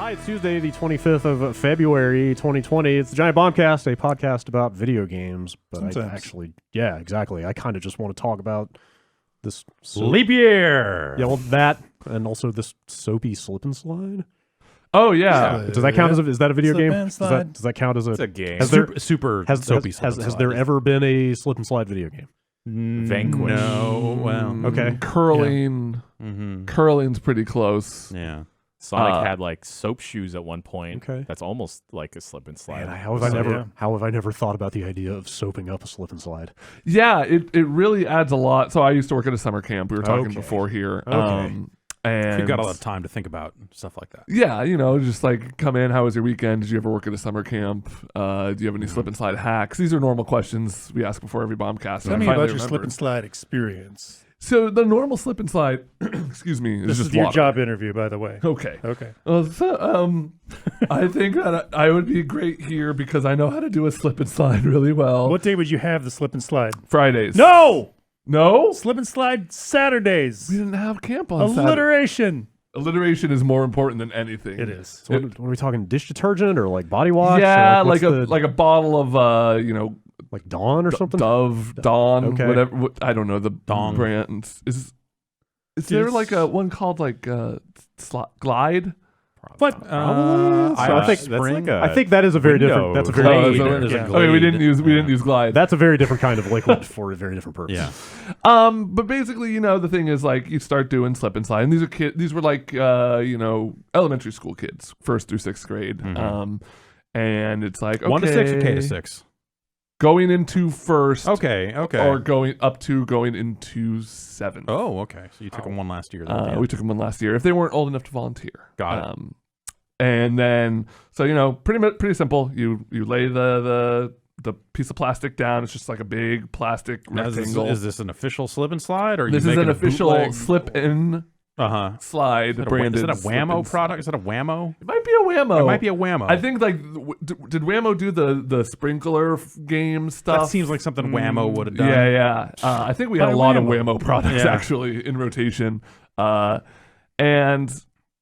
Hi, it's Tuesday, the 25th of February, 2020. It's the Giant Bombcast, a podcast about video games. But exactly. I kind of just want to talk about this leap year. Yeah, well, that and also this soapy slip and slide. Oh yeah. Does that count as is that a video Slip game? and slide. Does that count as It's a game. Super soapy slip and has slide. there ever been a slip and slide video game? Vanquish? No, well, Okay. Curling. Mm-hmm. Curling's pretty close. Yeah. Sonic had like soap shoes at one point. Okay. That's almost like a slip and slide. Man, how have I never thought about the idea of soaping up a slip and slide? Yeah, it really adds a lot. So I used to work at a summer camp. We were talking before here. Okay. And You've got a lot of time to think about stuff like that. yeah, just like come in. How was your weekend? Did you ever work at a summer camp? Do you have any slip and slide hacks? These are normal questions we ask before every Bombcast. Tell me about your slip and slide experience. So the normal slip and slide, excuse me, This just is your water. job interview, by the way. Okay. Okay. I think that I would be great here because I know how to do a slip and slide really well. What day would you have the slip and slide? Fridays. No! No? Slip and slide Saturdays. We didn't have camp on Saturday. Alliteration. Alliteration is more important than anything. It is. So what are we talking? Dish detergent or like body wash? Yeah, Or like what's a bottle of like Dawn or something. Dove, Dawn, Okay. whatever. I don't know the Dong. brand. Is there like a one called like Glide? What? I think that is a very different. That's a very. Oh, There's a yeah. Okay, we Glade. didn't use Glide. That's a very different kind of liquid for a very different purpose. Yeah. But basically, the thing is like you start doing slip and slide, and these were like elementary school kids, 1st through 6th grade. Mhm. And it's like okay, 1 to 6 or K to 6? going into 1st, Okay. or going into 7th. Oh, okay. So you took them one last year. Then, yeah. We took them one last year if they weren't old enough to volunteer. Got it. And then so pretty simple. You lay the piece of plastic down. It's just like a big plastic Now, rectangle. is this an official slip and slide, or are This you is making an a official bootleg? slip-in slide Is branded. it a slip-in Whammo slide. product? Is it a Whammo? It might be a Whammo. It might be a Whammo. I think like did Whammo do the sprinkler game stuff? that seems like something Whammo would have done. Yeah. I think we had By a lot of Whammo. Whammo products Yeah. actually in rotation. And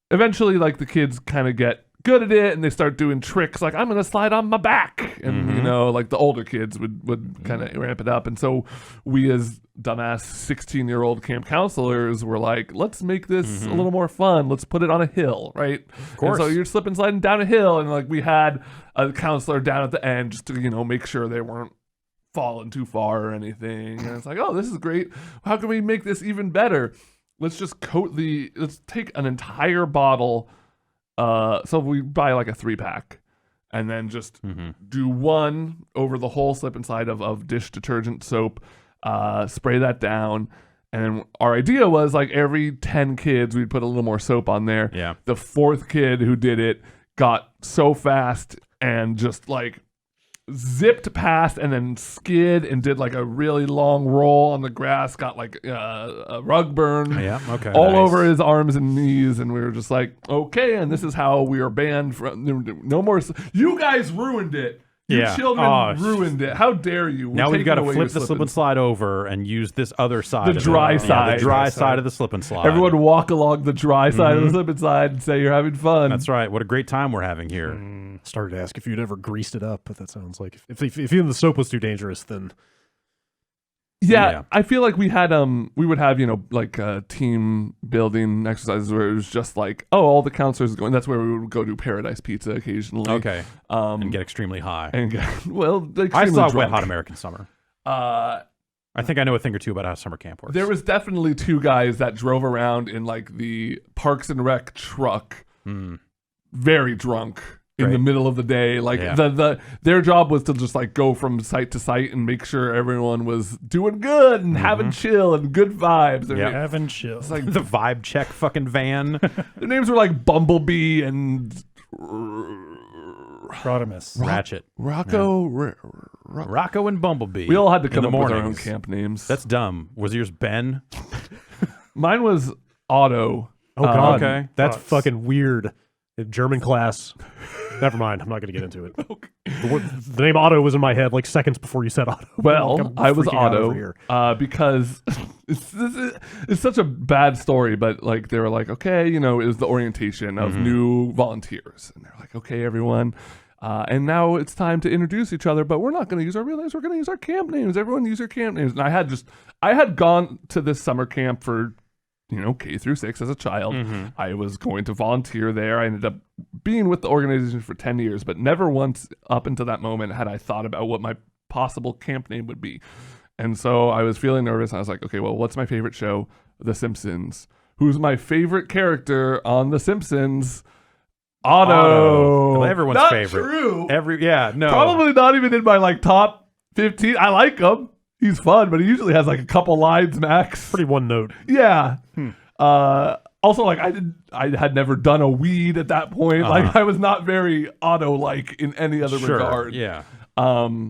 eventually like the kids kind of get good at it and they start doing tricks like I'm gonna slide on my back, and like the older kids would kind of ramp it up. And so we as dumbass 16-year-old camp counselors were like, let's make this a little more fun. Let's put it on a hill, right? Of course. And so you're slipping sliding down a hill, and like we had a counselor down at the end just to make sure they weren't falling too far or anything. And it's like, oh, this is great. How can we make this even better? Let's just let's take an entire bottle. So we buy like a 3-pack and then just do one over the whole slip and slide of dish detergent soap, spray that down. And our idea was like every 10 kids, we'd put a little more soap on there. Yeah. The 4th kid who did it got so fast and just like zipped past and then skid and did like a really long roll on the grass, got like a rug burn Yeah. Okay. all Nice. over his arms and knees, and we were just like, okay, and this is how we are banned from no more. You guys ruined it. You Yeah. children Oh, ruined it. How dare you? Now we've got to flip the slip and slip. slide over and use this other side. The of dry it. side. Yeah, the dry side of the slip and slide. Everyone walk along the dry side of the slip and slide and say you're having fun. That's right. What a great time we're having here. Started to ask if you'd ever greased it up, but that sounds like if even the soap was too dangerous, then Yeah, I feel like we would have like team building exercises where it was just like, oh, all the counselors going. That's where we would go do Paradise Pizza occasionally. Okay. And get extremely high. And get, well, I saw Wet drunk. Hot American Summer. Uh, I think I know a thing or two about how summer camp works. There was definitely 2 guys that drove around in like the Parks and Rec truck, very drunk in the middle of the day. Like their job was to just like go from site to site and make sure everyone was doing good and having chill and good vibes. Yeah. Having chill. It's like the vibe check fucking van. their names were like Bumblebee and Rodimus. Ratchet. Rocco. Rocco and Bumblebee. We all had to come in up the with our own mornings. camp names. That's dumb. Was yours Ben? Mine was Otto. oh god, okay. that's Thoughts. fucking weird. In German class. Never mind. I'm not going to get into it. The name Otto was in my head like seconds before you said Otto. Well, I'm I was freaking out over Otto here. because It's such a bad story, but like they were like, okay, it was the orientation of new volunteers, and they're like, okay, everyone, and now it's time to introduce each other, but we're not going to use our real names. We're going to use our camp names. Everyone use your camp names. And I had gone to this summer camp for K through 6 as a child. I was going to volunteer there. I ended up being with the organization for 10 years, but never once up until that moment had I thought about what my possible camp name would be. And so I was feeling nervous. I was like, okay, well, what's my favorite show? The Simpsons. Who's my favorite character on The Simpsons? Otto. Everyone's Not favorite. True. No. Probably not even in my top 15. I like him. He's fun, but he usually has like a couple lines max. Pretty one note. Yeah. Also, like I had never done a weed at that point. Like I was not very Otto-like in any other regard. Yeah.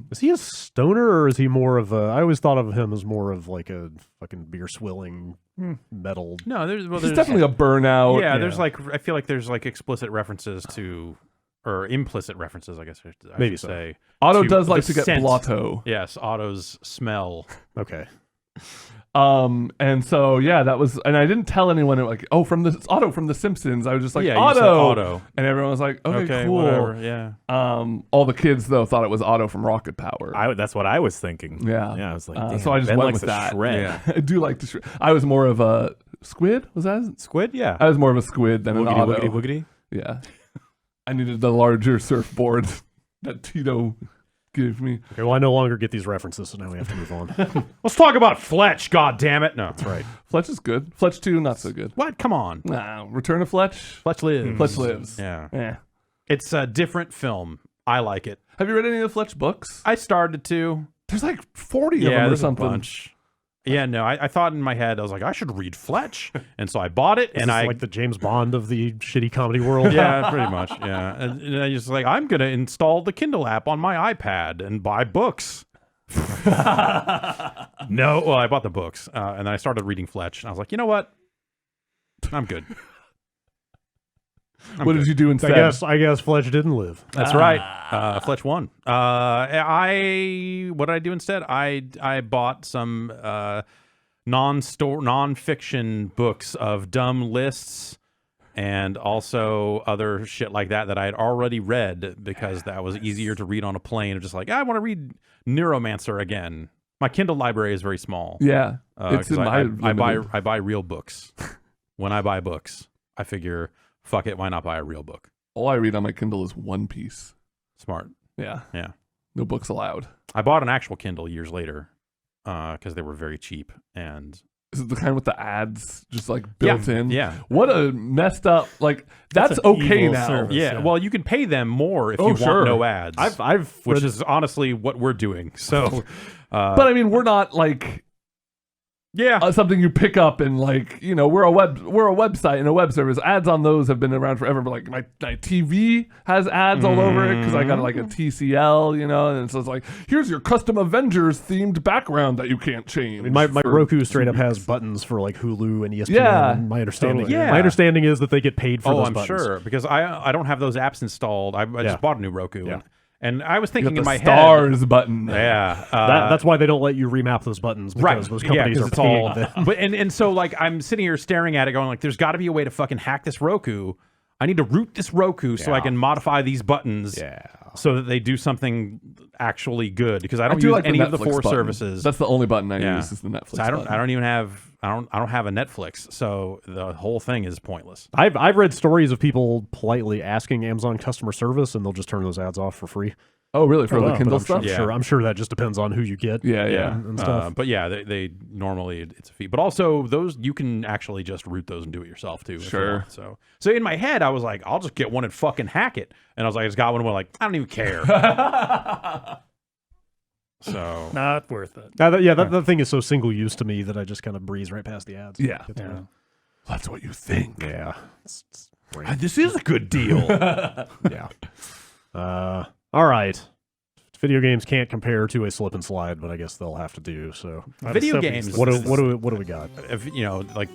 Is he a stoner or is he more of a? I always thought of him as more of like a fucking beer swilling metal. No, there's definitely a burnout. Yeah, there's I feel like there's like explicit references to, or implicit references, I guess I should say. Otto to does like the to get scent. blotto. Yes, Otto's smell. Okay. And so that was, and I didn't tell anyone like, it's Otto from The Simpsons. I was just like, Yeah, you said Otto. Otto. And everyone was like, okay, cool. Whatever. Yeah. All the kids though thought it was Otto from Rocket Power. That's what I was thinking. Yeah. I was like, damn, so I just Ben went likes with to that. shred. Yeah. I do like to shred. I was more of a squid. Was that Squid? Yeah. I was more of a squid than an Otto. Woogity, woogity. Yeah. I needed the larger surfboard that Tito gave me. Okay, well, I no longer get these references, so now we have to move on. Let's talk about Fletch. God damn it! No, That's right. Fletch is good. Fletch 2, not so good. What? Come on. Nah, Return of Fletch. Fletch lives. Fletch lives. Yeah. Yeah. It's a different film. I like it. Have you read any of the Fletch books? I started to. There's like 40 of them or there's something. a bunch. Yeah, no, I thought in my head, I was like, I should read Fletch. And so I bought it, and I like the James Bond of the shitty comedy world. Yeah, pretty much, yeah. And I just like, I'm going to install the Kindle app on my iPad and buy books. No, well, I bought the books, and then I started reading Fletch, and I was like, you know what? I'm good. What did you do instead? I guess Fletch didn't live. That's right. Fletch won. What did I do instead? I bought some non-fiction books of dumb lists and also other shit like that I had already read because that was easier to read on a plane. Just like, I want to read Neuromancer again. My Kindle library is very small. Yeah. It's in I buy real books. When I buy books, I figure, fuck it, why not buy a real book? All I read on my Kindle is One Piece. Smart. Yeah. Yeah. No books allowed. I bought an actual Kindle years later because they were very cheap. And Is it the kind with the ads just like built in? Yeah. What a messed up, like, that's an okay evil now. service. Yeah. Yeah. Well, you can pay them more if Oh, you sure. want no ads. I've which read, is honestly what we're doing. So, But I mean, we're not like yeah. something you pick up and like, we're a website and a web service. Ads on those have been around forever, but like my TV has ads all over it because I got like a TCL, and so it's like, here's your custom Avengers themed background that you can't change. I mean, my Roku straight up has buttons for like Hulu and ESPN. Yeah. And my understanding, Totally. Yeah. my understanding is that they get paid for those I'm buttons. sure because I don't have those apps installed. I just bought a new Roku. Yeah. And I was You thinking got in the my stars button. head. Yeah. That's why they don't let you remap those buttons because those companies 'cause are it's paying all, them. But and so like I'm sitting here staring at it going like there's got to be a way to fucking hack this Roku. I need to root this Roku so I can modify these buttons so that they do something actually good because I don't do use like any of the Netflix 4 button. services. That's the only button I Yeah. use is the Netflix So I button. don't even have I don't have a Netflix, so the whole thing is pointless. I've read stories of people politely asking Amazon customer service and they'll just turn those ads off for free. Oh, really? For the But Kindle I'm stuff? Sure, I'm sure that just depends on who you get. Yeah. And stuff. But yeah, they normally it's a fee. But also those you can actually just root those and do it yourself too. if you Sure. want. So in my head I was like, I'll just get one and fucking hack it. And I was like, I just got one and went like, I don't even care. So Not worth it. That thing is so single use to me that I just kind of breeze right past the ads. Yeah. Yeah. That's what you think. Yeah. this is a good deal. Yeah. All right. Video games can't compare to a slip and slide, but I guess they'll have to do so. Not a Video stepping games. stone. What do we got? If, like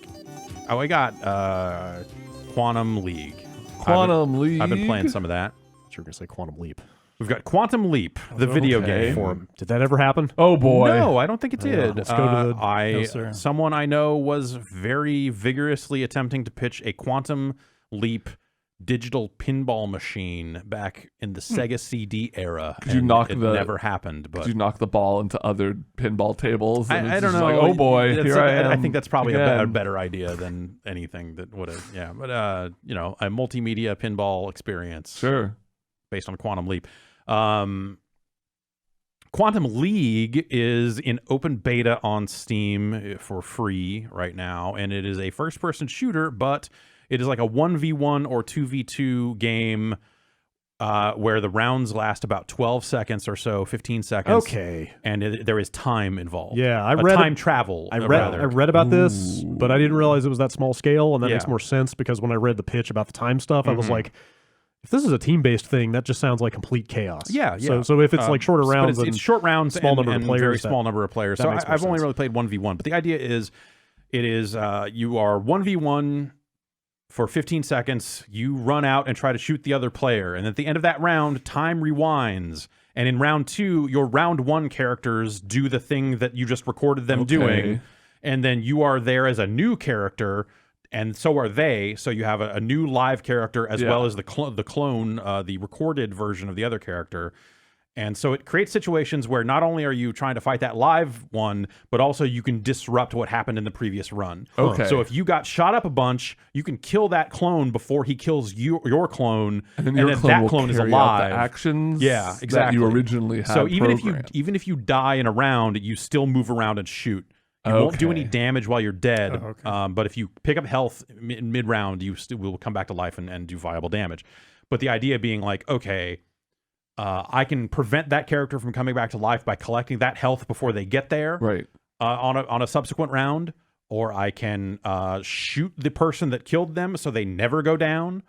I got Quantum League. Quantum League. I've been playing some of that. You're gonna say Quantum Leap. We've got Quantum Leap, the video Okay. game. Did that ever happen? Oh boy. No, I don't think it did. let's go to the- No, sir. Someone I know was very vigorously attempting to pitch a Quantum Leap digital pinball machine back in the Sega CD era. Could you and knock it the- never happened, but Did you knock the ball into other pinball tables? And I it's don't just know. Like, oh boy, That's here I am. I think that's probably a again. better idea than anything that would have. Yeah, but a multimedia pinball experience Sure. based on Quantum Leap. Quantum League is in open beta on Steam for free right now, and it is a first-person shooter, but it is like a 1v1 or 2v2 game where the rounds last about 12 seconds or so, 15 seconds. Okay. And there is time involved. Yeah, I read time travel. I read about this, but I didn't realize it was that small scale, and that Yeah. makes more sense because when I read the pitch about the time stuff, I was Mm-hmm. like, if this is a team-based thing, that just sounds like complete chaos. Yeah, yeah. So if it's like shorter But rounds, it's short rounds, small and, number of and players, very that- small number of players. that So makes more I've only sense. really played 1v1, but the idea is, it is you are 1v1 for 15 seconds. You run out and try to shoot the other player, and at the end of that round, time rewinds. And in round 2, your round 1 characters do the thing that you just recorded them doing, and then you are there as a new character. And so are they. So you have a new live character as well as the clone, the recorded version of the other character. And so it creates situations where not only are you trying to fight that live one, but also you can disrupt what happened in the previous run. Okay. So if you got shot up a bunch, you can kill that clone before he kills your clone, And then your clone that will clone is carry out alive. the actions Yeah, that exactly. you originally had So even programmed. if you die in a round, you still move around and shoot. You won't do any Okay. damage while you're dead, Oh, okay. but if you pick up health mid-round, you still will come back to life and do viable damage. But the idea being like, okay, I can prevent that character from coming back to life by collecting that health before they get there Right. on a subsequent round, or I can shoot the person that killed them so they never go down,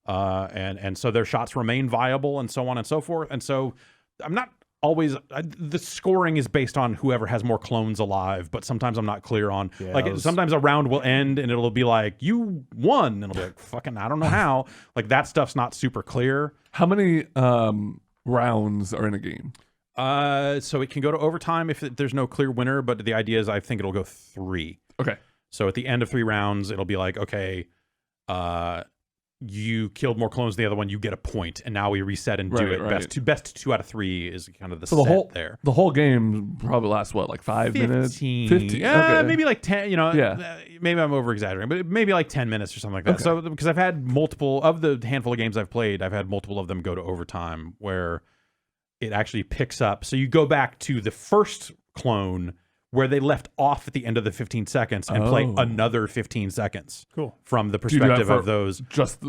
and so their shots remain viable, and so on and so forth. And so I'm not always the scoring is based on whoever has more clones alive, but sometimes I'm not clear on sometimes a round will end and it'll be like you won, and it'll be like fucking I don't know how. Like that stuff's not super clear. How many rounds are in a game? So it can go to overtime if there's no clear winner, but the idea is I think it'll go 3. Okay. So at the end of 3 rounds, it'll be like, okay, you killed more clones than the other one, you get a point, and now we reset and do Right, it. right. Best 2 out of 3 is kind of the So set the whole there. The whole game probably lasts what, like 5 minutes? 15. 15. Yeah, Okay. maybe like 10, Yeah. maybe I'm over exaggerating, but maybe like 10 minutes or something like that. Okay. So because I've had multiple of the handful of games I've played, I've had multiple of them go to overtime where it actually picks up. So you go back to the first clone where they left off at the end of the 15 seconds and play Oh. another 15 seconds. Cool. From the Do you do that perspective for of those. Just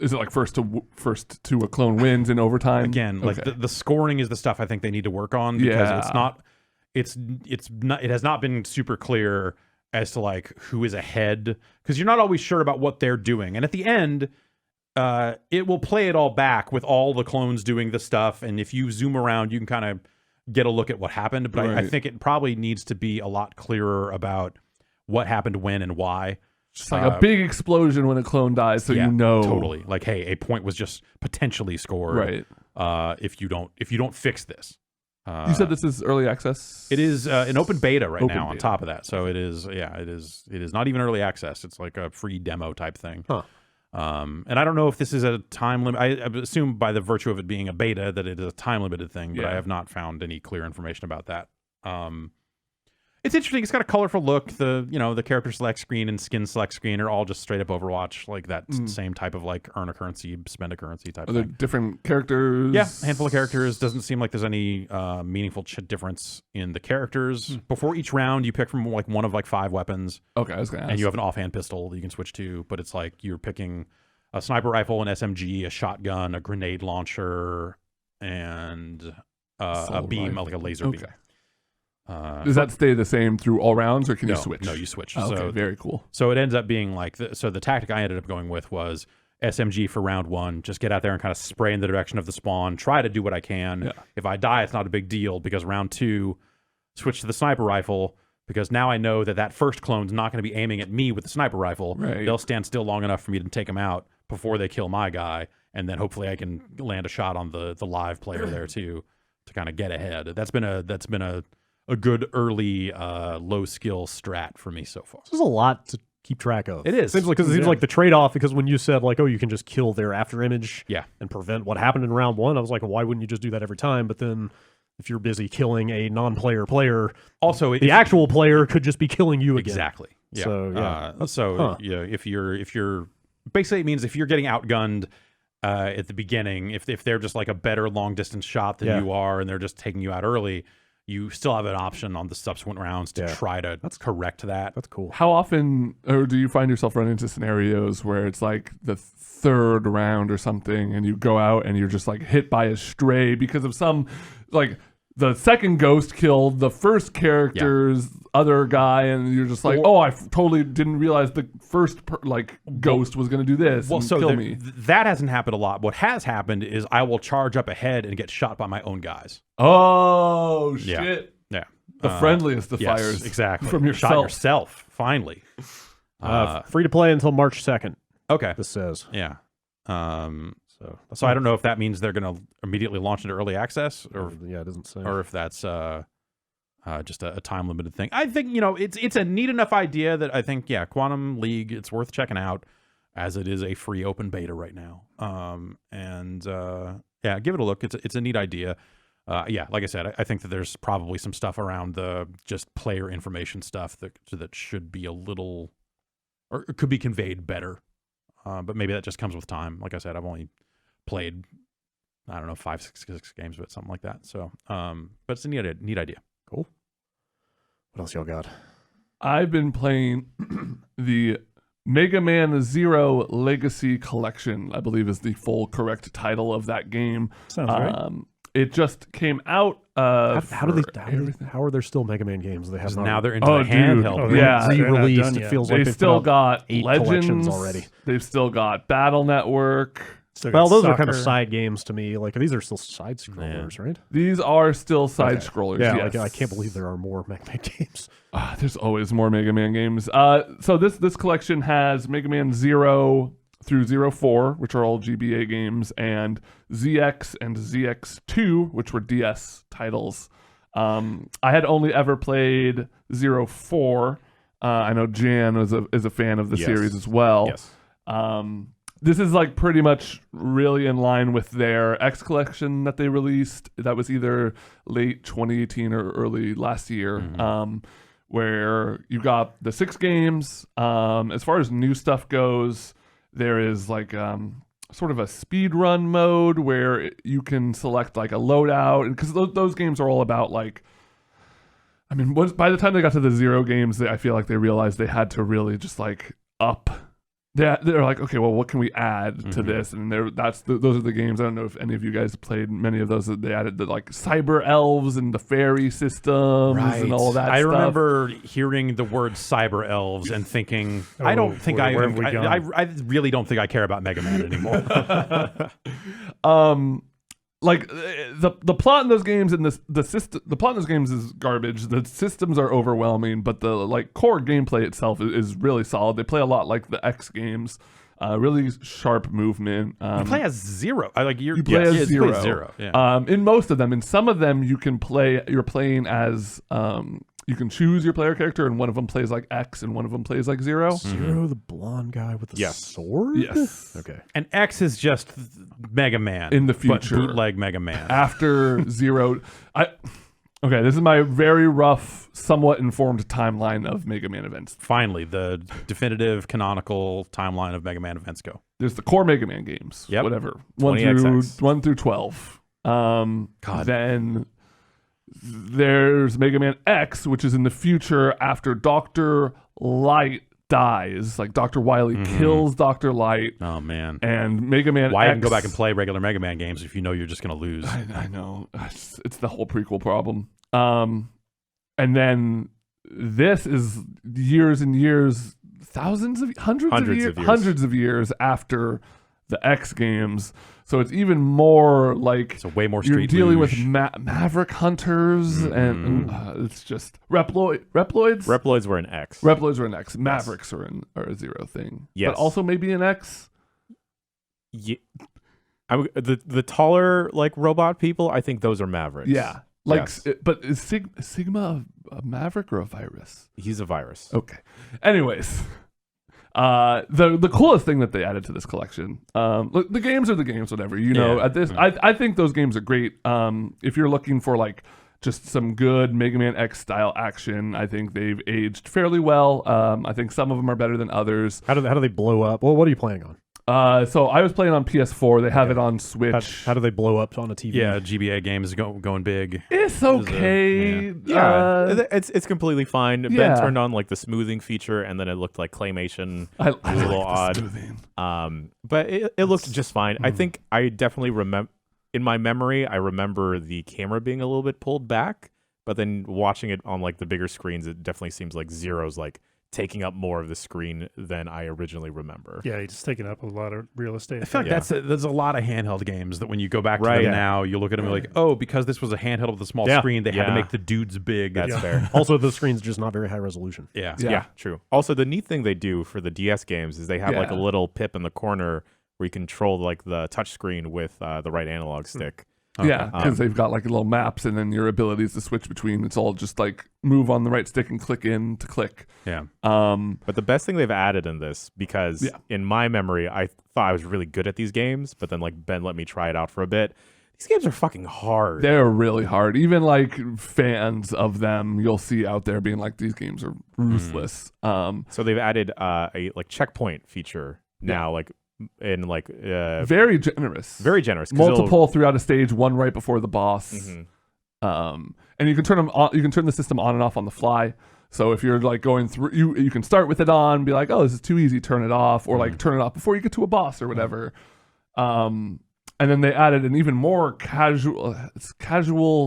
is it like first to a clone wins in overtime? Again, like Okay. the scoring is the stuff I think they need to work on, because it has not been super clear as to like who is ahead, because you're not always sure about what they're doing. And at the end, it will play it all back with all the clones doing the stuff, and if you zoom around, you can kind of get a look at what happened. But I Right. think it probably needs to be a lot clearer about what happened when and why. Just like a big explosion when a clone dies, so Yeah, you know totally. Like, hey, a point was just potentially scored. Right. If you don't fix this. You said this is early access. It is an open beta right Open now. On beta. top of that, so it is. Yeah, it is. It is not even early access. It's like a free demo type thing. Huh. And I don't know if this is a time limit. I assume by the virtue of it being a beta that it is a time limited thing, but I Yeah. have not found any clear information about that. It's interesting. It's got a colorful look. The character select screen and skin select screen are all just straight up Overwatch, like that same type of like earn a currency, spend a currency type Are there thing. different characters? Yeah, handful of characters. Doesn't seem like there's any meaningful difference in the characters. Before each round, you pick from like one of like 5 weapons, Okay, I was gonna ask. and you have an offhand pistol that you can switch to. But it's like you're picking a sniper rifle, an SMG, a shotgun, a grenade launcher, and a Assault beam, rifle. like a laser beam. Okay. Does that stay the same through all rounds, or can you No, switch? no, you switch. Oh, okay, So very cool. So it ends up being like, so the tactic I ended up going with was SMG for round 1. Just get out there and kind of spray in the direction of the spawn. Try to do what I can. Yeah. If I die, it's not a big deal, because round 2, switch to the sniper rifle, because now I know that first clone's not going to be aiming at me with the sniper rifle. Right. They'll stand still long enough for me to take them out before they kill my guy. and then hopefully I can land a shot on the live player there too to kind of get ahead. That's been a good early low skill strat for me so far. This is a lot to keep track of. It is. Seems like, because it seems like the trade-off, because when you said like, oh, you can just kill their after image and prevent what happened in round 1, I was like, well, why wouldn't you just do that every time? But then if you're busy killing a non-player player, also the actual player could just be killing you again. Exactly. Yeah. So if you're basically, it means if you're getting outgunned at the beginning, if they're just like a better long distance shot than you are, and they're just taking you out early, you still have an option on the subsequent rounds to try to correct that. That's cool. How often, or do you find yourself running into scenarios where it's like the third round or something, and you go out and you're just like hit by a stray because of some, like the second ghost killed the first character's other guy, and you're just like, I totally didn't realize the first ghost was going to do this and kill me. That hasn't happened a lot. What has happened is I will charge up ahead and get shot by my own guys. Oh, shit. Yeah. The friendliest of fires. Exactly. From yourself. Shot yourself, finally. Free to play until March 2nd. Okay. This says. Yeah. So I don't know if that means they're going to immediately launch into early access, or it doesn't say, or if that's just a time limited thing. I think it's a neat enough idea that I think Quantum League, it's worth checking out, as it is a free open beta right now. Give it a look. It's a neat idea. Like I said, I think that there's probably some stuff around the just player information stuff that should be a little, or could be conveyed better. But maybe that just comes with time. Like I said, I've only played, I don't know, 5, 6 games of it, something like that. So, but it's a neat idea. Cool. What else y'all got? I've been playing the Mega Man Zero Legacy Collection, I believe is the full correct title of that game. Sounds right. It just came out. How are there still Mega Man games? They have now they're into the handheld. Re-released. It feels like they still got 8 Legends collections already. They've still got Battle Network. Well, those are kind of side games to me. Like, these are still side scrollers, right? These are still side scrollers. Yeah, yes. I can't believe there are more Mega Man games. There's always more Mega Man games. So this collection has Mega Man 0 through 04, which are all GBA games, and ZX and ZX2, which were DS titles. I had only ever played 04. I know Jan is a fan of the series as well. Yes. This is like pretty much really in line with their X collection that they released. That was either late 2018 or early last year, where you got the 6 games. As far as new stuff goes, there is like sort of a speed run mode where you can select like a loadout, because those games are all about like, I mean, by the time they got to the 0 games, I feel like they realized they had to really just like up. They're like, okay, well, what can we add to this? And those are the games. I don't know if any of you guys played many of those. They added the like cyber elves and the fairy systems and all that. I remember hearing the word cyber elves and thinking, I really don't think I care about Mega Man anymore. Like the plot in those games and the plot in those games is garbage. The systems are overwhelming, but the like core gameplay itself is really solid. They play a lot like the X games, really sharp movement. You play as Zero. You play as Zero. Zero. Yeah. In most of them, in some of them, you can play. You're playing as. You can choose your player character, and one of them plays like X, and one of them plays like Zero. Zero, the blonde guy with the sword? Yes. Okay. And X is just Mega Man. In the future. But bootleg Mega Man. After Zero. Okay, this is my very rough, somewhat informed timeline of Mega Man events. Finally, the definitive, canonical timeline of Mega Man events go. There's the core Mega Man games. Yep. Whatever. 20XX. 1 through 12. Then there's Mega Man X, which is in the future after Dr. Light dies. Like Dr. Wily kills Dr. Light. Oh, man. And Mega Man Why X... even go back and play regular Mega Man games if you know you're just going to lose? I know. It's the whole prequel problem. And then this is years and years, hundreds of years after the X games. So it's even more like way more you're Street dealing Luge. with Maverick Hunters, and it's just Reploids. Reploids were an X. Reploids were an X. Mavericks are a Zero thing. Yes. But also maybe an X. The taller like robot people, I think those are Mavericks. Yeah. Like, Yes. but is Sigma a Maverick or a virus? He's a virus. Okay. Anyways, the coolest thing that they added to this collection, look, the games are the games, whatever. You know, Yeah. at this, I think those games are great. If you're looking for like just some good Mega Man X style action, I think they've aged fairly well. I think some of them are better than others. How do they blow up? Well, what are you playing on? So I was playing on PS4. They have it on Switch. How do they blow up on a TV? Yeah, GBA games going big. It's okay. Yeah, it's completely fine. Ben yeah. turned on like the smoothing feature, and then it looked like claymation. I It was a little like odd. the smoothing. But it looked just fine. I think I definitely remember, in my memory, I remember the camera being a little bit pulled back. But then watching it on like the bigger screens, it definitely seems like Zero's like taking up more of the screen than I originally remember. Yeah, he's just taking up a lot of real estate. I feel like Yeah. there's a lot of handheld games that when you go back to Right, them yeah. now, you look at them and you're like, oh, because this was a handheld with a small Yeah. screen, they had to Yeah. make the dudes big. That's fair. Also, the screen's just not very high resolution. Yeah. Yeah. True. Also, the neat thing they do for the DS games is they have like a Yeah. little pip in the corner where you control like the touch screen with the right analog stick. Okay. Yeah, because they've got like little maps, and then your abilities to switch between. It's all just like move on the right stick and click in to click. Yeah. But the best thing they've added in this, because Yeah. in my memory, I thought I was really good at these games, but then like Ben let me try it out for a bit. These games are fucking hard. They're really hard. Even like fans of them, you'll see out there being like, these games are ruthless. So they've added a like checkpoint feature now, like in like Very generous. very generous. 'Cause it'll- Multiple throughout a stage, one right before the boss. Mhm. And you can turn them on, you can turn the system on and off on the fly. So if you're like going through, you can start with it on, be like, oh, this is too easy, turn it off, or like turn it off before you get to a boss or whatever. And then they added an even more casual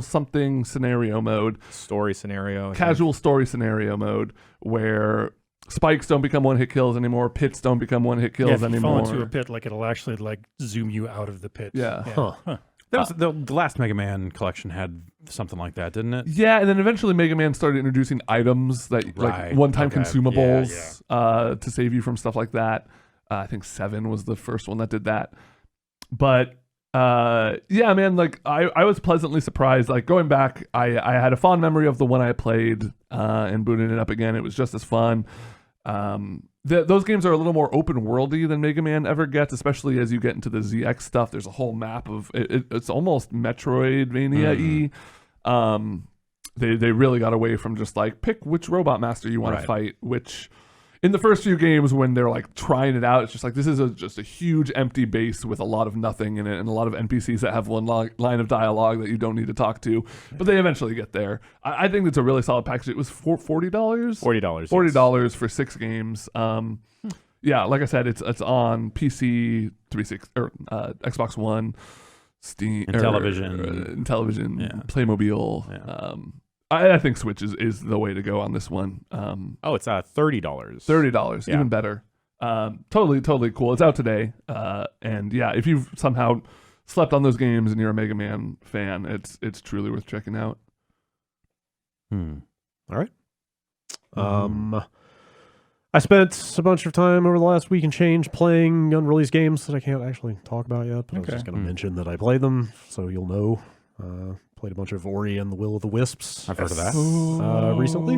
something scenario mode, story scenario. I think. casual story scenario mode, where spikes don't become one-hit kills anymore, pits don't become one-hit kills Yeah, if you anymore. fall into a pit, like it'll actually like zoom you out of the pit. Yeah. Huh. That was the last Mega Man collection had something like that, didn't it? Yeah, and then eventually Mega Man started introducing items that Right, like one-time okay. consumables to save you from stuff like that. I think 7 was the first one that did that. But yeah, man, like I was pleasantly surprised. Like going back, I had a fond memory of the one I played and booting it up again. It was just as fun. Those games are a little more open worldy than Mega Man ever gets, especially as you get into the ZX stuff. There's a whole map of it's almost Metroidvania-y. They really got away from just like pick which robot master you want Right. to fight, which in the first few games when they're like trying it out, it's just like this is just a huge empty base with a lot of nothing in it and a lot of NPCs that have one line of dialogue that you don't need to talk to. But they eventually get there. I think it's a really solid package. It was $40. $40. $40 for 6 games. Yeah, like I said, it's on PC, 360 or Xbox One, Steam, And television. Yeah. Playmobil. Yeah. I think Switch is the way to go on this one. Oh, it's $30. $30, Yeah. even better. Totally cool. It's out today. And yeah, if you've somehow slept on those games and you're a Mega Man fan, it's truly worth checking out. All right. I spent a bunch of time over the last week and change playing unreleased games that I can't actually talk about yet, but I was just going to mention that I played them, so you'll know. Played a bunch of Ori and the Will of the Wisps. I've heard of that. Recently.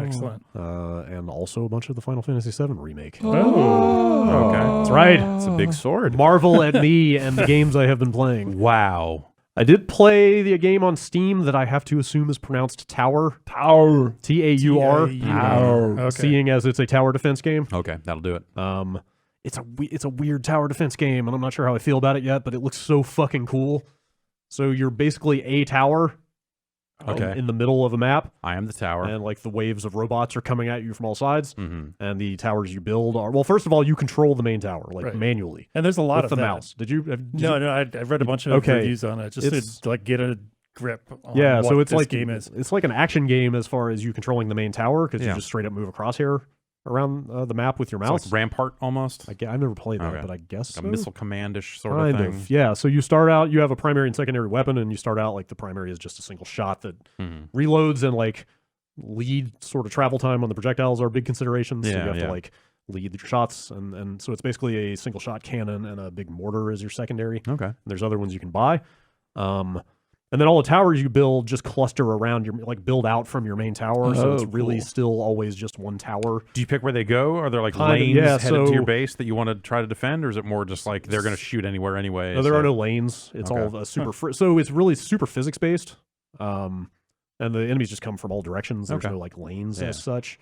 Excellent. And also a bunch of the Final Fantasy VII remake. Oh. Okay. That's right. It's a big sword. Marvel at me and the games I have been playing. Wow. I did play the game on Steam that I have to assume is pronounced Tower. Tower. T-A-U-R. Tower. Okay. Seeing as it's a tower defense game. Okay, that'll do it. It's a weird tower defense game, and I'm not sure how I feel about it yet, but it looks so fucking cool. So you're basically a tower Okay. in the middle of a map, I am the tower. and like the waves of robots are coming at you from all sides, Mm-hmm. and the towers you build are, well, first of all, you control the main tower, like Right. manually. And there's a lot with of the that. mouse. Did you? No, I've read a bunch of Okay. reviews on it just It's- to like get a grip on Yeah, what so it's this like game is. it's like an action game as far as you controlling the main tower, because Yeah. you just straight up move a crosshair around the map with your It's mouse. like Rampart almost. I've never played that, Okay. but I guess Like so. a missile commandish sort Kind of thing. yeah. So you start out, you have a primary and secondary weapon, and you start out like the primary is just a single shot that reloads, and like lead sort of travel time on the projectiles are big considerations. So you Yeah, have yeah. to like lead your shots, and so it's basically a single shot cannon and a big mortar as your secondary. Okay. And there's other ones you can buy. And then all the towers you build just cluster around your, like, build out from your main tower. So it's really still always just one tower. Do you pick where they go? Are there like Kind of, lanes yeah, headed to your so- base that you want to try to defend, or is it more just like they're going to shoot anywhere anyway? No, there so- are no lanes. It's Okay. all super. So it's really super physics based. And the enemies just come from all directions. There's Okay. no like lanes Yeah. as such.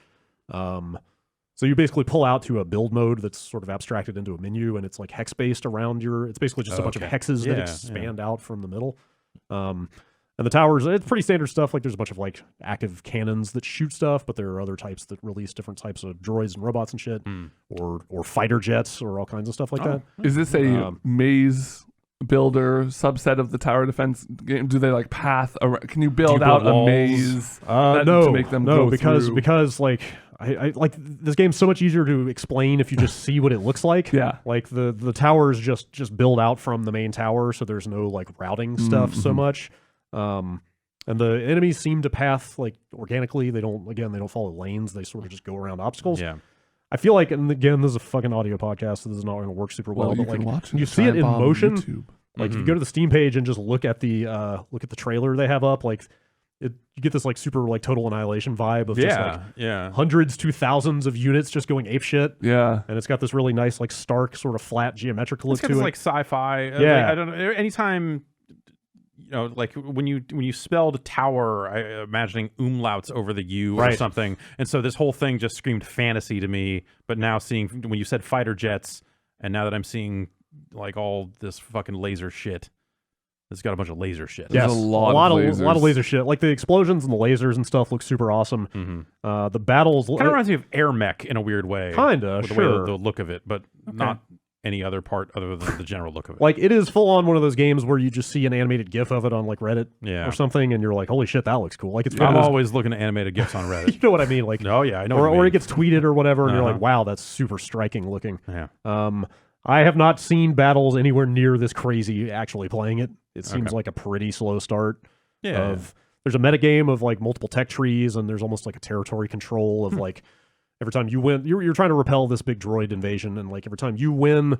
So you basically pull out to a build mode that's sort of abstracted into a menu, and it's like hex based around your. It's basically just a bunch of Okay. hexes Yeah, that expand out from the middle. And the towers, it's pretty standard stuff. Like there's a bunch of like active cannons that shoot stuff, but there are other types that release different types of droids and robots and shit, or fighter jets or all kinds of stuff like that. Is this a maze builder subset of the tower defense game? Do they like path around? Can you build build out a walls? maze No, to make them no, go because through? because like I like this game's so much easier to explain if you just see what it looks like. Yeah. Like the towers just build out from the main tower, so there's no like routing stuff so much. And the enemies seem to path like organically. They don't follow lanes. They sort of just go around obstacles. Yeah. I feel like, and again, this is a fucking audio podcast, so this is not going to work super well. you but can like, watch you see it in Giant Bomb on motion. YouTube. Like if you go to the Steam page and just look at the trailer they have up, like you get this like super like total annihilation vibe of just like Yeah. hundreds to thousands of units just going apeshit. Yeah. And it's got this really nice like stark sort of flat geometric look It's got to this it. like sci-fi. Yeah. Like, I don't know. Anytime, you know, like when you spelled tower, imagining umlauts over the U or Right. something, and so this whole thing just screamed fantasy to me. But now seeing when you said fighter jets, and now that I'm seeing like all this fucking laser shit, it's got a bunch of laser shit. There's Yes, a lot of a lot of lasers. laser shit. Like the explosions and the lasers and stuff look super awesome. The battles Kind of reminds me of air mech in a weird way. Kinda, with the sure. way the look of it, but not any other part other than the general look of it. like it is full on one of those games where you just see an animated GIF of it on like Reddit Yeah. or something, and you're like, holy shit, that looks cool. Like it's I'm one of those- always looking at animated GIFs on you Reddit. know what I mean? Like Oh yeah, I know. or what you it mean. gets tweeted or whatever, and you're Uh-huh. like, wow, that's super striking looking. Yeah. I have not seen battles anywhere near this crazy actually playing it. It seems like a pretty slow start. Yeah. There's a metagame of like multiple tech trees, and there's almost like a territory control of like every time you win, you're trying to repel this big droid invasion, and like every time you win,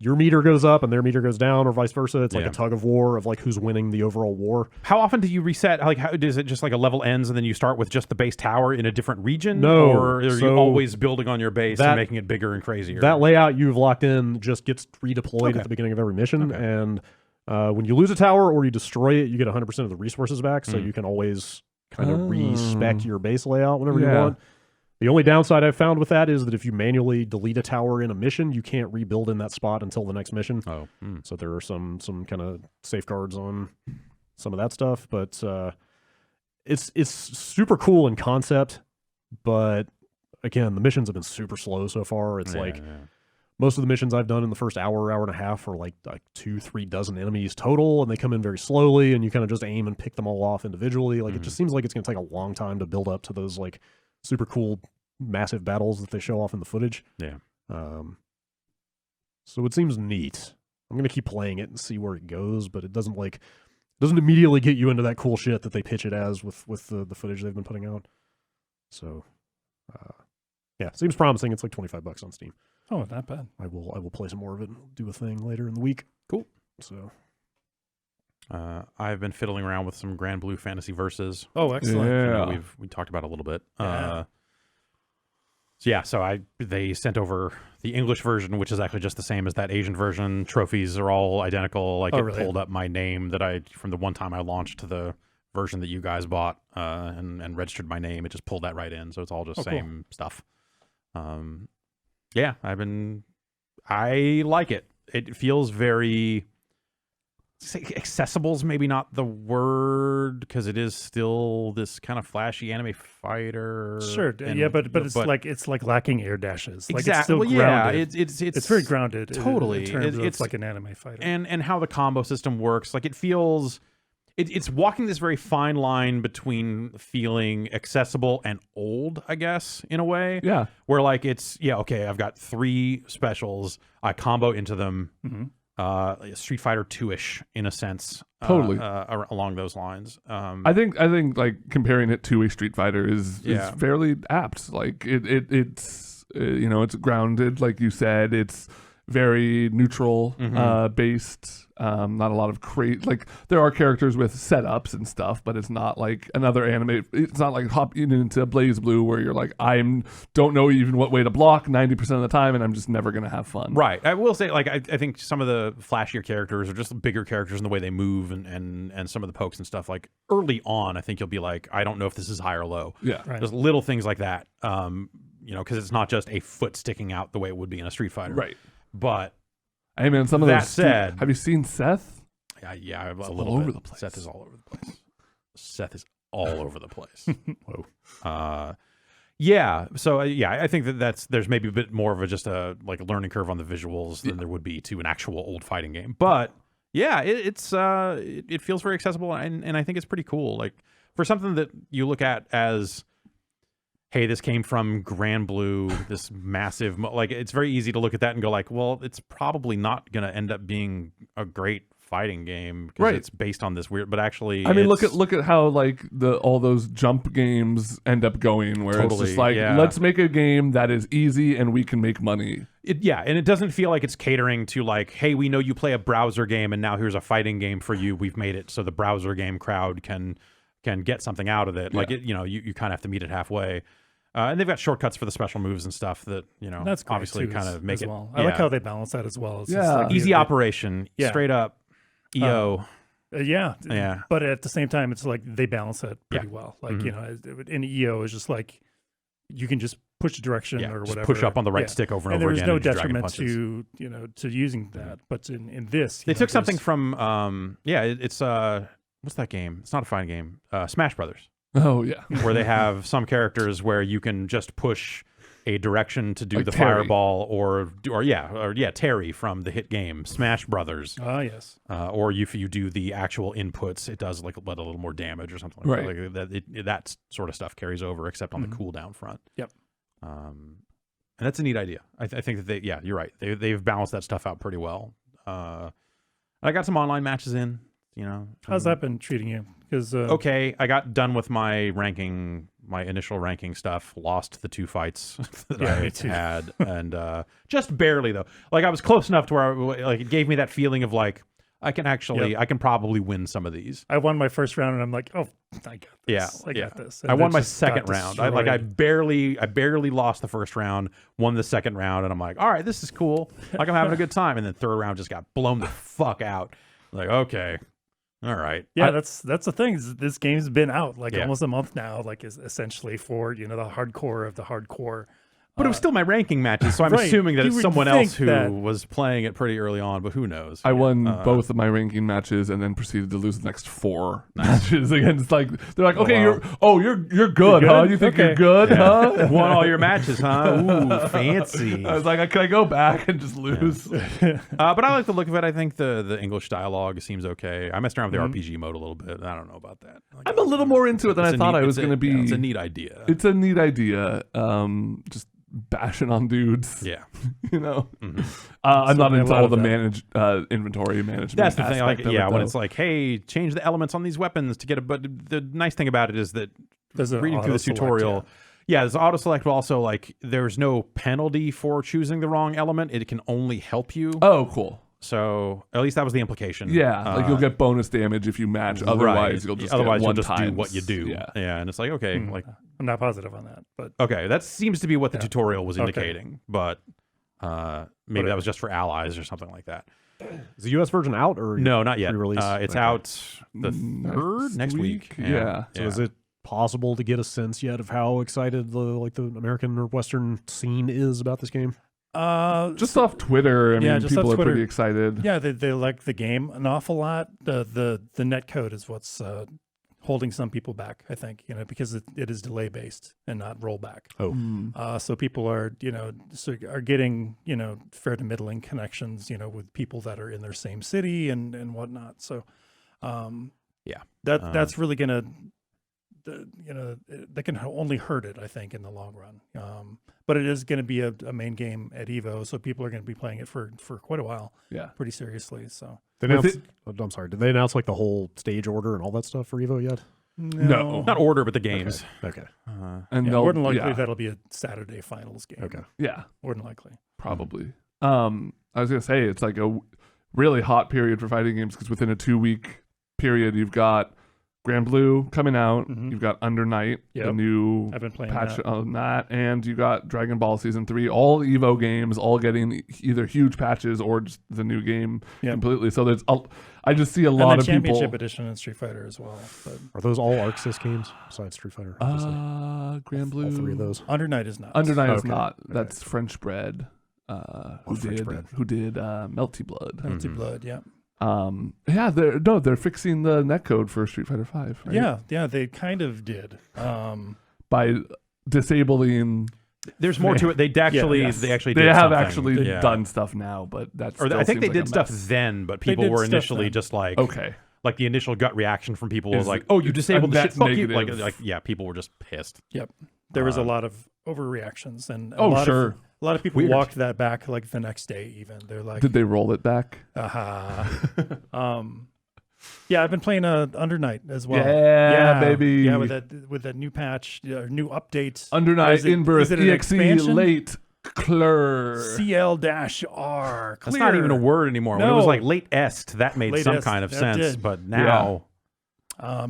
your meter goes up and their meter goes down, or vice versa. It's like Yeah. a tug of war of like who's winning the overall war. How often do you reset? Like, how is it just like a level ends and then you start with just the base tower in a different region? No. Or are you So always building on your base that- and making it bigger and crazier? That layout you've locked in just gets redeployed Okay. at the beginning of every mission, and when you lose a tower or you destroy it, you get 100% of the resources back, so you can always kind of respec your base layout whenever you Yeah. want. The only downside I've found with that is that if you manually delete a tower in a mission, you can't rebuild in that spot until the next mission. Oh. So there are some kind of safeguards on some of that stuff, but it's super cool in concept. But again, the missions have been super slow so far. It's like most of the missions I've done in the first hour and a half are like 2-3 dozen enemies total, and they come in very slowly, and you kind of just aim and pick them all off individually. Like it just seems like it's going to take a long time to build up to those like super cool massive battles that they show off in the footage. Yeah. So it seems neat. I'm gonna keep playing it and see where it goes, but it doesn't immediately get you into that cool shit that they pitch it as with the footage they've been putting out. So yeah, seems promising. It's like $25 on Steam. Oh, not bad. I will play some more of it and do a thing later in the week. Cool. So I've been fiddling around with some Grand Blue Fantasy Verses. Oh, excellent. You Yeah. know, we talked about it a little bit. Yeah. So they sent over the English version, which is actually just the same as that Asian version. Trophies are all identical. Like Oh, it really? pulled up my name that from the one time I launched to the version that you guys bought and registered my name. It just pulled that right in. So it's all just same stuff. Yeah, I like it. It feels very accessible is maybe not the word, because it is still this kind of flashy anime fighter. Sure. Yeah, but it's like lacking air dashes. Like it's still grounded. It's very grounded. Totally. In terms of It's like an anime fighter. and how the combo system works. Like it feels. It's walking this very fine line between feeling accessible and old, I guess, in a way. Yeah. Where like okay, I've got 3 specials. I combo into them. Street Fighter 2-ish in a sense. Totally. Along those lines. I think like comparing it to a Street Fighter is fairly apt. Like it's It's grounded, like you said. It's very neutral based. Not a lot of there are characters with setups and stuff, but it's not like another anime. It's not like hopping into Blaze Blue where you're like, don't know even what way to block 90% of the time, and I'm just never gonna have fun. Right. I will say, like, I think some of the flashier characters or just bigger characters in the way they move and some of the pokes and stuff, like early on, I think you'll be like, I don't know if this is high or low. Yeah. Right. There's little things like that. Because it's not just a foot sticking out the way it would be in a Street Fighter. Right. But hey man, some of that those. Said, have you seen Seth? Yeah, it's a little all bit. over the place. Seth is all over the place. Seth is all over the place. Whoa. Yeah. So I think there's maybe a bit more of just a learning curve on the visuals than there would be to an actual old fighting game. But yeah, it feels very accessible, and I think it's pretty cool. Like for something that you look at as, hey, this came from Grand Blue, this massive, it's very easy to look at that and go like, well, it's probably not going to end up being a great fighting game because it's based on this weird, but actually, I mean, look at how all those jump games end up going, where it's just let's make a game that is easy and we can make money. And it doesn't feel like it's catering to hey, we know you play a browser game and now here's a fighting game for you. We've made it so the browser game crowd can get something out of it. You kind of have to meet it halfway. And they've got shortcuts for the special moves and stuff that, that's obviously kind of make it. Well. I like how they balance that as well. It's just easy operation, straight up EO. Yeah. But at the same time, it's like they balance it pretty well. In EO, it's just like you can just push a direction or whatever. Push up on the right stick over and over again. And there's no detriment to using that. But in this, they took something from it's what's that game? It's not a fighting game. Smash Brothers. Oh yeah, where they have some characters where you can just push a direction to do the fireball, or Terry from the hit game Smash Brothers. Yes. Or if you do the actual inputs, it does a little more damage or something like that. That sort of stuff carries over, except on the cooldown front. Yep. And that's a neat idea. I think that you're right. They've balanced that stuff out pretty well. I got some online matches in. How's that been treating you? Because okay, I got done with my initial ranking stuff. Lost the 2 fights that I had, and just barely though. I was close enough to where it gave me that feeling of I can probably win some of these. I won my first round, and I'm like, oh, I got this. Yeah, I got this. And I won my second round. I barely lost the first round, won the second round, and I'm like, all right, this is cool. I'm having a good time. And then third round just got blown the fuck out. Okay. All right. Yeah, that's the thing. This game's been out almost a month now. Is essentially for the hardcore of the hardcore. But it was still my ranking matches, so I'm assuming that it's someone else who was playing it pretty early on. But who knows? I won both of my ranking matches and then proceeded to lose the next 4 matches against. They're like, okay, you're good, huh? You think you're good, huh? Won all your matches, huh? Ooh, fancy. I was like, can I go back and just lose? But I like the look of it. I think the English dialogue seems okay. I messed around with the RPG mode a little bit. I don't know about that. I'm a little more into it than I thought I was going to be. It's a neat idea. It's a neat idea. Just bashing on dudes. Yeah. I'm not into all the inventory management. That's the thing. When it's hey, change the elements on these weapons to get it. But the nice thing about it is that reading through the tutorial, there's auto select, but also there's no penalty for choosing the wrong element. It can only help you. Oh, cool. So at least that was the implication. Yeah, you'll get bonus damage if you match. Otherwise, you'll just do what you do. Yeah, and it's okay. I'm not positive on that, but okay, that seems to be what the tutorial was indicating. But maybe that was just for allies or something like that. Is the U.S. version out or no? Not yet. It's out the next week. Yeah. So is it possible to get a sense yet of how excited the American or Western scene is about this game? Just off Twitter, I mean, people are pretty excited. Yeah, they like the game an awful lot. The net code is what's holding some people back, I think, because it is delay based and not rollback. So people are are getting fair to middling connections with people that are in their same city and whatnot. So that's really gonna they can only hurt it, I think, in the long run. But it is going to be a main game at Evo, so people are going to be playing it for quite a while. Yeah, pretty seriously. So I'm sorry. Did they announce the whole stage order and all that stuff for Evo yet? No. Not order, but the games. Okay. And Yeah, they'll- more than likely yeah, that'll be a Saturday finals game. Okay. yeah, More than likely. probably. I was gonna say it's like a really hot period for fighting games because within a 2-week period you've got Grand Blue coming out, you've got Under Night, the Yep. new I've been playing patch that. on that, and you got Dragon Ball Season 3, all Evo games, all getting either huge patches or just the new game Yep. completely. So I just see a And lot the of Championship people. Edition in Street Fighter as well. But Are those all Arc Sys games besides Street Fighter? obviously? Grand Blue. All three of those. Under Night is not. Under Night is Okay. not. That's French Bread. French Bread. Who did Melty Blood? Melty Blood, yeah. Yeah, they're fixing the netcode for Street Fighter 5. Right? Yeah, they kind of did. By disabling. There's more to it. They actually yes. they actually They did have something. actually Yeah. done stuff now, but that's. Or still I think seems they like did a stuff mess. then, but They people did were stuff initially then. just like Okay. like the initial gut reaction from people was Is like, it- "Oh, you disabled the and shit." that's Fuck you. negative. Like yeah, people were just pissed. Yep. There was a lot of overreactions, and Oh, sure. a lot of people Weird. walked that back like the next day. Even they're like, Did they roll it back? yeah, I've been playing Under Night as well. Yeah, baby. Yeah, with that new patch, new update. Under Or Night is it- in birth is it an EXE expansion? late clear. CL-R. That's not even a word anymore. When it was No. like late est, that made Late some est, kind of that sense. did. But now,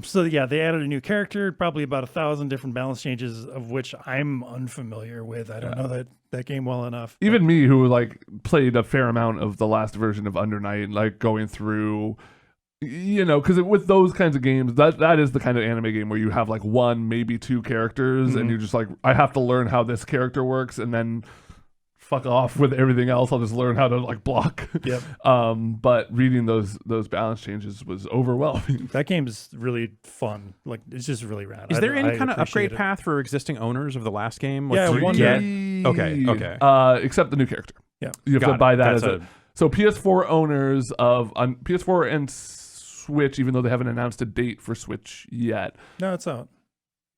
So yeah, they added a new character, probably about 1,000 different balance changes, of which I'm unfamiliar with. I don't know that game well enough. Even me, who like played a fair amount of the last version of Under Night, like going through, because with those kinds of games, that is the kind of anime game where you have like one, maybe two characters, and you're just like, I have to learn how this character works, and then fuck off with everything else. I'll just learn how to like block. Yep. But reading those balance changes was overwhelming. That game is really fun. Like it's just really rad. is there any kind of appreciate upgrade it. path for existing owners of the last game? Like, Yeah, do you one get- day. Okay. Except the new character. Yeah. You have Got to buy it. that That's as So PS4 owners of PS4 and Switch, even though they haven't announced a date for Switch yet. No, it's out.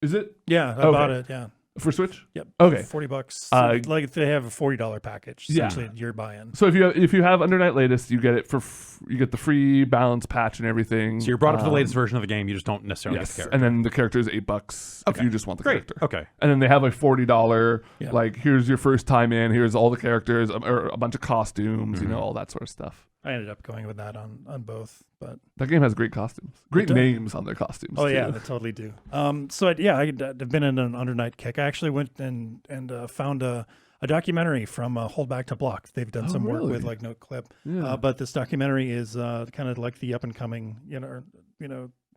Is it Yeah, I Okay. bought it. Yeah. for Switch? Yep. Okay. $40. Like if they have a $40 package, Yeah. essentially you're buying. So if you have Under Night Latest, you get it you get the free balance patch and everything. So you're brought up to the latest version of the game. You just don't necessarily Yes, get the character. and then the character is $8 if Okay. you just want the Great. character. Okay. And then they have a $40 Yeah. like here's your first time in, here's all the characters, or a bunch of costumes, all that sort of stuff. I ended up going with that on both, but That game has great costumes, great does. names on their costumes. oh too. yeah, they totally do. I've been in an Under Night kick. I actually went and found a documentary from Hold Back to Block. They've done some work really? with like NookLink. Yeah. But this documentary is kind of like the up and coming,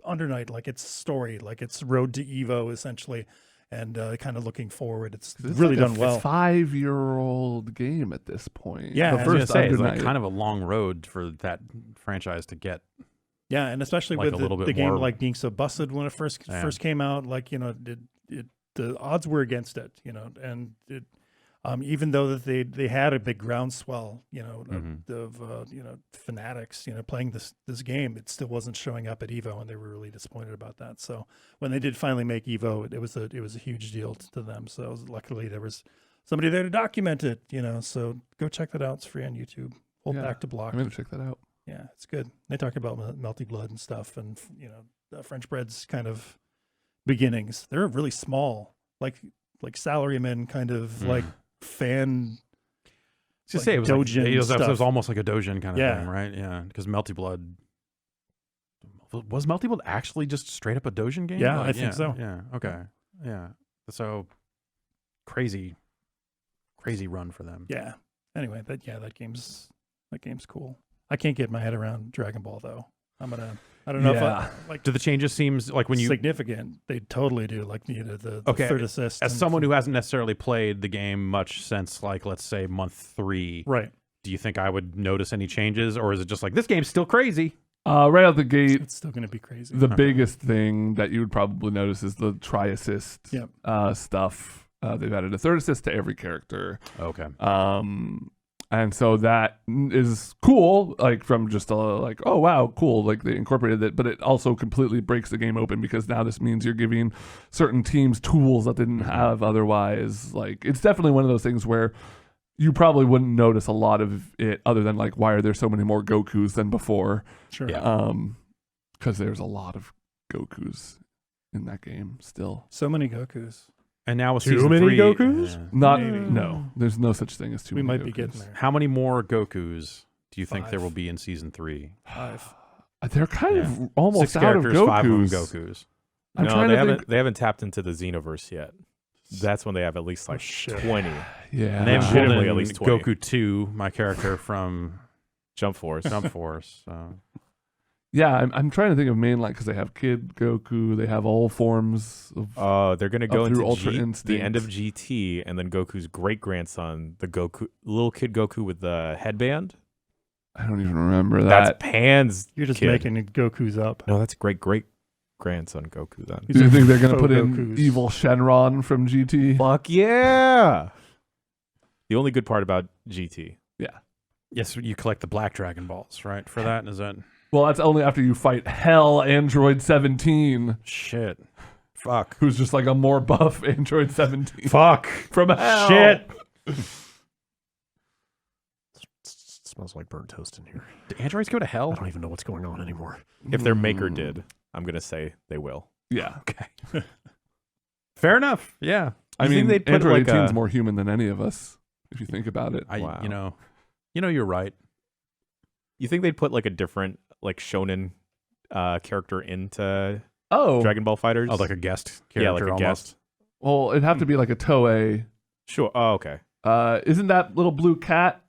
Under Night, like its story, like its road to Evo essentially, and kind of looking forward. It's really like done well. 5-year-old game at this point. Yeah, the I was I was first gonna say, Under it's like Night. kind of a long road for that franchise to get. Yeah, and especially Like with a little the bit game more- like being so busted when it first Yeah. came out, like the odds were against it, and it, even though that they had a big groundswell, of fanatics, playing this game, it still wasn't showing up at Evo, and they were really disappointed about that. So when they did finally make Evo, it was a huge deal to them. So luckily there was somebody there to document it, So go check that out; it's free on YouTube. Hold Yeah. Back to Block. I'm gonna check that out. Yeah, it's good. They talk about Melty Blood and stuff, and French Bread's kind of beginnings. They're really small, like salarymen, kind of like fan. Just like say it was like, Dojin it was stuff. almost like a Dojin kind of Yeah. thing, right? Yeah, because Melty Blood was Melty Blood actually just straight up a Dojin game? Yeah, Like, I think so. Yeah. Okay. Yeah. So crazy run for them. Yeah. Anyway, that game's cool. I can't get my head around Dragon Ball though. I don't know Yeah. if like Do the changes seems like when you significant? They totally do. Like the Okay, third assist. as and- someone who hasn't necessarily played the game much since like let's say month 3, right, do you think I would notice any changes, or is it just like this game's still crazy? Right out the gate, it's still going to be crazy. the biggest thing that you would probably notice is the tri-assist Yep. stuff. They've added a third assist to every character. Okay. And so that is cool, like from just like, oh wow, cool, like they incorporated it, but it also completely breaks the game open because now this means you're giving certain teams tools that didn't have otherwise. Like it's definitely one of those things where you probably wouldn't notice a lot of it other than like, why are there so many more Gokus than before? Sure. Yeah. Because there's a lot of Gokus in that game still. So many Gokus. And now with Too season many 3, Gokus? Not Maybe. no. There's no such thing as too We many. might be Gokus. getting there. how many more Gokus do you think there 5. will be in season 3? 5. They're kind Yeah. of almost 6 out of characters, 5 of them Gokus. Gokus. I'm no, trying they to haven't. think. They haven't tapped into the Xenoverse yet. That's when they have at least like shit. 20. Yeah. And they haven't pulled Legitimately in at least 20. Goku 2, my character from Jump Force. Jump Force. So. Yeah, I'm trying to think of mainline because they have Kid Goku, they have all forms of. They're gonna go Up through into Ultra the Instinct. end of GT, and then Goku's great grandson, the Goku, little kid Goku with the headband. I don't even remember That's that. Pan's. You're just kid. making Gokus up. No, that's great grandson Goku then. Do you think they're gonna Faux put in Gokus. evil Shenron from GT? Fuck yeah! The only good part about GT. Yes, you collect the black Dragon Balls, right? For that, is that Well, that's only after you fight Hell Android 17, shit? Fuck. who's just like a more buff Android 17 Fuck. from hell. Shit. Smells like burnt toast in here. Do androids go to I hell? don't even know what's going on anymore. If their maker did, I'm gonna say they will. Yeah. Okay. Fair enough. Yeah. I You think mean, they'd put Android like 18's a- more human than any of us, if you think about it. Wow. You know, you're right. You think they'd put like a different like shonen character into Oh, Dragon Ball Fighters? Oh, like a guest character, yeah, like a almost. guest. well, it'd have to be like a Toei. Sure. Oh, okay. Isn't that little blue cat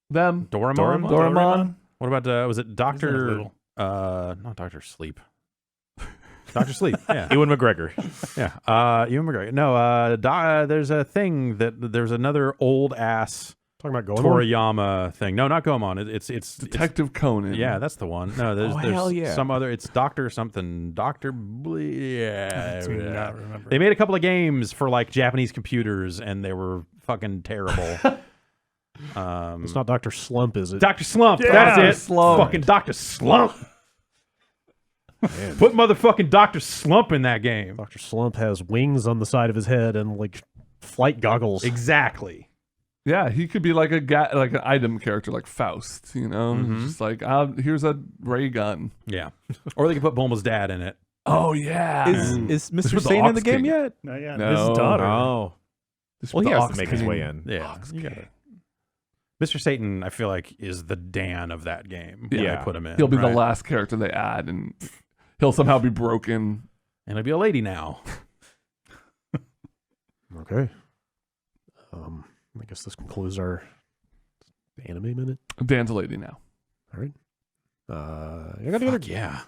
them? Doraemon. Doraemon? What about was it He's not Doctor? little. Not Doctor Sleep. Doctor Sleep. Yeah. Ewan McGregor. Yeah. Ewan McGregor. No. There's a thing there's another old ass Talking about Goemon? Toriyama thing. No, not Goemon. It's Detective Conan. yeah, that's the one. No, there's hell yeah. some other. It's Doctor something. Doctor. Yeah. Do not remember. They made a couple of games for like Japanese computers, and they were fucking terrible. It's not Dr. Slump, is it? Dr. Slump. Yeah, That's it. Slump. Fucking Dr. Slump. Put motherfucking Dr. Slump in that game. Dr. Slump has wings on the side of his head and like flight goggles. Exactly. Yeah, he could be like like an item character, like Faust. You know, Mhm. just like here's a ray gun. Yeah. Or they could put Bulma's dad in it. Oh yeah. Is Mr. was the Satan in the Ox game King. yet? Not yet. No. His daughter. Oh. This Well, was he the has Ox to make his King. way in. Yeah. Ox You King. got it. Mr. Satan, I feel like, is the Dan of that game. when Yeah. they put him in. He'll be right? the last character they add, and he'll somehow be broken. And he'll be a lady now. Okay. I guess this concludes our anime minute. Dan's a lady now. I got the other Yeah.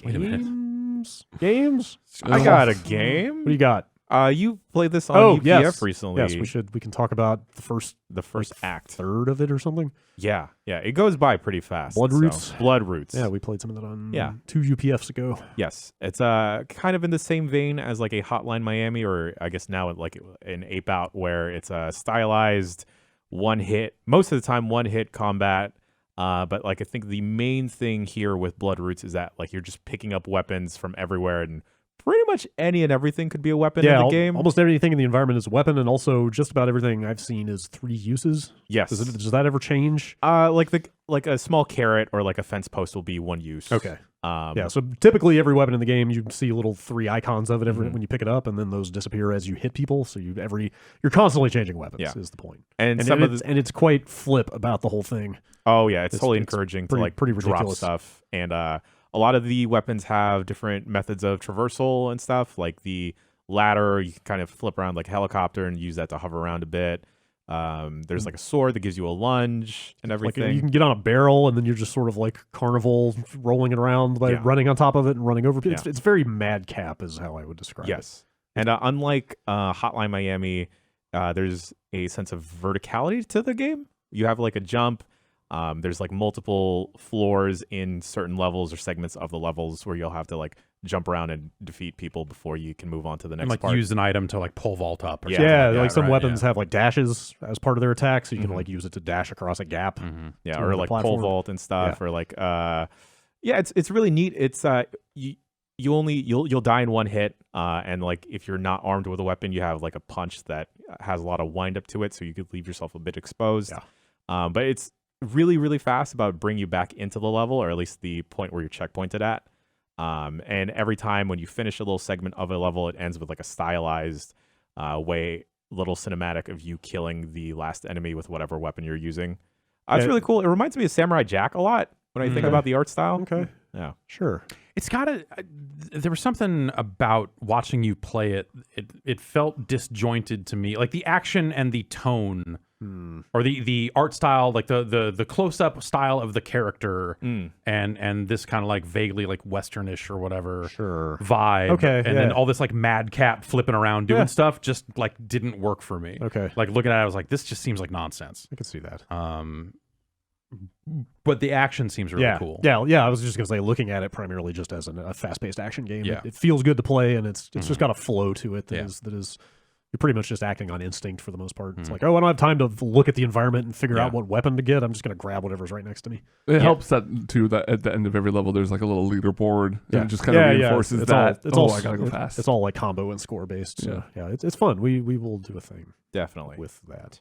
Wait a minute. games. I got a game. What do you got? You played this on Oh, UPF yes. recently. Yes, we can talk about the first act. third of it or something. Yeah. It goes by pretty fast. Blood so- Roots? Blood Roots. Yeah, we played some of that on Yeah. 2 UPFs ago. Yes, it's kind of in the same vein as like a Hotline Miami, or I guess now like an Ape Out, where it's a stylized one hit, most of the time one hit combat. But like I think the main thing here with Blood Roots is that like you're just picking up weapons from everywhere, and pretty much any and everything could be a weapon in the game. Almost everything in the environment is a weapon, and also just about everything I've seen is 3 uses. Yes. Does that ever change? Like a small carrot or like a fence post will be one use. Okay. Yeah, so typically every weapon in the game, you see little 3 icons of it Mm-hmm. when you pick it up, and then those disappear as you hit people. So you're constantly changing weapons. Yeah. Is the point. And It's quite flip about the whole thing. Oh yeah, it's totally it's encouraging pretty- to like pretty drop ridiculous. stuff, and a lot of the weapons have different methods of traversal and stuff. Like the ladder, you can kind of flip around like a helicopter and use that to hover around a bit. There's like a sword that gives you a lunge and Like everything. you can get on a barrel, and then you're just sort of like carnival rolling it around by Yeah. running on top of it and running over. Yeah. It's very madcap, is how I would describe it. Yes, and unlike Hotline Miami, there's a sense of verticality to the game. You have like a jump. There's like multiple floors in certain levels or segments of the levels where you'll have to like jump around and defeat people before you can move on to the next And like part. use an item to like pole vault up. Or Yeah. something Yeah, like, like that, some right? weapons Yeah. have like dashes as part of their attack, so you can Mhm. like use it to dash across a gap. Mhm. Yeah, to or the like pole platform. vault and stuff, or like it's really neat. It's you'll die in one hit, and like if you're not armed with a weapon, you have like a punch that has a lot of wind up to it, so you could leave yourself a bit exposed. Yeah. But it's really fast about bringing you back into the level, or at least the point where you're checkpointed at. And every time when you finish a little segment of a level, it ends with like a stylized little cinematic of you killing the last enemy with whatever weapon you're using. It's really cool. It reminds me of Samurai Jack a lot when I think about the art style. Okay. Yeah. Sure. It's got there was something about watching you play it. It felt disjointed to me. Like the action and the tone, or the art style, like the close up style of the character, and this kind of like vaguely like westernish or whatever vibe. Okay. And then all this like madcap flipping around doing stuff just like didn't work for me. Okay. Like looking at it, I was like, this just seems like nonsense. I can see that. But the action seems really cool. Yeah. I was just gonna say, looking at it primarily just as a fast-paced action game. Yeah. It feels good to play, and it's just got a flow to it that is. You're pretty much just acting on instinct for the most part. It's like, oh, I don't have time to look at the environment and figure out what weapon to get. I'm just gonna grab whatever's right next to me. It helps that too. That at the end of every level, there's like a little leaderboard, and it just kind of reinforces that. I gotta go fast. It's all like combo and score based. So it's fun. We will do a thing Definitely with that.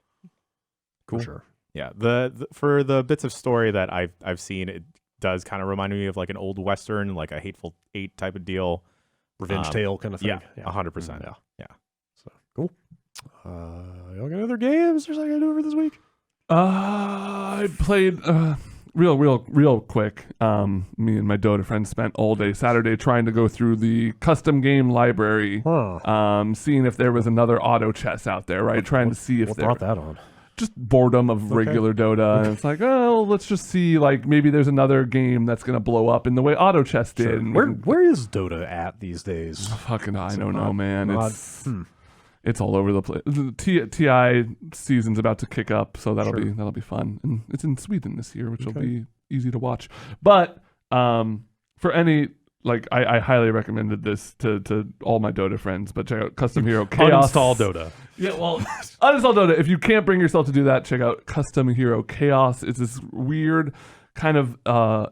Cool. For sure. Yeah, the for the bits of story that I've seen, it does kind of remind me of like an old Western, like a Hateful Eight type of deal, Revenge tale kind of thing. Yeah, 100%. Yeah. So cool. Y'all got other games or something to do over this week? I played real quick. Me and my Dota friends spent all day Saturday trying to go through the custom game library, seeing if there was another auto chess out there, right? Trying to see if what there brought that on. Just boredom of regular Dota, and it's like, oh, let's just see, like maybe there's another game that's gonna blow up in the way auto chess did. Sure. And Where is Dota at these days? fucking I don't know, man. It's all over the place. The TI season's about to kick up, so that'll be fun, and it's in Sweden this year, which will be easy to watch. But for any I highly recommended this to all my Dota friends, but check out Custom Hero Chaos. Uninstall Dota. Yeah, well, uninstall Dota. If you can't bring yourself to do that, check out Custom Hero Chaos. It's this weird kind of,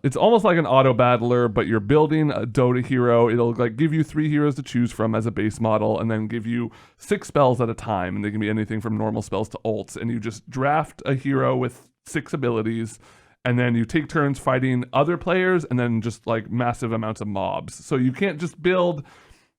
it's almost like an auto battler, but you're building a Dota hero. It'll like give you 3 heroes to choose from as a base model, and then give you 6 spells at a time, and they can be anything from normal spells to ults. And you just draft a hero with 6 abilities, and then you take turns fighting other players, and then just like massive amounts of mobs. So you can't just build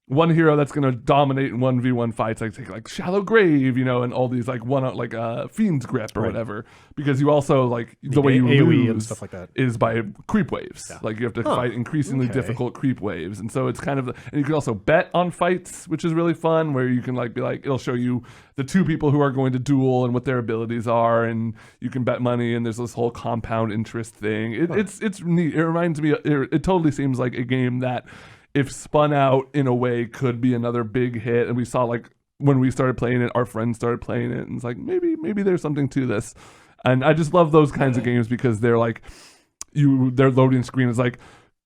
one hero that's going to dominate in 1v1 fights, like Shallow Grave, and all these Fiend's Grip or whatever, because you also the way you AoE lose and stuff like that is by creep waves. Like you have to fight increasingly difficult creep waves, and so it's kind of, and you can also bet on fights, which is really fun, where you can be like it'll show you the 2 people who are going to duel and what their abilities are, and you can bet money, and there's this whole compound interest thing. It's neat. It reminds me. It totally seems like a game that, if spun out in a way, could be another big hit. And we saw when we started playing it, our friends started playing it, and it's like maybe there's something to this. And I just love those kinds of games because they're their loading screen is like,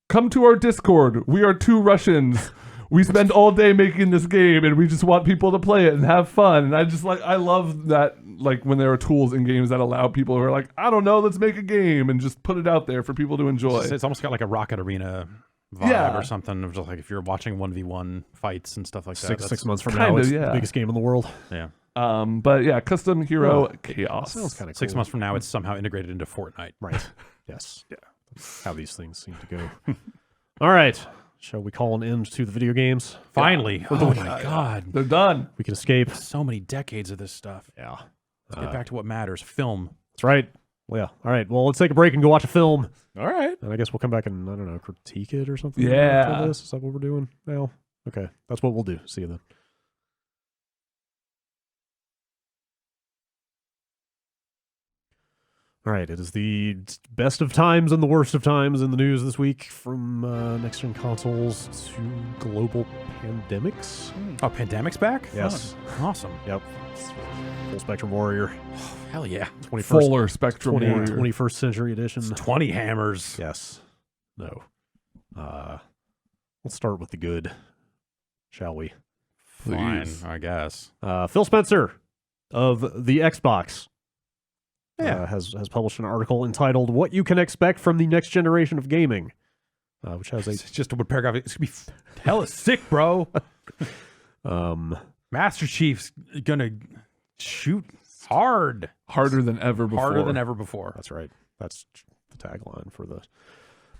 come to our Discord. We are 2 Russians. We spend all day making this game, and we just want people to play it and have fun. And I love that, when there are tools in games that allow people who are like, I don't know, let's make a game and just put it out there for people to enjoy. It's almost got like a Rocket Arena vibe or something, of just like if you're watching 1v1 fights and stuff like that. 6 months from now, it's the biggest game in the world. Yeah. But yeah, Custom Hero Chaos. Sounds kind of cool. 6 months from now, it's somehow integrated into Fortnite. Right. Yes. Yeah. That's how these things seem to go. All right. Shall we call an end to the video games? Finally. Oh my God. They're done. We can escape. So many decades of this stuff. Yeah. Let's get back to what matters. Film. That's right. Well, yeah. All right. Well, let's take a break and go watch a film. All right. And I guess we'll come back and, I don't know, critique it or something. Yeah. After this. Is that what we're doing now? Okay. That's what we'll do. See you then. All right. It is the best of times and the worst of times in the news this week, from next-gen consoles to global pandemics. Oh, Pandemic's back? Yes. Fun. Awesome. Yep. Full Spectrum Warrior. Hell yeah. 21st, Fuller Spectrum 21st century edition. It's 20 hammers. Yes. No. Let's start with the good, shall we? Fine, I guess. Phil Spencer of the Xbox Yeah. has published an article entitled "What You Can Expect from the Next Generation of Gaming," which has It's just a paragraph. It's gonna be hella sick, bro. Master Chief's gonna shoot harder than ever before. Harder than ever before. That's right. That's the tagline for the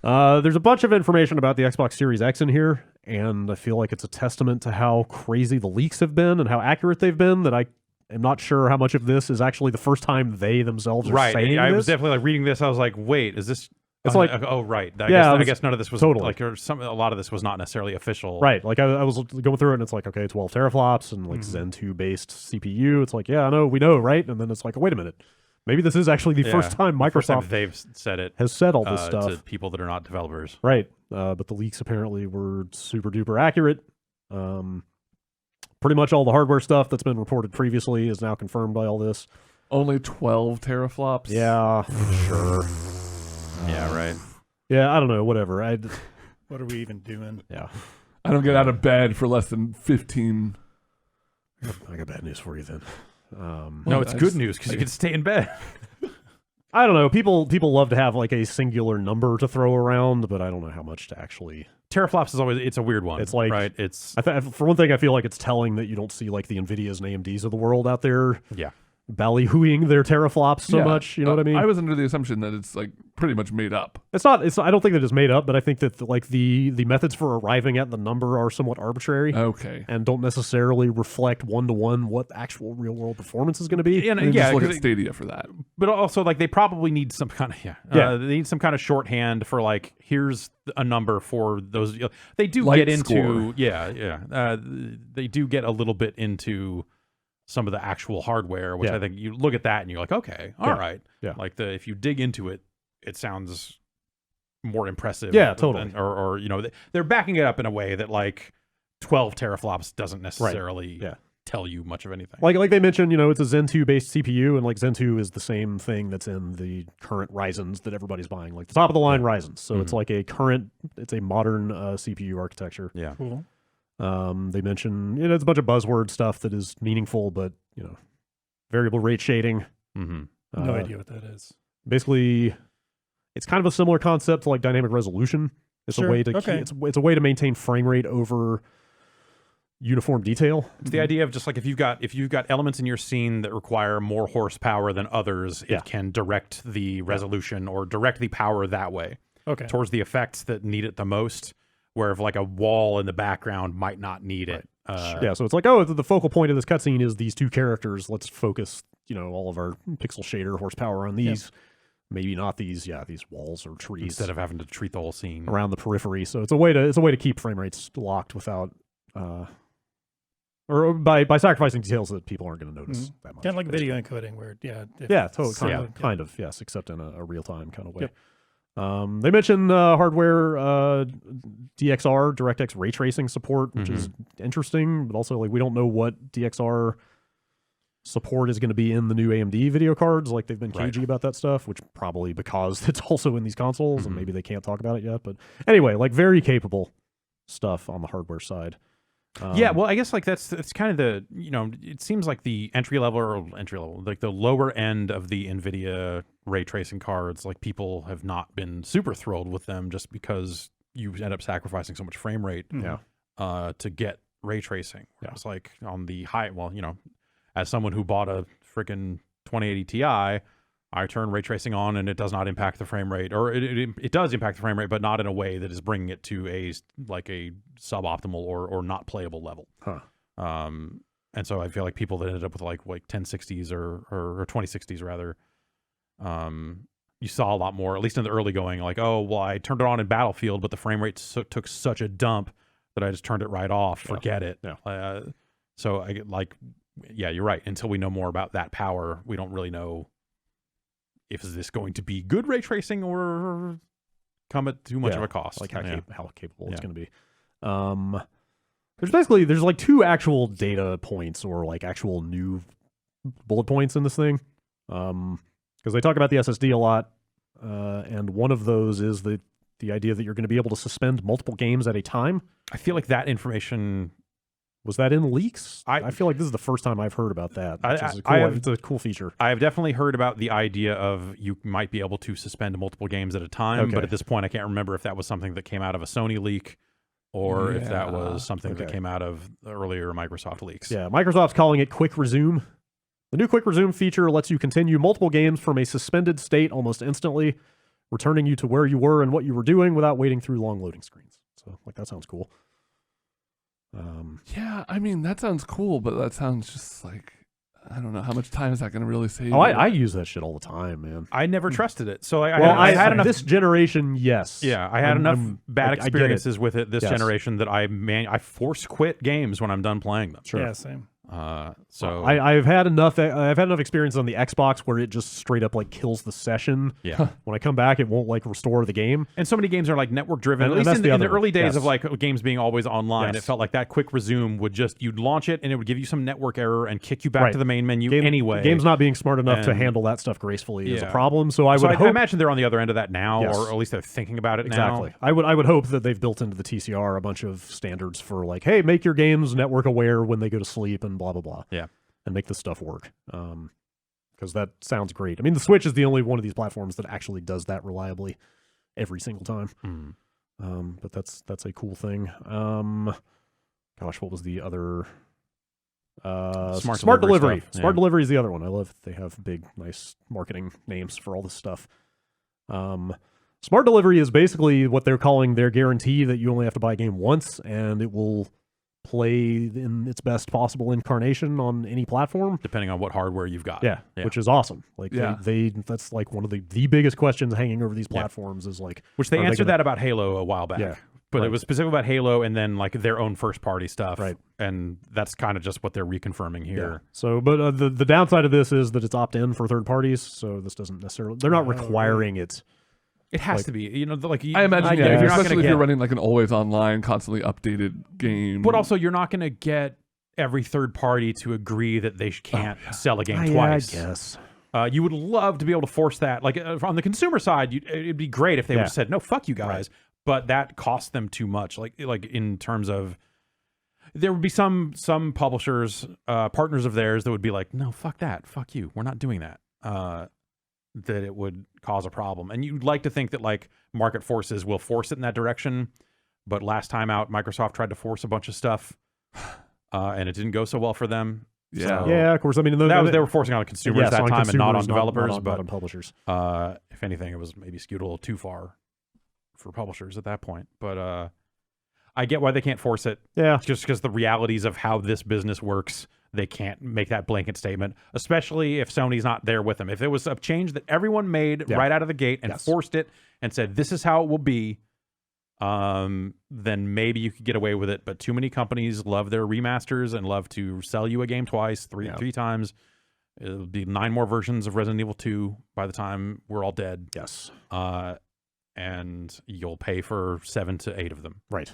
There's a bunch of information about the Xbox Series X in here, and I feel like it's a testament to how crazy the leaks have been and how accurate they've been that I am not sure how much of this is actually the first time they themselves are saying I this. was definitely like reading this. I was like, wait, is this? It's like, oh, right. I guess none of this was totally. like, or a lot of this was not necessarily official. Right. Like I was going through it and it's like, okay, 12 teraflops and like Zen 2 based CPU. It's like, yeah, I know, we know, right? And then it's like, wait a minute. Maybe this is actually the first time Microsoft first time they've said it has said all this stuff to people that are not developers. Right. But the leaks apparently were super duper accurate. Pretty much all the hardware stuff that's been reported previously is now confirmed by all this. Only 12 teraflops. Yeah, sure. Yeah, right. Yeah, I don't know. Whatever. What are we even doing? Yeah. I don't get out of bed for less than 15. I got bad news for you then. No, it's good news because you can stay in bed. I don't know. People love to have like a singular number to throw around, but I don't know how much to actually. Teraflops is always, it's a weird one. It's like, right? It's for one thing, I feel like it's telling that you don't see like the NVIDIAs and AMDs of the world out there. Yeah. Ballyhooing their teraflops so Yeah. much, you know what I mean? I was under the assumption that it's like pretty much made up. It's not. I don't think that it's made up, but I think that the methods for arriving at the number are somewhat arbitrary Okay. and don't necessarily reflect 1-to-1 what actual real world performance is going to be. Yeah, And yeah, just look 'cause at Stadia for that. but also like they probably need some kind of they need some kind of shorthand for like here's a number for those. They do Light get into score. they do get a little bit into some of the actual hardware, which Yeah. I think you look at that and you're like, okay, all right, Yeah. like if you dig into it, it sounds more impressive. Yeah, totally. Or you know they're backing it up in a way that like 12 teraflops doesn't necessarily Yeah. tell you much of anything. Like they mentioned, it's a Zen 2 based CPU, and like Zen 2 is the same thing that's in the current Ryzens that everybody's buying, like the top of the line Ryzens. So it's like it's a modern CPU architecture. Yeah. Cool. They mention it's a bunch of buzzword stuff that is meaningful, but variable rate shading. Mm-hmm. No idea what that is. Basically, it's kind of a similar concept to like dynamic resolution. It's Sure. a way to Okay. it's a way to maintain frame rate over uniform detail. It's the idea of just like if you've got elements in your scene that require more horsepower than others, Yeah. it can direct the resolution or direct the power that way Okay. towards the effects that need it the most. Where if like a wall in the background might not need it. Yeah, so it's like, oh, the focal point of this cutscene is these two characters. Let's focus, all of our pixel shader horsepower on these. Maybe not these. Yeah, these walls or trees Instead of having to treat the whole scene. around the periphery. So it's a way to keep frame rates locked without, or by sacrificing details that people aren't going to notice that much. Kind of like video encoding, where Totally. so- Kind of, yes, except in a real time kind of way. Yep. They mentioned hardware DXR, DirectX ray tracing support, which is interesting, but also like we don't know what DXR support is going to be in the new AMD video cards. Like they've been cagey about that stuff, which probably because it's also in these consoles and maybe they can't talk about it yet. But anyway, like very capable stuff on the hardware side. Yeah, well, I guess like that's kind of the it seems like the entry level, like the lower end of the NVIDIA ray tracing cards. Like people have not been super thrilled with them just because you end up sacrificing so much frame rate, to get ray tracing. Yeah. It's like on the high. Well, as someone who bought a freaking 2080 Ti, I turn ray tracing on and it does not impact the frame rate, or it does impact the frame rate, but not in a way that is bringing it to a suboptimal or not playable level. Huh. And so I feel like people that ended up with like 1060s or 2060s rather, you saw a lot more, at least in the early going, like, oh, well, I turned it on in Battlefield, but the frame rate took such a dump that I just turned it right off. Forget it. Yeah. So I get like, yeah, you're right. Until we know more about that power, we don't really know if is this going to be good ray tracing or come at too much of a cost. Like how capable it's going to be. There's like two actual data points or like actual new bullet points in this thing. Because they talk about the SSD a lot. And one of those is the idea that you're going to be able to suspend multiple games at a time. I feel like that information... Was that in leaks? I feel like this is the first time I've heard about that. It's a cool feature. I have definitely heard about the idea of you might be able to suspend multiple games at a time, but at this point I can't remember if that was something that came out of a Sony leak or if that was something that came out of the earlier Microsoft leaks. Yeah, Microsoft's calling it Quick Resume. The new Quick Resume feature lets you continue multiple games from a suspended state almost instantly, returning you to where you were and what you were doing without waiting through long loading screens. So like that sounds cool. Yeah, I mean that sounds cool, but that sounds just like I don't know how much time is that going to really save. Oh, I use that shit all the time, man. I never trusted it, so I had enough. This generation, yes. Yeah, I had enough bad I get it. experiences with it this Yes. generation that I force quit games when I'm done playing them. Sure. Yeah, same. So I've had enough experience on the Xbox where it just straight up like kills the session. yeah. When I come back, it won't like restore the game. And so many games are like network driven. And At least that's in the the other early one. days Yes. of like games being always online, Yes. it felt like that quick resume would just you'd launch it and it would give you some network error and kick you back Right. to the main menu Game, anyway. Game's not being smart enough to And- handle that stuff gracefully is a Yeah. problem. So I would I hope imagine they're on the other end of that now, Yes. or at least they're thinking about it exactly. now. I would hope that they've built into the TCR a bunch of standards for like, hey, make your games network aware when they go to sleep and blah blah blah. Yeah. And make this stuff work. Because that sounds great. I mean, the Switch is the only one of these platforms that actually does that reliably every single time. But that's a cool thing. Gosh, what was the other? Smart delivery. stuff, Smart yeah. delivery is the other one. I love they have big, nice marketing names for all this stuff. Smart delivery is basically what they're calling their guarantee that you only have to buy a game once and it will play in its best possible incarnation on any platform. Depending on what hardware you've got. Yeah, which is awesome. Like they that's like one of the biggest questions hanging over these platforms is like, which they answered that about Halo a while back. Yeah. But Right. it was specifically about Halo and then like their own first party stuff. Right. And that's kind of just what they're reconfirming here. Yeah. So, but the downside of this is that it's opt-in for third parties. So this doesn't necessarily, they're not requiring it. It has to be, you know, like I imagine, if yeah, you're not especially gonna if you're get, running like an always online, constantly updated game. but also you're not going to get every third party to agree that they can't sell a game twice. I guess. You would love to be able to force that. Like on the consumer side, it'd be great if they would have said, "No, fuck you guys." Right. But that costs them too much. Like in terms of, there would be some publishers, partners of theirs that would be like, "No, fuck that, fuck you. We're not doing that." That it would cause a problem. And you'd like to think that like market forces will force it in that direction. But last time out, Microsoft tried to force a bunch of stuff, and it didn't go so well for them. Yeah. So Yeah, of course. I mean, they were forcing on consumers yes, that on time and not on consumers, developers, not but on publishers. if anything, it was maybe skewed a little too far for publishers at that point. But I get why they can't force it. Yeah. Just because the realities of how this business works, they can't make that blanket statement, especially if Sony's not there with them. If it was a change that everyone made right out of the gate and forced it and said, this is how it will be, then maybe you could get away with it. But too many companies love their remasters and love to sell you a game twice, three times. It'll be 9 more versions of Resident Evil 2 by the time we're all dead. Yes. And you'll pay for 7 to 8 of them. Right.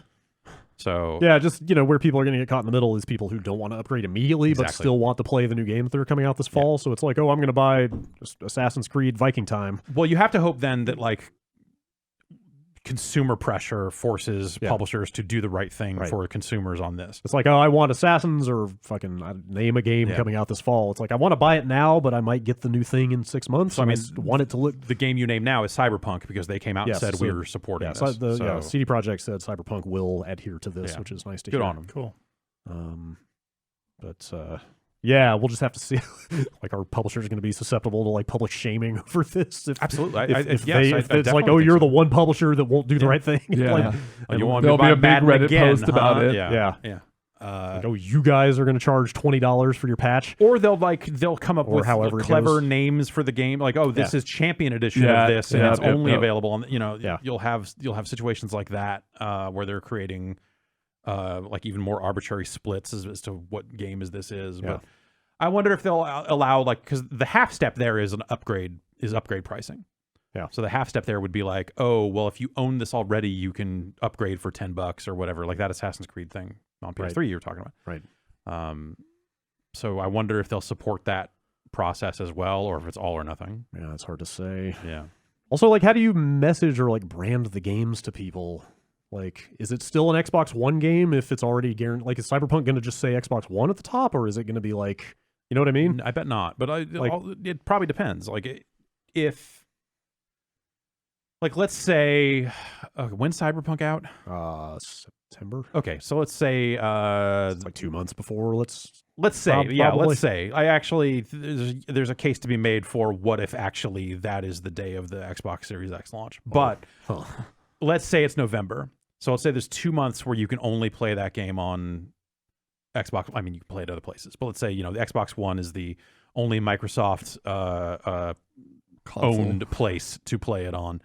So yeah, just where people are going to get caught in the middle is people who don't want to upgrade immediately, but Exactly. still want to play the new games that are coming out this fall. So it's like, oh, I'm going to buy just Assassin's Creed Viking Time. Well, you have to hope then that like consumer pressure forces publishers to do the right thing for consumers on this. It's like, oh, I want Assassins or fucking name a game coming out this fall. It's like, I want to buy it now, but I might get the new thing in 6 months. So I mean, want it to look. The game you name now is Cyberpunk because they came out and said we were supporting this. So CD Projekt said Cyberpunk will adhere to this, which is nice to hear. Good on them. Cool. Yeah, we'll just have to see. Like, our publishers are going to be susceptible to like public shaming over this. Absolutely. If it's like, oh, you're the one publisher that won't do the right thing. Yeah. Like, you want There'll me to be buy a big Madden Reddit again, post about it. Yeah. Like, oh, you guys are going to charge $20 for your patch, or they'll come up with however it clever goes. names for the game. Like, oh, this is Champion Edition Yeah. of this, and Yeah. it's only Yeah. available on. You'll have situations like that where they're creating like even more arbitrary splits as to what game this is. Yeah. But I wonder if they'll allow, like, because the half step there is upgrade pricing. Yeah. So the half step there would be like, oh, well, if you own this already, you can upgrade for $10 or whatever, like that Assassin's Creed thing on PS3 you were talking about. Right. So I wonder if they'll support that process as well, or if it's all or nothing. Yeah, it's hard to say. Yeah. Also, like, how do you message or like brand the games to people? Like, is it still an Xbox One game if it's already guaranteed? Like, is Cyberpunk going to just say Xbox One at the top, or is it going to be like, you know what I mean? I bet not, but it probably depends. Like, if like let's say, when's Cyberpunk out? September. Okay, so let's say It's like 2 months before. Let's say, probably. let's say. I actually there's a case to be made for what if actually that is the day of the Xbox Series X launch. But let's say it's November. So let's say there's 2 months where you can only play that game on Xbox. I mean, you can play it other places, but let's say, the Xbox One is the only Microsoft owned place to play it on.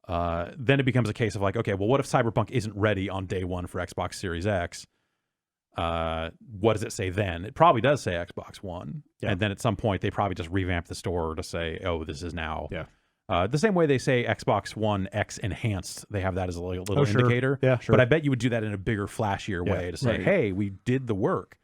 Then it becomes a case of like, okay, well, what if Cyberpunk isn't ready on day one for Xbox Series X? What does it say then? It probably does say Xbox One. Yeah. And then at some point, they probably just revamp the store to say, oh, this is now. Yeah. The same way they say Xbox One X enhanced, they have that as a little indicator. Yeah, sure. But I bet you would do that in a bigger, flashier way to say, hey, we did the work.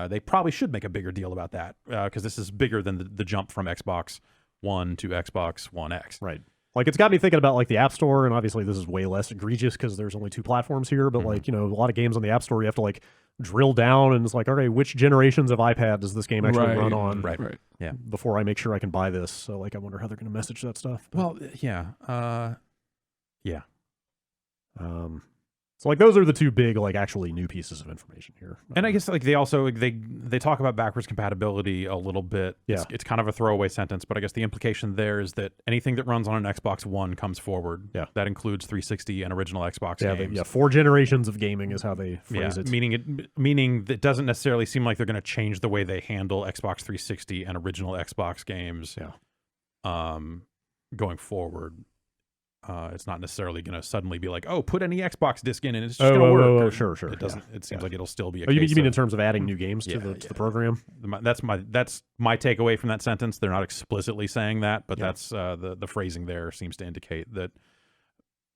They probably should make a bigger deal about that because this is bigger than the jump from Xbox One to Xbox One X. Right. Like, it's got me thinking about, like, the App Store, and obviously this is way less egregious because there's only 2 platforms here, but, like, a lot of games on the App Store, you have to, like, drill down, and it's like, okay, which generations of iPad does this game actually run on? Right. Yeah. Before I make sure I can buy this. So, like, I wonder how they're going to message that stuff. But, well, yeah. Yeah. So, like, those are the 2 big, like, actually new pieces of information here. And I guess, like, they also, they talk about backwards compatibility a little bit. Yeah. It's kind of a throwaway sentence, but I guess the implication there is that anything that runs on an Xbox One comes forward. Yeah. That includes 360 and original Xbox games. 4 generations of gaming is how they phrase it. Meaning that doesn't necessarily seem like they're going to change the way they handle Xbox 360 and original Xbox games. Yeah. Going forward. It's not necessarily going to suddenly be like, oh, put any Xbox disc in and it's just going to work. Oh, sure. It doesn't. It seems like it'll still be a you case mean in terms of adding new games to the program? That's my takeaway from that sentence. They're not explicitly saying that, but that's the phrasing there seems to indicate that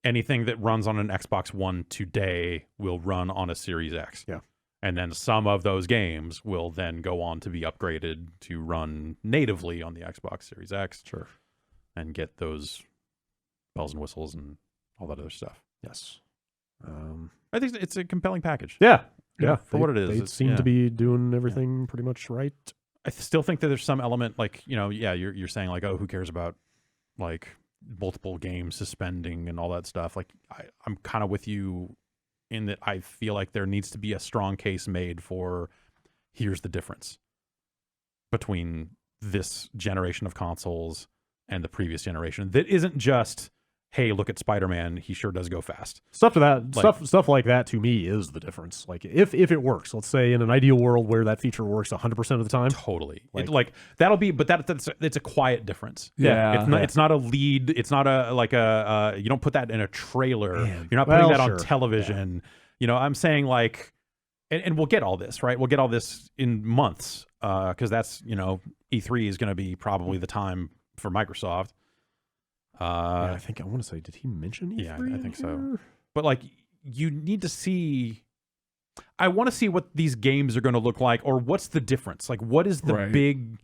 anything that runs on an Xbox One today will run on a Series X. Yeah. And then some of those games will then go on to be upgraded to run natively on the Xbox Series X. Sure. And get those bells and whistles and all that other stuff. Yes. I think it's a compelling package. Yeah. For what it is. They seem to be doing everything pretty much right. I still think that there's some element like, you're saying like, oh, who cares about like multiple games suspending and all that stuff. Like I'm kind of with you in that I feel like there needs to be a strong case made for here's the difference between this generation of consoles and the previous generation. That isn't just, hey, look at Spider-Man, he sure does go fast. Stuff like that to me is the difference. Like if it works, let's say in an ideal world where that feature works 100% of the time. Totally. That'll be, but it's a quiet difference. Yeah. It's not a lead. It's not you don't put that in a trailer. Man. You're not putting that on television. Yeah. I'm saying like, and we'll get all this, right? We'll get all this in months because that's, E3 is going to be probably the time for Microsoft. I want to say, did he mention E3? Yeah, I think so. But like, you need to see. I want to see what these games are going to look like, or what's the difference? Like, what is the big?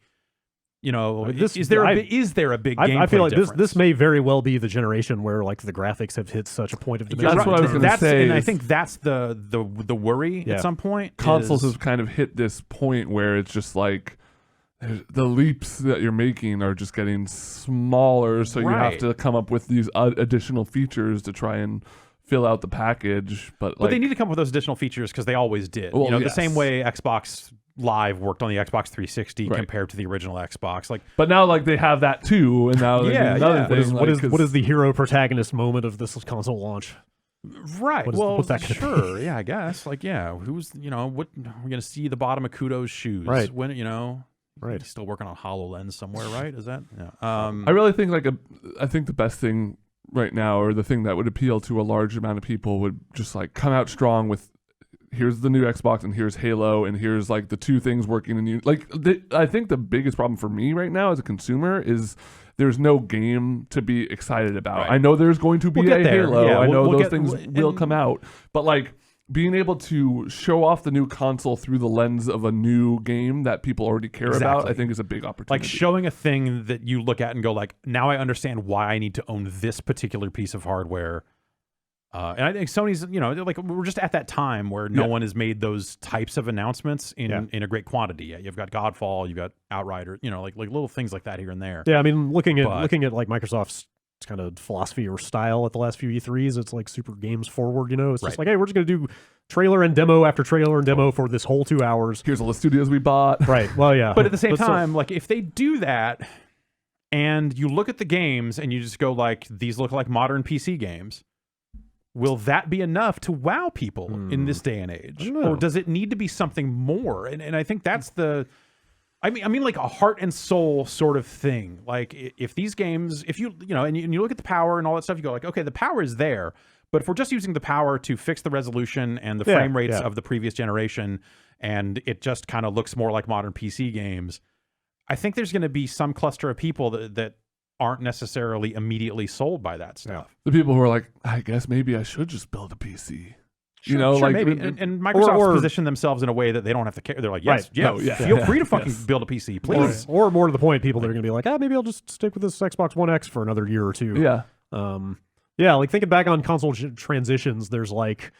Is there a big game? I feel like this may very well be the generation where like the graphics have hit such a point of dimension. That's what I was going to say. And I think that's the worry at some point. Consoles have kind of hit this point where it's just like the leaps that you're making are just getting smaller, so you have to come up with these additional features to try and fill out the package. But they need to come up with those additional features because they always did. Well, the same way Xbox Live worked on the Xbox 360 compared to the original Xbox. But now they have that too, and now another thing. What is the hero protagonist moment of this console launch? Right. What's that gonna be? Yeah, I guess. Who's what we're gonna see the bottom of Kudo's shoes. Right. When Right. He's still working on HoloLens somewhere, right? Is that? Yeah. I really think I think the best thing right now, or the thing that would appeal to a large amount of people, would just come out strong with, here's the new Xbox and here's Halo and here's the 2 things working in you. I think the biggest problem for me right now as a consumer is there's no game to be excited about. Right. I know there's going to be a Halo. Yeah, I know those things will come out, but being able to show off the new console through the lens of a new game that people already care about, I think is a big opportunity. Showing a thing that you look at and go now I understand why I need to own this particular piece of hardware. And I think Sony's, we're just at that time where no one has made those types of announcements in a great quantity yet. You've got Godfall, you've got Outrider, little things like that here and there. Yeah, I mean, looking at Microsoft's kind of philosophy or style at the last few E3s. It's like super games forward, It's just like, hey, we're just going to do trailer and demo after trailer and demo for this whole 2 hours. Here's all the studios we bought. Right. Well, yeah. But at the same time, like if they do that and you look at the games and you just go like, these look like modern PC games, will that be enough to wow people in this day and age? Or does it need to be something more? And I think that's I mean like a heart and soul sort of thing. Like if these games, if you look at the power and all that stuff, you go like, okay, the power is there. But if we're just using the power to fix the resolution and the frame rates of the previous generation, and it just kind of looks more like modern PC games, I think there's going to be some cluster of people that aren't necessarily immediately sold by that stuff. The people who are like, I guess maybe I should just build a PC. Sure, like maybe. And Microsoft's positioned themselves in a way that they don't have to care. They're like, yes, feel free to fucking build a PC, please. Or more to the point, people that are going to be like, maybe I'll just stick with this Xbox One X for another year or two. Yeah. Like thinking back on console transitions, there's like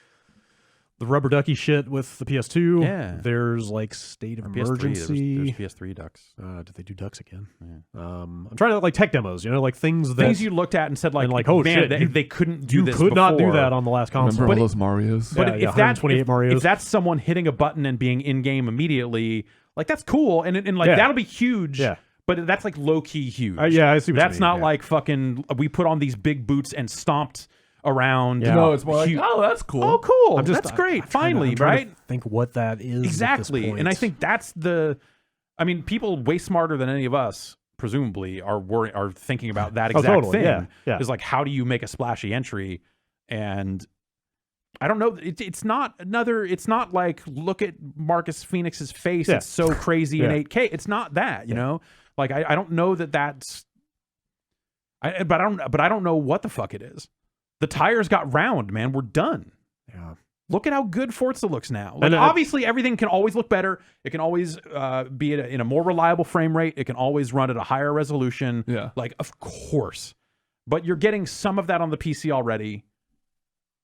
the rubber ducky shit with the PS2. Yeah. There's like State of Emergency. There's PS3 ducks. Did they do ducks again? Yeah. I'm trying to like tech demos, like things you looked at and said like, oh man, shit, they couldn't do this. You could not do before. that on the last console. Remember all those Marios? But if that's 128 Marios. If that's someone hitting a button and being in game immediately, like that's cool, and that'll be huge. Yeah. But that's like low key huge. I see what you that's mean. not like fucking. We put on these big boots and stomped around. Yeah. No, it's more like, oh, that's cool. Oh, cool. That's great. Finally, I'm trying right? to think what that is. Exactly. At this point. And I think that's people way smarter than any of us, presumably, are thinking about that exact thing. Yeah. Is like, how do you make a splashy entry? And I don't know. It's not like, look at Marcus Phoenix's face. It's so crazy in 8K. It's not that, you know? Like, I don't know that's... But I don't know what the fuck it is. The tires got round, man. We're done. Yeah. Look at how good Forza looks now. Like, obviously, everything can always look better. It can always be in a more reliable frame rate. It can always run at a higher resolution. Yeah. Like, of course. But you're getting some of that on the PC already.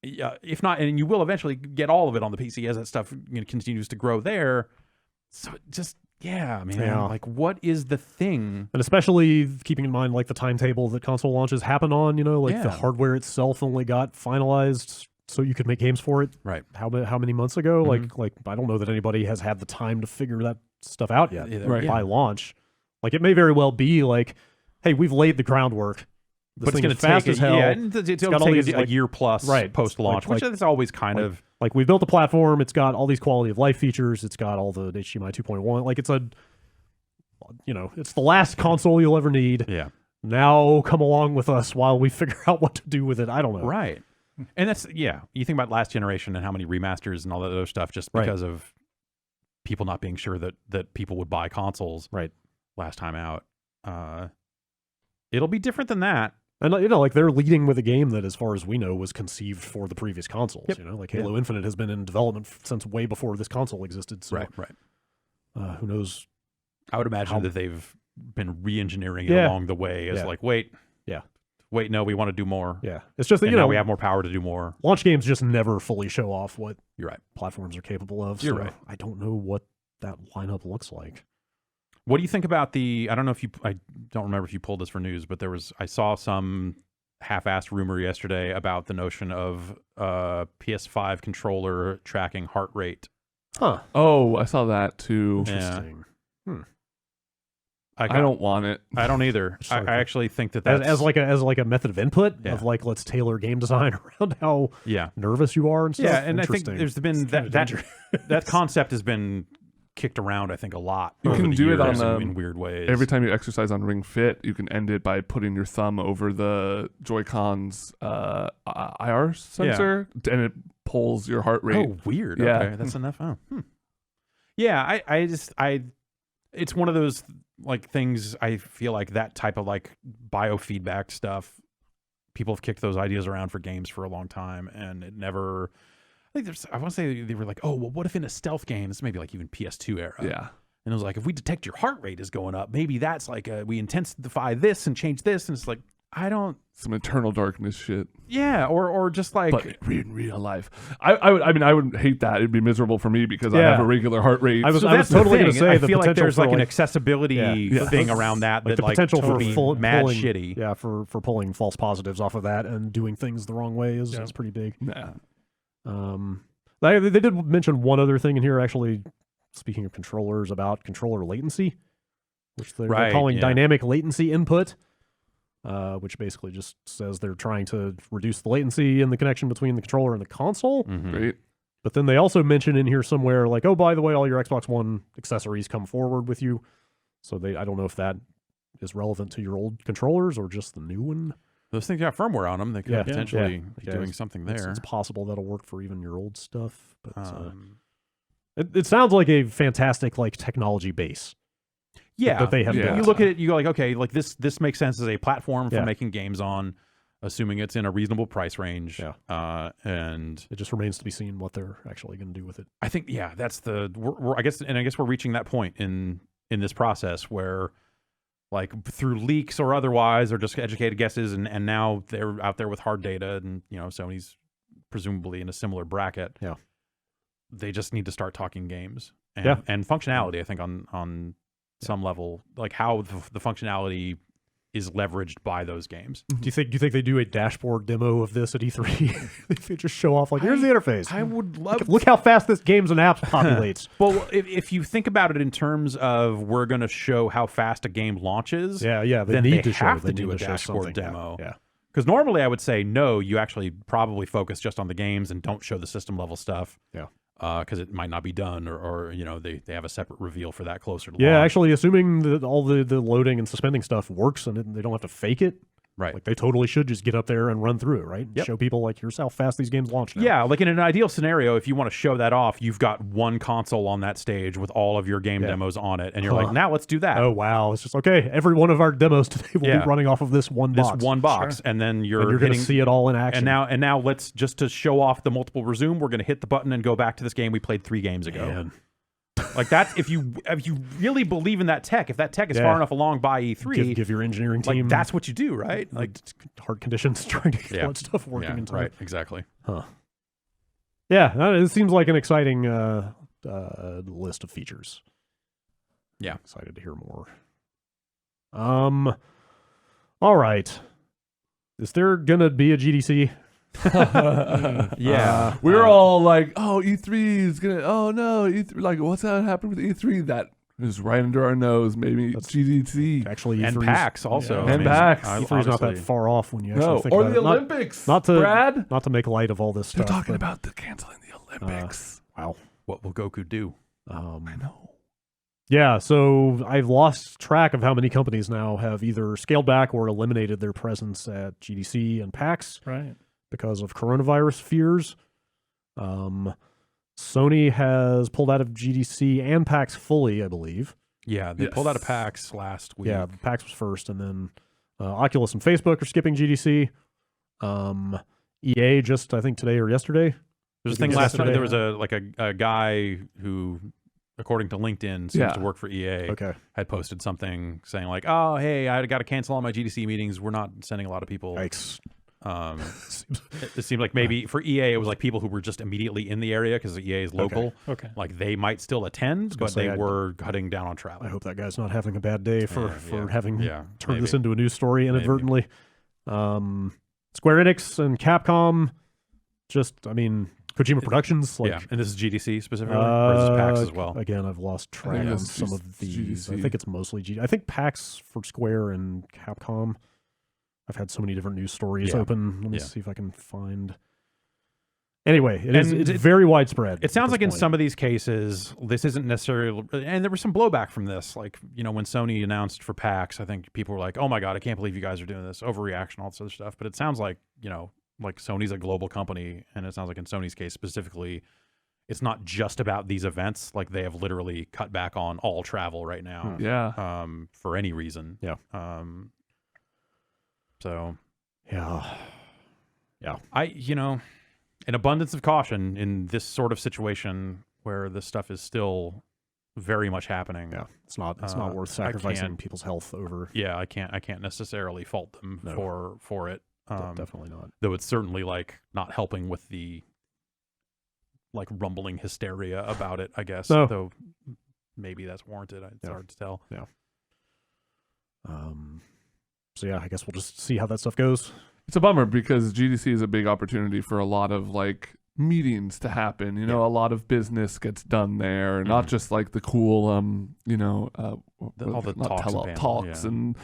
If not, and you will eventually get all of it on the PC as that stuff continues to grow there. So just... yeah, man. Yeah. Like, what is the thing? And especially keeping in mind, like, the timetable that console launches happen on, the hardware itself only got finalized so you could make games for it. Right. How many months ago? Mm-hmm. Like I don't know that anybody has had the time to figure that stuff out yet by launch. Like, it may very well be like, hey, we've laid the groundwork. This but it's going to fast take as hell. Yeah, it'll take a year plus post-launch, which is always kind of... Like, we've built a platform. It's got all these quality of life features. It's got all the HDMI 2.1. Like, it's it's the last console you'll ever need. Yeah. Now come along with us while we figure out what to do with it. I don't know. Right. And that's, you think about last generation and how many remasters and all that other stuff just because of people not being sure that people would buy consoles last time out. It'll be different than that. And, like, they're leading with a game that, as far as we know, was conceived for the previous consoles. Yep. Like Halo Infinite has been in development since way before this console existed. So, right. Who knows? I would imagine that they've been re-engineering it along the way as like, wait, no, we want to do more. Yeah. It's just that, now we have more power to do more. Launch games just never fully show off what You're right. platforms are capable of. You're so right. I don't know what that lineup looks like. What do you think about I don't know if I don't remember if you pulled this for news, but I saw some half-assed rumor yesterday about the notion of PS5 controller tracking heart rate. Huh. Oh, I saw that too. Interesting. I don't want it. I don't either. I actually think that's as like a method of input of like, let's tailor game design around how nervous you are and stuff. Yeah, and I think there's been that concept has been kicked around, I think, a lot. You can do it in weird ways. Every time you exercise on Ring Fit, you can end it by putting your thumb over the Joy-Con's IR sensor, and it pulls your heart rate. Oh, weird. Yeah. Okay, that's enough. Oh. Yeah, it's one of those like things. I feel like that type of like biofeedback stuff. People have kicked those ideas around for games for a long time, and it never. I want to say they were like, oh, well, what if in a stealth game, this maybe like even PS2 era. Yeah. And it was like, if we detect your heart rate is going up, maybe that's like we intensify this and change this. And it's like, I don't. Some Eternal Darkness shit. Yeah, or just like. But in real life, I would hate that. It'd be miserable for me because I have a regular heart rate. I was So that's totally the going thing. to say I the feel like potential there's for, like an accessibility thing around that the that potential could be for mad pulling, shitty. Yeah, for pulling false positives off of that and doing things the wrong way is pretty big. They did mention one other thing in here, actually, speaking of controllers, about controller latency, which they're calling dynamic latency input, which basically just says they're trying to reduce the latency in the connection between the controller and the console. Great. But then they also mention in here somewhere like, oh, by the way, all your Xbox One accessories come forward with you. So I don't know if that is relevant to your old controllers or just the new one. Those things got firmware on them. They could potentially be doing something there. It's possible that'll work for even your old stuff. But it sounds like a fantastic like technology base. That they have built. You look at it, you go like, okay, like this makes sense as a platform for making games on, assuming it's in a reasonable price range. And it just remains to be seen what they're actually going to do with it. I think that's I guess we're reaching that point in this process where, like, through leaks or otherwise, or just educated guesses, and now they're out there with hard data, and Sony's presumably in a similar bracket. Yeah, they just need to start talking games and functionality. I think on some level, like how the functionality is leveraged by those games. Do you think they do a dashboard demo of this at E3? They just show off like, here's the interface. I would love. Look how fast this games and apps populates. Well, if you think about it in terms of we're going to show how fast a game launches, they then need they to have show, to do a show dashboard demo. Yeah. Because normally I would say no, you actually probably focus just on the games and don't show the system level stuff. Yeah. Because it might not be done, or they have a separate reveal for that closer to launch. launch. Actually, assuming that all the loading and suspending stuff works and they don't have to fake it, right? Like they totally should just get up there and run through it, right? Yep. Show people like, here's how fast these games launch now. Yeah, like in an ideal scenario, if you want to show that off, you've got one console on that stage with all of your game demos on it, and you're like, now let's do that. Oh wow, it's just okay. Every one of our demos today will be running off of this one box. Sure. And then you're going to see it all in action. And now let's just to show off the multiple resume, we're going to hit the button and go back to this game we played 3 games ago. Man. Like that's if you really believe in that tech, if that tech is far enough along by E3, give your engineering team, like that's what you do, right? Like hard conditions, trying to get all that stuff working in time. Right, exactly. Huh. Yeah, it seems like an exciting list of features. Yeah, excited to hear more. All right, is there gonna be a GDC? We're all like, oh, E3 is gonna, oh no, E3, like what's that happened with E3? That is right under our nose. Maybe GDC, actually, and PAX also, and PAX. E3 is not that far off when you actually think about it. Or the Olympics. Not to Brad, not to make light of all this they're stuff. talking about the canceling the Olympics. Wow, what will Goku do? I know. Yeah, so I've lost track of how many companies now have either scaled back or eliminated their presence at GDC and PAX. Right. Because of coronavirus fears. Sony has pulled out of GDC and PAX fully, I believe. Yeah, they pulled out of PAX last week. Yeah, PAX was first, and then Oculus and Facebook are skipping GDC. EA just, I think, today or yesterday. There's a thing last night. There was a guy who, according to LinkedIn, seems to work for EA. Okay. Had posted something saying like, "Oh, hey, I got to cancel all my GDC meetings. We're not sending a lot of people." Yikes. It seemed like maybe for EA it was like people who were just immediately in the area because EA is local. Okay. Like they might still attend, but they were cutting down on travel. I hope that guy's not having a bad day for having turned this maybe. into a news story inadvertently. Square Enix and Capcom, Kojima Productions. And this is GDC specifically, or is this PAX as well? Again, I've lost track of some of these. GDC. I think it's mostly GDC. I think PAX for Square and Capcom. I've had so many different news stories open. Let me see if I can find. Anyway, it's very widespread. It sounds like in some of these cases, this isn't necessarily, and there was some blowback from this. Like, when Sony announced for PAX, I think people were like, "Oh my god, I can't believe you guys are doing this, overreaction, all this other stuff." But it sounds like like Sony's a global company, and it sounds like in Sony's case specifically, it's not just about these events. Like they have literally cut back on all travel right now. Yeah. For any reason. Yeah. So. Yeah. An abundance of caution in this sort of situation where this stuff is still very much happening. Yeah, it's not worth sacrificing people's health over. Yeah, I can't necessarily fault them for it. Definitely not. Though it's certainly like not helping with the like rumbling hysteria about it, I guess. No. Though maybe that's warranted. It's hard to tell. Yeah. So yeah, I guess we'll just see how that stuff goes. It's a bummer because GDC is a big opportunity for a lot of like meetings to happen. You know, a lot of business gets done there, not just like the cool, all the talks and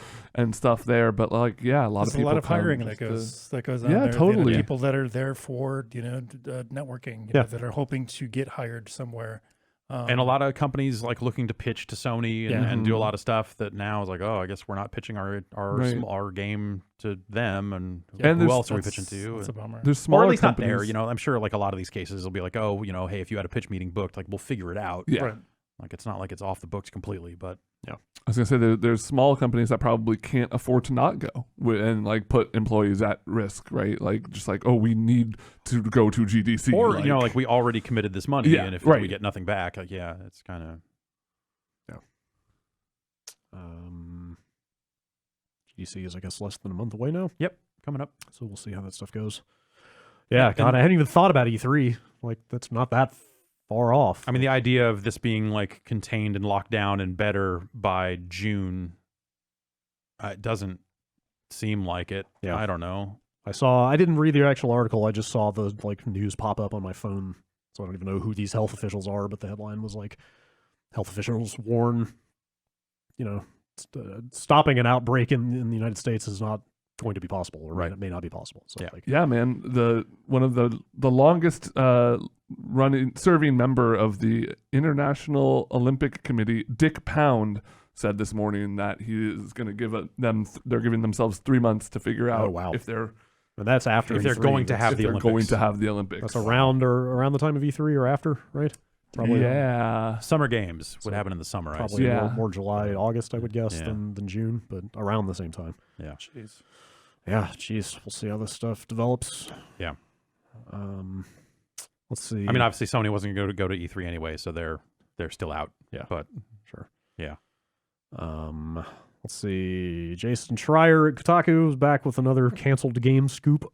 stuff there, but like a lot of people. A lot of hiring that goes on. Yeah, there. totally. People that are there for networking, you know, that are hoping to get hired somewhere. And a lot of companies like looking to pitch to Sony and do a lot of stuff that now is like, oh, I guess we're not pitching our game to them, and who else are we pitching to? That's a bummer. There's smaller or at least companies. not there. You know, I'm sure like a lot of these cases will be like, oh, you know, hey, if you had a pitch meeting booked, like we'll figure it out. Yeah. Right. Like it's not like it's off the books completely, but I was gonna say there's small companies that probably can't afford to not go and like put employees at risk, right? Like just like, oh, we need to go to GDC, or you know, like we already committed this money, and if we get nothing back, like it's kind of GDC is, I guess, less than a month away now. Yep, coming up. So we'll see how that stuff goes. Yeah, God, I hadn't even thought about E3. Like that's not that far off. I mean, the idea of this being like contained and locked down and better by June, it doesn't seem like it. Yeah. I don't know. I didn't read the actual article. I just saw the like news pop up on my phone. So I don't even know who these health officials are, but the headline was like, health officials warn, you know, stopping an outbreak in the United States is not going to be possible, or it may not be possible. So man, one of the longest serving member of the International Olympic Committee, Dick Pound, said this morning that he is going to they're giving themselves 3 months to figure out if they're and that's after if they're going to have the Olympics. Going to have the Olympics. That's around the time of E3 or after, right? Probably. Yeah. Summer games would happen in the summer. Probably more July, August, I would guess, than June, but around the same time. Yeah. Jeez. Yeah, jeez. We'll see how this stuff develops. Yeah. Let's see. I mean, obviously Sony wasn't going to go to E3 anyway, so they're still out. Yeah. But sure. Yeah. Let's see. Jason Schreier at Kotaku is back with another canceled game scoop.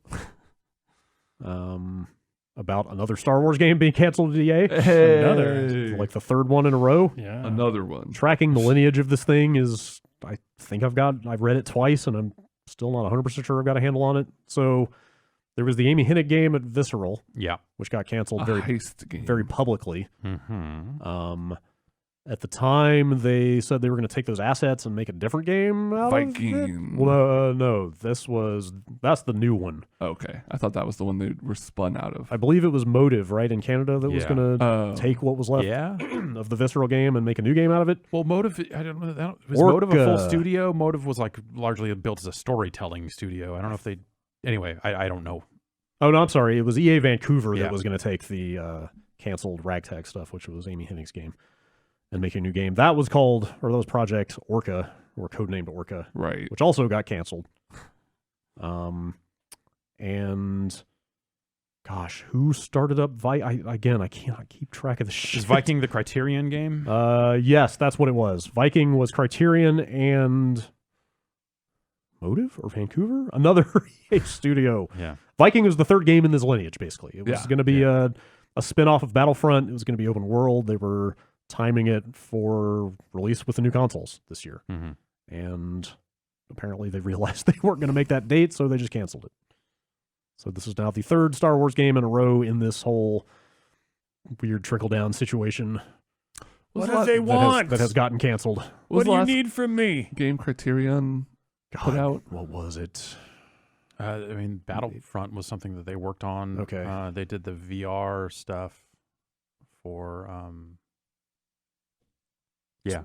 About another Star Wars game being canceled at EA. Another. Like the third one in a row. Yeah. Another one. Tracking the lineage of this thing is, I think I've read it twice and I'm still not 100% sure I've got a handle on it. So there was the Amy Hennig game at Visceral. Yeah. Which got canceled heist game. very publicly. Mm-hmm. At the time, they said they were going to take those assets and make a different game out Viking. of it. Well, no, that's the new one. Okay. I thought that was the one they were spun out of. I believe it was Motive, right, in Canada that was going to take what was left of the Visceral game and make a new game out of it. Well, Motive, I don't know. Was Motive a full studio? Motive was like largely built as a storytelling studio. I don't know if they... Anyway, I don't know. Oh, no, I'm sorry. It was EA Vancouver that was going to take the canceled Ragtag stuff, which was Amy Hennig's game, and make a new game. That was Project Orca, or codenamed Orca. Right. Which also got canceled. And gosh, who started up I cannot keep track of the shit. Is Viking the Criterion game? Yes, that's what it was. Viking was Criterion and Motive or Vancouver? Another EA studio. Yeah. Viking was the third game in this lineage, basically. It was going to be a spin-off of Battlefront. It was going to be open world. They were timing it for release with the new consoles this year. Mm-hmm. And apparently they realized they weren't going to make that date, so they just canceled it. So this is now the third Star Wars game in a row in this whole weird trickle-down situation. What do they want? That has gotten canceled. What do you need from me? Game Criterion put out? What was it? I mean, Battlefront was something that they worked on. Okay. They did the VR stuff for... Yeah.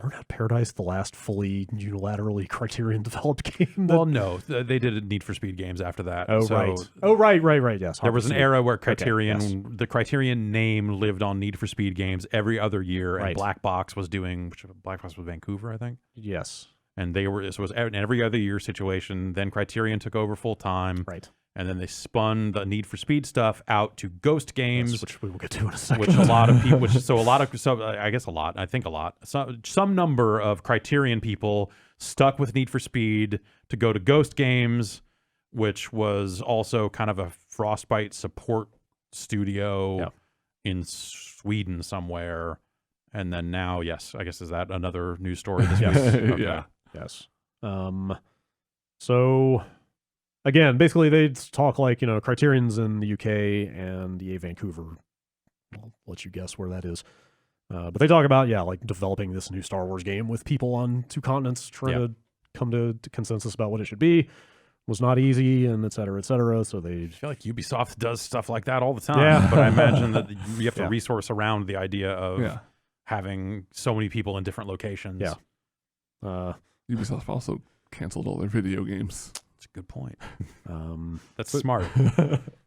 Burnout Paradise, the last fully unilaterally Criterion developed game? Well, no. They did Need for Speed games after that. Oh, so right. Oh, right, yes. There was an era where Criterion, the Criterion name lived on Need for Speed games every other year, and Right. Black Box was doing, Black Box was Vancouver, I think. Yes. And this was an every other year situation. Then Criterion took over full time. Right. and then they spun the Need for Speed stuff out to Ghost Games, Yes, which we will get to in a second. which a lot of people, I think a lot, some number of Criterion people stuck with Need for Speed to go to Ghost Games, which was also kind of a Frostbite support studio in Sweden somewhere. And then now, yes, I guess, is that another news story this week? Okay. Yeah. Yes. So again, basically they talk like, Criterion's in the UK and EA Vancouver. I'll let you guess where that is. But they talk about, like developing this new Star Wars game with people on 2 continents trying to come to consensus about what it should be. Was not easy, and et cetera, et cetera. So they I feel like Ubisoft does stuff like that all the time. Yeah. But I imagine that you have to resource around the idea of having so many people in different locations. Yeah. Ubisoft also canceled all their video games. That's a good point. That's smart.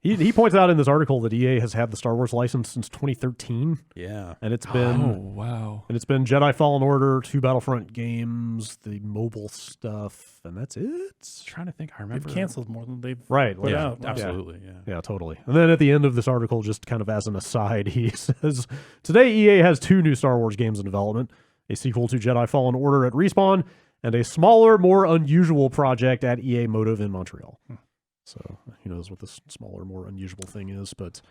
He points out in this article that EA has had the Star Wars license since 2013. Yeah. And it's been And it's been Jedi Fallen Order, 2 Battlefront games, the mobile stuff, and that's it. I'm trying to think. I remember. They've canceled more than they've Right. put Yeah, out. absolutely. Yeah. Yeah, totally. And then at the end of this article, just kind of as an aside, he says, today EA has 2 new Star Wars games in development, a sequel to Jedi Fallen Order at Respawn, and a smaller, more unusual project at EA Motive in Montreal. So who knows what this smaller, more unusual thing is, but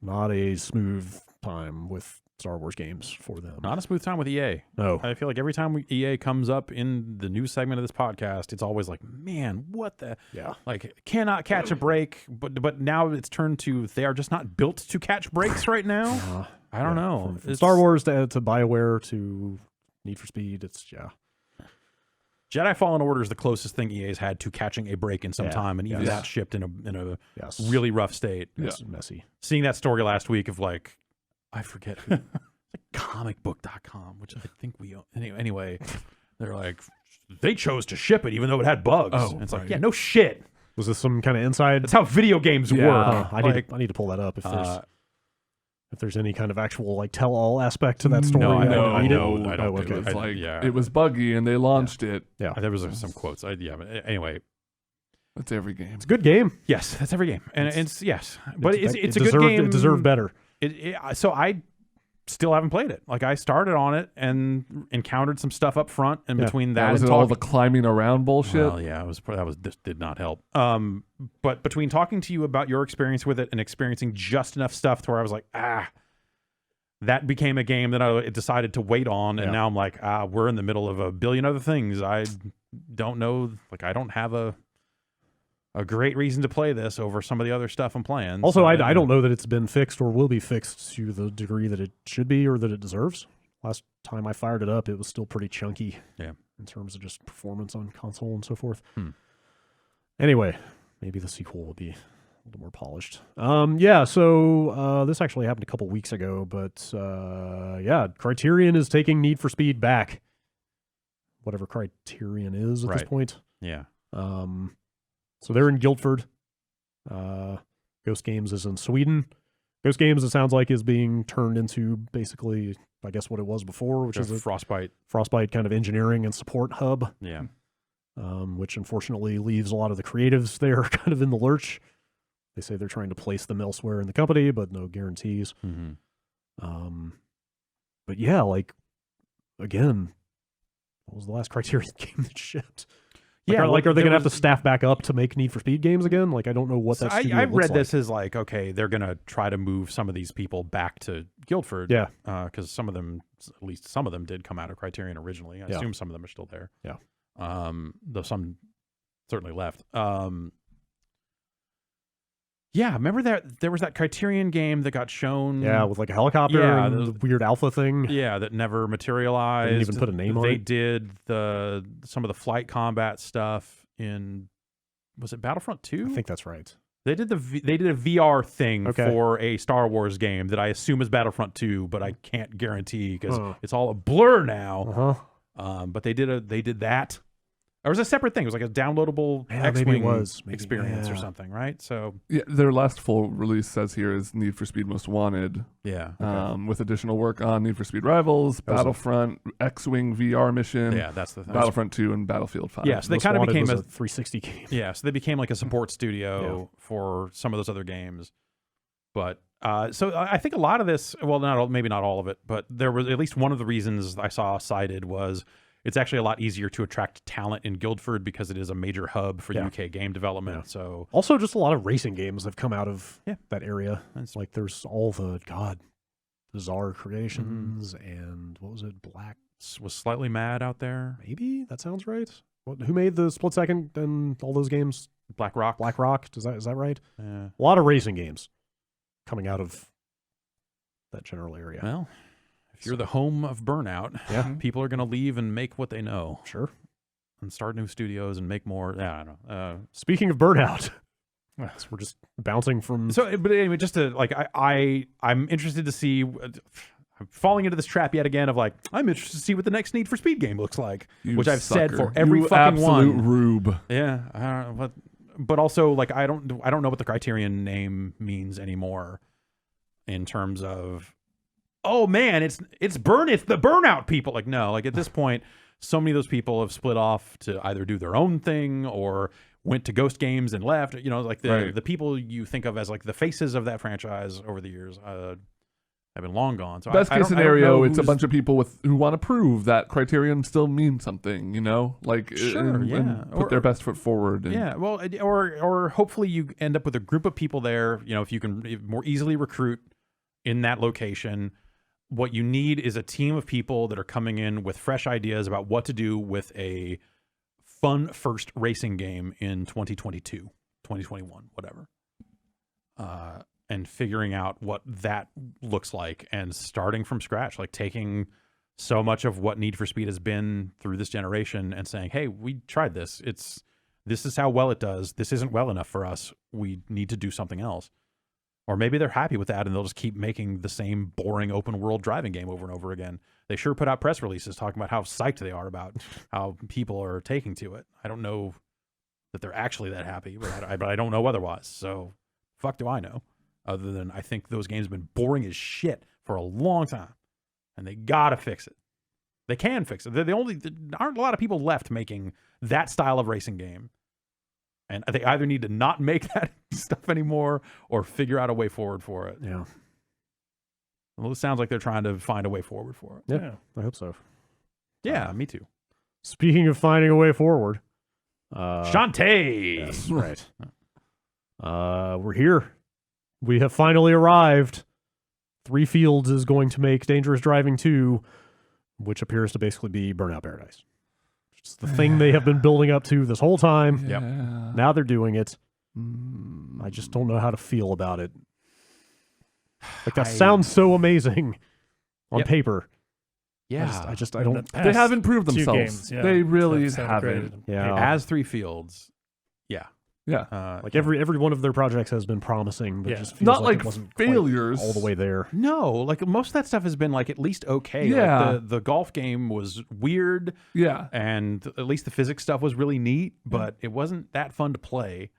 not a smooth time with Star Wars games for them. Not a smooth time with EA. No. I feel like every time EA comes up in the news segment of this podcast, it's always like, man, what the? Yeah. Like, cannot catch a break. But now it's turned to they are just not built to catch breaks right now. I don't know. From Star Wars to BioWare to Need for Speed, it's, Jedi Fallen Order is the closest thing EA's had to catching a break in some time, and even that shipped in a really rough state. It's messy. Seeing that story last week of like, I forget who, like comicbook.com, which I think we own. Anyway, they're like, they chose to ship it even though it had bugs. And it's like, yeah, no shit. Was this some kind of inside? That's how video games work. I need to pull that up if there's any kind of actual like tell-all aspect to that story. No, I read it. don't. It was like it was buggy and they launched it. Yeah, there was some quotes. But anyway, that's every game. It's a good game. Yes, that's every game, and it's but it's a good game. It deserved better. So I still haven't played it. Like I started on it and encountered some stuff up front, and between that was and all the climbing around bullshit. Well, yeah, this did not help. But between talking to you about your experience with it and experiencing just enough stuff to where I was like, that became a game that I decided to wait on, and now I'm like, we're in the middle of a billion other things. I don't know, like I don't have a great reason to play this over some of the other stuff I'm playing. Also, I don't know that it's been fixed or will be fixed to the degree that it should be or that it deserves. Last time I fired it up, it was still pretty chunky in terms of just performance on console and so forth. Anyway, maybe the sequel will be a little more polished. So this actually happened a couple weeks ago, but Criterion is taking Need for Speed back. Whatever Criterion is at this point. Yeah. So they're in Guildford. Ghost Games is in Sweden. Ghost Games, it sounds like, is being turned into basically, I guess, what it was before, which is a Frostbite kind of engineering and support hub. Yeah. Which unfortunately leaves a lot of the creatives there kind of in the lurch. They say they're trying to place them elsewhere in the company, but no guarantees. But yeah, like, again, what was the last Criterion game that shipped? Are they going to have to staff back up to make Need for Speed games again? Like, I don't know what that studio I looks read like. this as like, okay, they're going to try to move some of these people back to Guildford. Yeah. Because some of them, at least some of them did come out of Criterion originally. I assume some of them are still there. Yeah. Though some certainly left. Yeah, remember that there was that Criterion game that got shown. Yeah, with like a helicopter and the weird alpha thing. Yeah, that never materialized. They didn't even put a name on it. They did some of the flight combat stuff in, was it Battlefront 2? I think that's right. They did a VR thing for a Star Wars game that I assume is Battlefront 2, but I can't guarantee because it's all a blur now. But they did that. Or was it a separate thing? It was like a downloadable X-Wing experience or yeah. something, right? So Yeah, their last full release says here is Need for Speed Most Wanted, yeah, with additional work on Need for Speed Rivals, Battlefront, X-Wing VR mission, yeah, that's the thing. Battlefront 2, and Battlefield 5. Yeah, so they Most kind of Wanted became was a 360 game. Yeah, so they became like a support studio for some of those other games. But so I think a lot of this, well, maybe not all of it, but there was at least one of the reasons I saw cited was it's actually a lot easier to attract talent in Guildford because it is a major hub for UK game development. Yeah. So Also, just a lot of racing games have come out of Yeah. that area. That's- Like there's all the Bizarre Creations and what was it? Black. was Slightly Mad out there. Maybe that sounds right. Who made the Split Second and all those games? Black Rock. Black Rock. Is that right? Yeah. A lot of racing games coming out of that general area. Well, if you're the home of Burnout, Yeah. people are going to leave and make what they know Sure. and start new studios and make more. Yeah, I don't know. Speaking of Burnout, so we're just bouncing from. So, but anyway, just to like, I'm interested to see. I'm falling into this trap yet again of like, I'm interested to see what the next Need for Speed game looks like, You which I've said sucker. for every You fucking absolute one. rube. Yeah, I don't know, but also like I don't know what the Criterion name means anymore, in terms of, oh man, it's the Burnout people. Like no, like at this point, so many of those people have split off to either do their own thing or went to Ghost Games and left. You know, like the people you think of as like the faces of that franchise over the years have been long gone. So Best I case don't scenario, know it's a who's- bunch of people who want to prove that Criterion still means something, you know, like Sure, and put their best foot forward. And, Yeah, well, or hopefully you end up with a group of people there. You know, if you can more easily recruit in that location, what you need is a team of people that are coming in with fresh ideas about what to do with a fun first racing game in 2022, 2021, whatever. And figuring out what that looks like and starting from scratch, like taking so much of what Need for Speed has been through this generation and saying, hey, we tried this. This is how well it does. This isn't well enough for us. We need to do something else. Or maybe they're happy with that and they'll just keep making the same boring open world driving game over and over again. They sure put out press releases talking about how psyched they are about how people are taking to it. I don't know that they're actually that happy, but I don't know otherwise. So fuck do I know? Other than I think those games have been boring as shit for a long time, and they gotta fix it. They can fix it. There aren't a lot of people left making that style of racing game, and they either need to not make that stuff anymore or figure out a way forward for it. Yeah. Well, it sounds like they're trying to find a way forward for it. Yeah. I hope so. Yeah, me too. Speaking of finding a way forward, Shantae. yes, right. We're here. We have finally arrived. 3 Fields is going to make Dangerous Driving 2, which appears to basically be Burnout Paradise. It's the thing they have been building up to this whole time. Yeah. Now they're doing it. I just don't know how to feel about it. Like that sounds so amazing on paper. Yeah. I don't. They haven't proved 2 themselves. games, yeah, They really have haven't. upgraded. Yeah. As 3 Fields. Yeah. Yeah. Like every one of their projects has been promising, but Yeah. just feels Not like like it wasn't quite failures. all the way there. No, like most of that stuff has been like at least okay. Yeah. Like the golf game was weird, Yeah. and at least the physics stuff was really neat, but it wasn't that fun to play.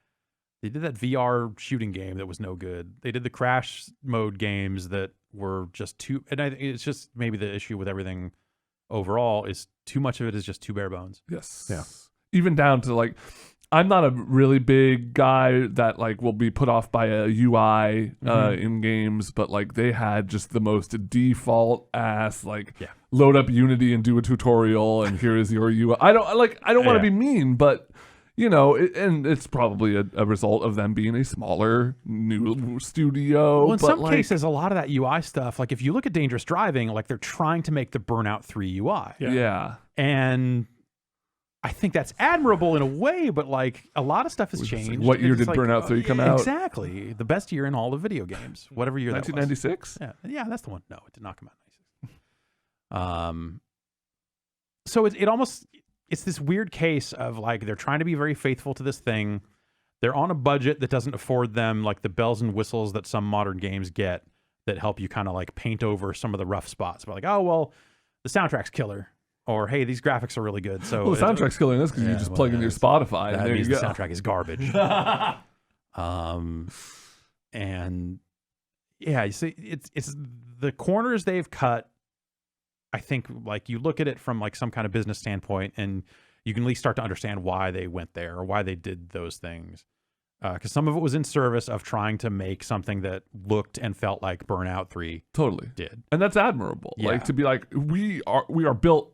They did that VR shooting game that was no good. They did the crash mode games that were just too, and it's just maybe the issue with everything overall is too much of it is just too bare bones. Yes. Yeah. Even down to like, I'm not a really big guy that like will be put off by a UI in games, but like they had just the most default ass like load up Unity and do a tutorial and here is your UI. I don't want to be mean, but you know, and it's probably a result of them being a smaller new studio. Well, in but some like, cases, a lot of that UI stuff, like if you look at Dangerous Driving, like they're trying to make the Burnout 3 UI. yeah. And I think that's admirable in a way, but like a lot of stuff has It's like, changed. what year It's did like, Burnout 3 come out? Exactly. The best year in all of video games. Whatever year that was. 1996? Yeah, that's the one. No, it did not come out in 96. So it almost, it's this weird case of like they're trying to be very faithful to this thing. They're on a budget that doesn't afford them like the bells and whistles that some modern games get that help you kind of like paint over some of the rough spots. But like, oh, well, the soundtrack's killer. or hey, these graphics are really good. So well, the soundtrack's killing this because you just plug in your Spotify. That and there means you the go. soundtrack is garbage. And yeah, you see, it's the corners they've cut. I think like you look at it from like some kind of business standpoint, and you can at least start to understand why they went there or why they did those things. Because some of it was in service of trying to make something that looked and felt like Burnout 3 Totally did. And that's admirable. Yeah. Like to be like, we are built,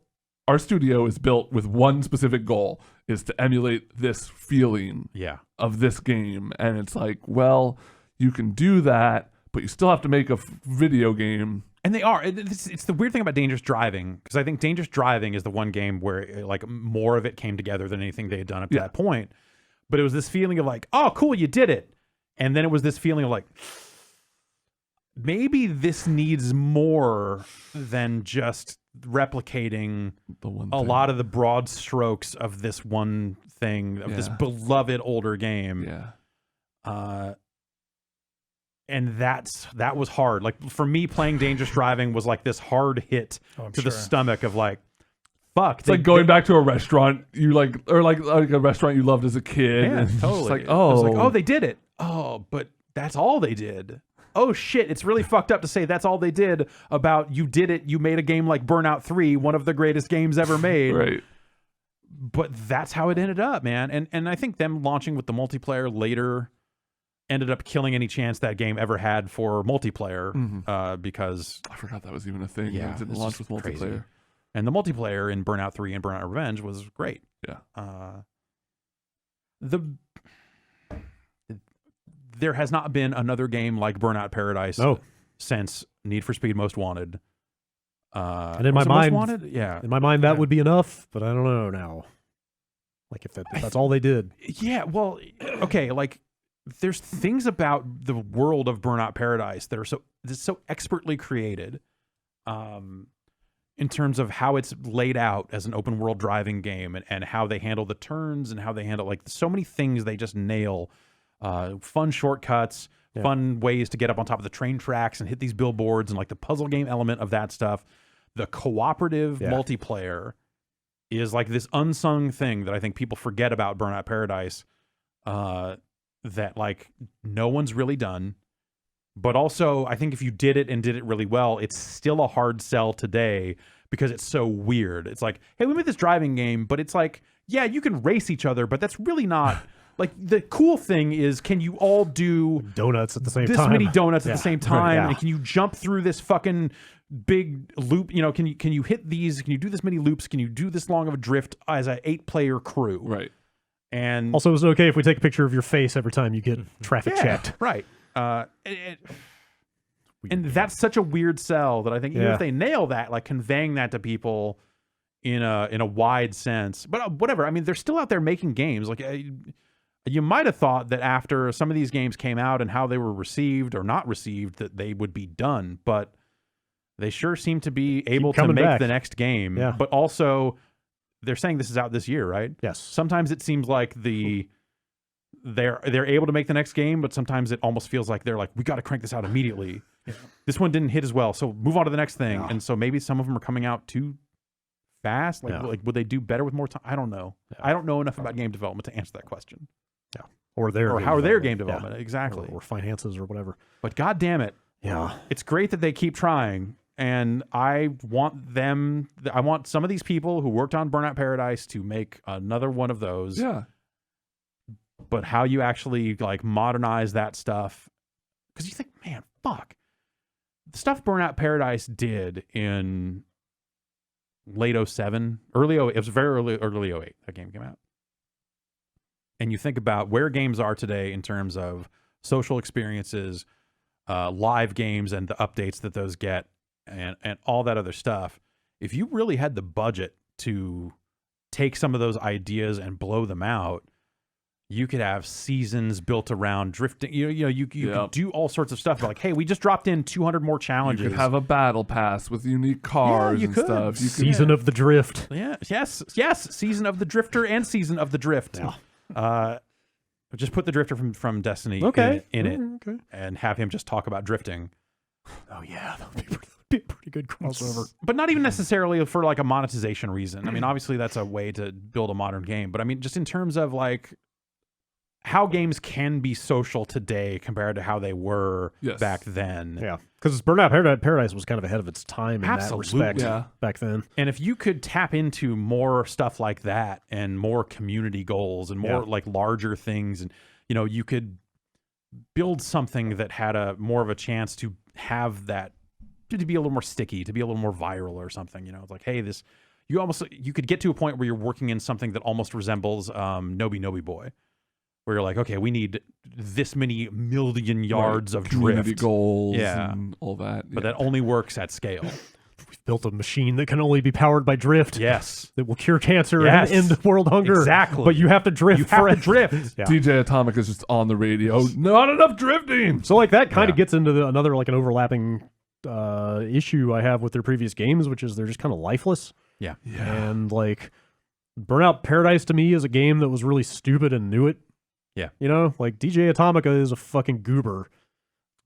our studio is built with one specific goal, is to emulate this feeling Yeah. of this game. And it's like, well, you can do that, but you still have to make a video game. And they are. It's the weird thing about Dangerous Driving, because I think Dangerous Driving is the one game where like more of it came together than anything they had done up to that point. But it was this feeling of like, oh, cool, you did it. And then it was this feeling of like, maybe this needs more than just replicating a lot of the broad strokes of this one thing, of this beloved older game. Yeah. And that was hard. Like for me, playing Dangerous Driving was like this hard hit to the stomach of like, fuck. It's like going back to a restaurant you like, or like a restaurant you loved as a kid. Yeah, and totally. It's like, It was like, oh, they did it. Oh, but that's all they did. Oh shit, it's really fucked up to say that's all they did about you did it. You made a game like Burnout 3, one of the greatest games ever made. right. But that's how it ended up, man. And I think them launching with the multiplayer later ended up killing any chance that game ever had for multiplayer because I forgot that was even a thing. Yeah, It didn't it's launch just with multiplayer. crazy. And the multiplayer in Burnout 3 and Burnout Revenge was great. Yeah. There has not been another game like Burnout Paradise since Need for Speed Most Wanted. And in my mind, in my mind, that would be enough, but I don't know now. Like if that's all they did. Yeah, well, okay, like there's things about the world of Burnout Paradise that are so expertly created. In terms of how it's laid out as an open world driving game and how they handle the turns and how they handle like so many things they just nail. Fun shortcuts, fun ways to get up on top of the train tracks and hit these billboards and like the puzzle game element of that stuff. The cooperative multiplayer is like this unsung thing that I think people forget about Burnout Paradise that like no one's really done. But also, I think if you did it and did it really well, it's still a hard sell today because it's so weird. It's like, hey, we made this driving game, but it's like, yeah, you can race each other, but that's really not... Like, the cool thing is, can you all do... donuts at the same time. This many donuts at the same time, Yeah. and can you jump through this fucking big loop? You know, can you hit these? Can you do this many loops? Can you do this long of a drift as an 8-player crew? Right. And also, is it okay if we take a picture of your face every time you get traffic checked? Right. And that's such a weird sell that I think even if they nail that, like conveying that to people in a wide sense, but whatever. I mean, they're still out there making games. Like you might have thought that after some of these games came out and how they were received or not received, that they would be done. But they sure seem to be able to make the next game. Yeah. But also, they're saying this is out this year, right? Yes. Sometimes it seems like they're able to make the next game, but sometimes it almost feels like they're like, we got to crank this out immediately. Yeah. This one didn't hit as well, so move on to the next thing. Yeah. And so maybe some of them are coming out too fast. Like would they do better with more time? I don't know. Yeah. I don't know enough about game development to answer that question. Yeah. Or how their game development. Yeah. Exactly. Or finances or whatever. But God damn it. Yeah. It's great that they keep trying. And I want some of these people who worked on Burnout Paradise to make another one of those. Yeah. But how you actually like modernize that stuff. Because you think, man, fuck. The stuff Burnout Paradise did in late 07, early 08, it was very early 08 that game came out. And you think about where games are today in terms of social experiences, live games and the updates that those get, and all that other stuff. If you really had the budget to take some of those ideas and blow them out, you could have seasons built around drifting. You could do all sorts of stuff. Like, hey, we just dropped in 200 more challenges. You could have a battle pass with unique cars and stuff. Season of the Drift. Yeah. Yes. Season of the Drifter and Season of the Drift. Yeah. Just put the Drifter from Destiny in it and have him just talk about drifting. Oh yeah, that would be a pretty good crossover. But not even necessarily for like a monetization reason. I mean, obviously that's a way to build a modern game, but I mean, just in terms of like how games can be social today compared to how they were back then. Yeah, because Burnout Paradise was kind of ahead of its time in that respect back then. And if you could tap into more stuff like that and more community goals and more like larger things, and you know, you could build something that had a more of a chance to have that to be a little more sticky, to be a little more viral or something. You know, it's like, hey, this you could get to a point where you're working in something that almost resembles Nobi Nobi Boy, where you're like, okay, we need this many million yards of community drift goals and all that. But that only works at scale. We've built a machine that can only be powered by drift. Yes. That will cure cancer and end world hunger. Exactly. But you have to drift. You have to drift. DJ Atomic is just on the radio. Not enough drifting. So like that kind of gets into another like an overlapping issue I have with their previous games, which is they're just kind of lifeless. Yeah. And like Burnout Paradise to me is a game that was really stupid and knew it. Yeah. You know, like DJ Atomica is a fucking goober.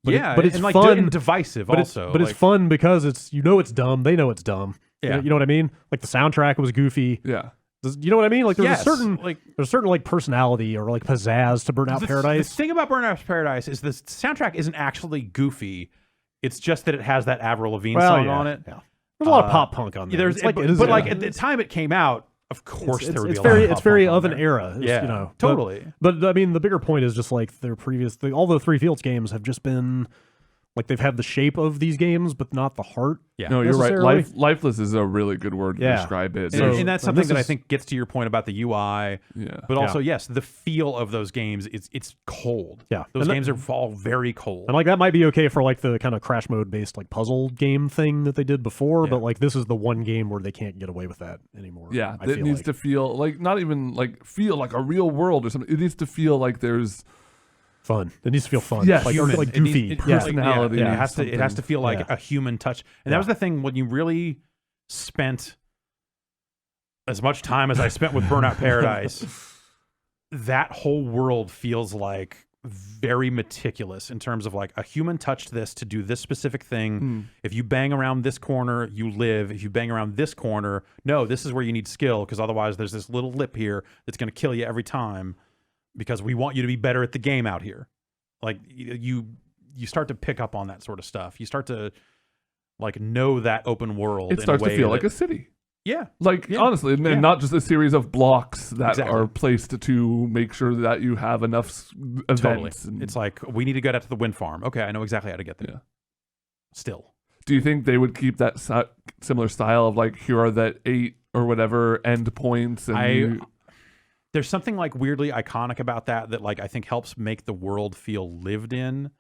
But but it's like fun and divisive also. But it's fun because it's, you know, it's dumb. They know it's dumb. Yeah. You know what I mean? Like the soundtrack was goofy. Yeah. You know what I mean? Like there's Yes. a certain like personality or like pizzazz to Burnout Paradise. The thing about Burnout Paradise is the soundtrack isn't actually goofy. It's just that it has that Avril Lavigne song on it. Yeah. There's a lot of pop punk on there. But at the time it came out, of course there would be a lot of pop It's very punk of on an there. era. Yeah, you know. totally. But I mean, the bigger point is just like their previous, all the Three Fields games have just been like they've had the shape of these games, but not the heart. Yeah. No, you're right. necessarily. Lifeless is a really good word to describe it. And that's something that I think gets to your point about the UI. Yeah. But also, yes, the feel of those games, it's cold. Yeah. Those And games are all very cold. And like that might be okay for like the kind of crash mode based like puzzle game thing that they did before, but like this is the one game where they can't get away with that anymore. Yeah, it needs to feel like not even like feel like a real world or something. It needs to feel like there's fun. It needs to feel fun. Yes. Like goofy. personality. It has to feel like a human touch. And that was the thing when you really spent as much time as I spent with Burnout Paradise, that whole world feels like very meticulous in terms of like a human touched this to do this specific thing. If you bang around this corner, you live. If you bang around this corner, no, this is where you need skill, because otherwise there's this little lip here that's going to kill you every time, because we want you to be better at the game out here. Like you start to pick up on that sort of stuff. You start to like know that open world. It starts to feel like a city. Yeah. Like, honestly, and not just a series of blocks that are placed to make sure that you have enough events. Totally. It's like, we need to get out to the wind farm. Okay, I know exactly how to get there. Yeah. Still. Do you think they would keep that similar style of like, here are the 8 or whatever end points? And there's something like weirdly iconic about that like I think helps make the world feel lived in,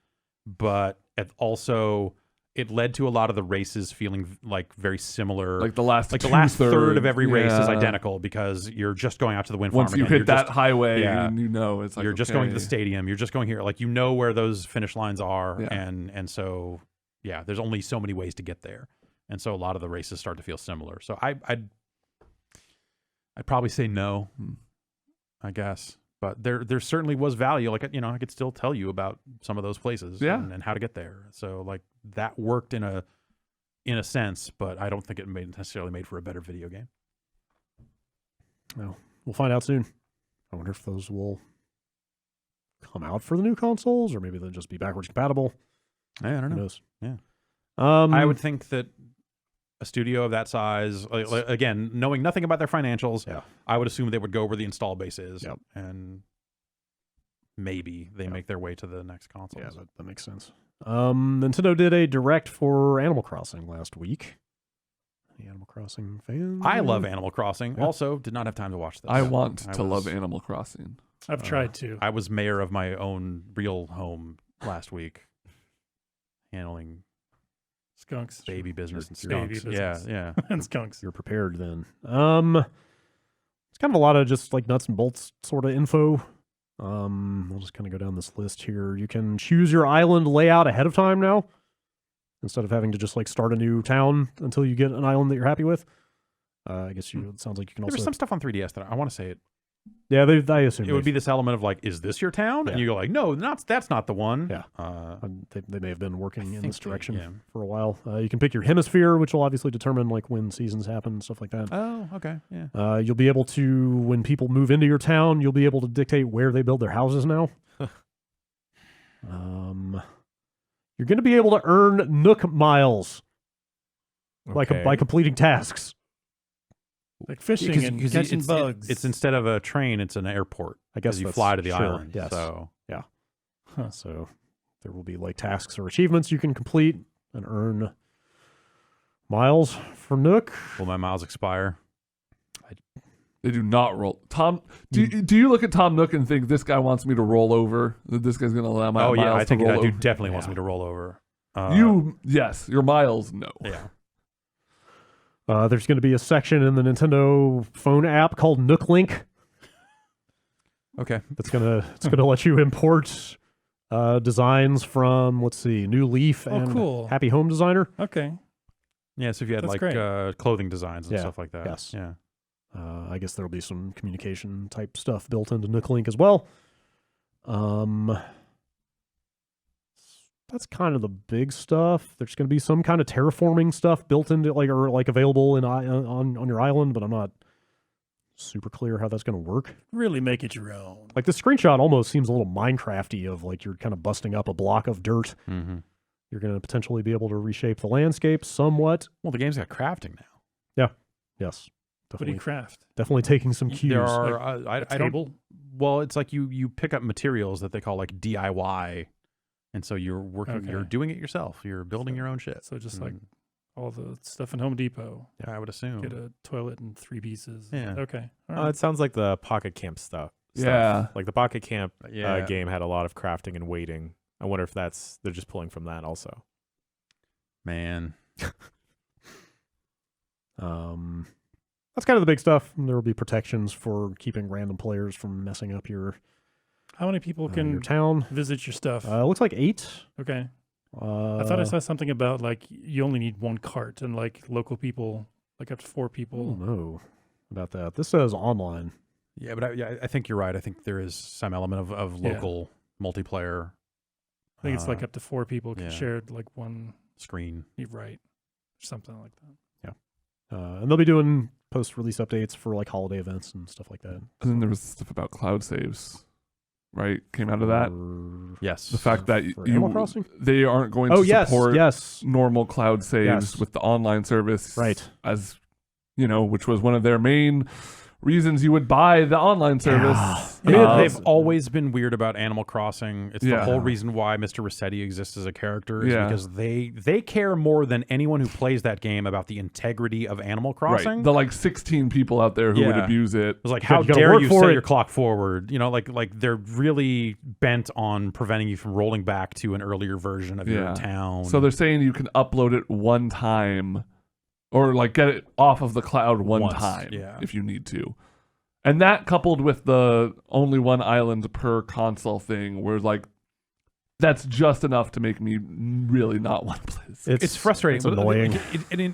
but it also... it led to a lot of the races feeling like very similar. Like the last third of every race is identical, because you're just going out to the wind farm. Once you hit that highway, and you know it's like you're just going to the stadium. You're just going here. Like, you know where those finish lines are, and so there's only so many ways to get there, and so a lot of the races start to feel similar. So I'd probably say no, I guess. But there certainly was value. Like, you know, I could still tell you about some of those places and how to get there. So like that worked in a sense, but I don't think it necessarily made for a better video game. No, we'll find out soon. I wonder if those will come out for the new consoles, or maybe they'll just be backwards compatible. I don't know. Who knows? Yeah. I I would think that a studio of that size, again, knowing nothing about their financials, I would assume they would go where the install base is, and maybe they make their way to the next console. Yeah, that makes sense. Nintendo did a direct for Animal Crossing last week. Any Animal Crossing fans? I love Animal Crossing. Yeah. Also, did not have time to watch this. I want to love Animal Crossing. I've tried to. I was mayor of my own real home last week, handling skunks, baby business, and skunks. Yeah, and skunks. You're prepared then. It's kind of a lot of just like nuts and bolts sort of info. We'll just kind of go down this list here. You can choose your island layout ahead of time now, instead of having to just like start a new town until you get an island that you're happy with. I guess it sounds like you can also. There was some stuff on 3DS that I want to say it Yeah, I assume it would be this element of like, is this your town? Yeah. And you go like, no, that's not the one. Yeah. They may have been working in think this direction yeah. for a while. You can pick your hemisphere, which will obviously determine like when seasons happen and stuff like that. Oh, okay. Yeah. You'll be able to, when people move into your town, you'll be able to dictate where they build their houses now. You're going to be able to earn Nook miles by completing tasks. Like fishing and catching it's, bugs. It's instead of a train, it's an airport. I guess you that's fly to the sure, island. yes. So Yeah. So there will be like tasks or achievements you can complete and earn miles for Nook. will my miles expire? They do not roll. Tom, do you look at Tom Nook and think this guy wants me to roll over? That this guy's going to allow my miles I think to roll that over? dude definitely wants me to roll over. Yes, your miles, no. Yeah. There's going to be a section in the Nintendo phone app called NookLink. Okay. It's gonna let you import designs from, let's see, New Leaf and cool. Happy Home Designer. Okay. Yeah, so if you had That's like great. clothing designs and Yeah, stuff like that. yes. Yeah. I guess there'll be some communication type stuff built into NookLink as well. That's kind of the big stuff. There's going to be some kind of terraforming stuff built into or available on your island, but I'm not super clear how that's going to work. Really make it your own. Like the screenshot almost seems a little Minecrafty of like you're kind of busting up a block of dirt. Mm-hmm. You're going to potentially be able to reshape the landscape somewhat. Well, the game's got crafting now. Yes. What do you craft? Definitely taking some cues. There are A I table? don't. Well, it's like you pick up materials that they call like DIY, and so you're working. Okay. You're doing it yourself. You're building your own shit. So just like Mm. all the stuff in Home Depot. Yeah, I would assume. Get a toilet in 3 pieces. Yeah. Okay. All right. It sounds like the Pocket Camp stuff. Yeah. Like the Pocket Camp Yeah. game had a lot of crafting and waiting. I wonder if they're just pulling from that also. Man. That's kind of the big stuff. There will be protections for keeping random players from messing up your How many people your can town. visit your stuff? It looks like 8. Okay. I thought I Uh, saw something about like you only need 1 cart and like local people, like up to 4 I people. don't know about that. This says online. Yeah, but I think you're right. I think there is some element of Yeah. local multiplayer. I think it's like up to 4 people can yeah. share like one. Screen. You're right, or something like that. And they'll be doing post-release updates for like holiday events and stuff like that. And then there was stuff about cloud saves, right? Came out of that. Yes. The fact that For Animal Crossing? they aren't going Oh, to yes, support yes. normal cloud saves Yes. with the online service, Right. As which was one of their main reasons you would buy the online service. They've always been weird about Animal Crossing. It's the Yeah. whole reason why Mr. Rossetti exists as a character is Yeah. because they care more than anyone who plays that game about the integrity of Animal Crossing. Right. The like 16 people out there who would Yeah. abuse it. It was like, You how gotta dare work you for set it. your clock forward? Like they're really bent on preventing you from rolling back to an earlier version of your town. So they're saying you can upload it one time or like get it off of the cloud Once, time yeah. if you need to. And that coupled with the only 1 island per console thing where like that's just enough to make me really not want to play this. It's frustrating. It's but annoying.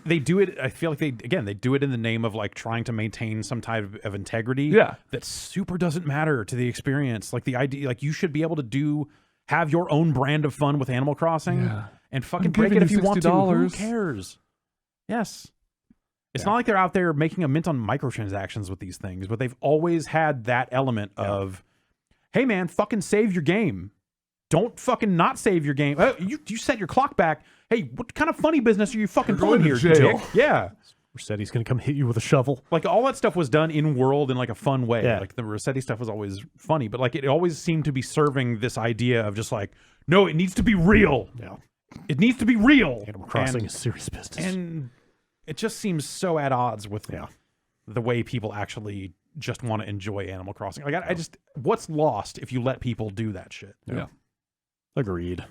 They do it. I feel like they do it in the name of like trying to maintain some type of integrity. Yeah. That super doesn't matter to the experience. Like the idea, like you should be able to have your own brand of fun with Animal Crossing Yeah. and fucking I'm break it giving if you you want to. Who $60. cares? Yes. It's not like they're out there making a mint on microtransactions with these things, but they've always had that element of, hey man, fucking save your game. Don't fucking not save your game. You set your clock back. Hey, what kind of funny business are you fucking You're pulling going here, to jail. dick? Yeah. Rossetti's going to come hit you with a shovel. Like all that stuff was done in world in like a fun way. Yeah. Like the Rossetti stuff was always funny, but like it always seemed to be serving this idea of just like, no, it needs to be real. Yeah. It needs to be real. Animal Crossing And- is serious business. and it just seems so at odds with the way people actually just want to enjoy Animal Crossing. Like I just, what's lost if you let people do that shit? Yeah. Agreed.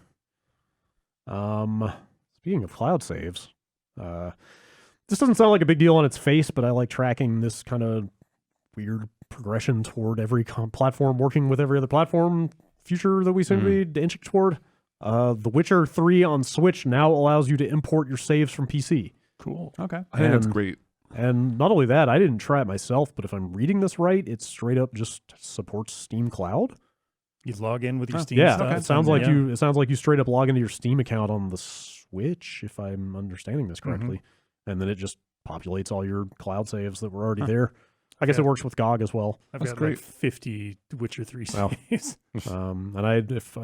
Speaking of cloud saves, this doesn't sound like a big deal on its face, but I like tracking this kind of weird progression toward every platform working with every other platform future that we seem to be inching toward. The Witcher 3 on Switch now allows you to import your saves from PC. Cool. Okay. I think that's And- great. And not only that, I didn't try it myself, but if I'm reading this right, it straight up just supports Steam Cloud. You log in with your Steam Yeah, stuff. it sounds like you. It sounds like you straight up log into your Steam account on the Switch, if I'm understanding this correctly, and then it just populates all your cloud saves that were already there. I guess it works with GOG as well. I've That's got great. like 50 Witcher 3 Wow. saves. And if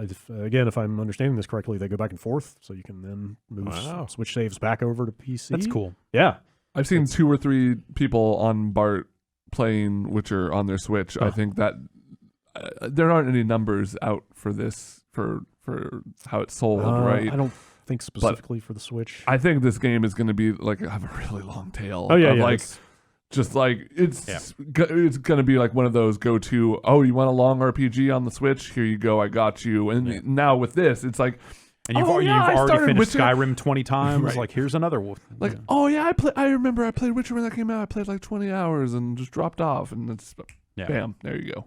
I'm understanding this correctly, they go back and forth, so you can then move Switch saves back over to PC. That's cool. Yeah, I've seen 2 or 3 people on BART playing Witcher on their Switch. I think that there aren't any numbers out for this for how it's sold, right? I don't think specifically for the Switch. I think this game is going to be like have a really long tail. Oh yeah, of yeah. like just like it's going to be like one of those go-to. Oh, you want a long RPG on the Switch? Here you go. I got you. And now with this, it's like. And you've I already started finished Witcher. Skyrim 20 times. Right. Like, here's another one. Like, oh yeah, I remember I played Witcher when that came out. I played like 20 hours and just dropped off, and it's bam, there you go.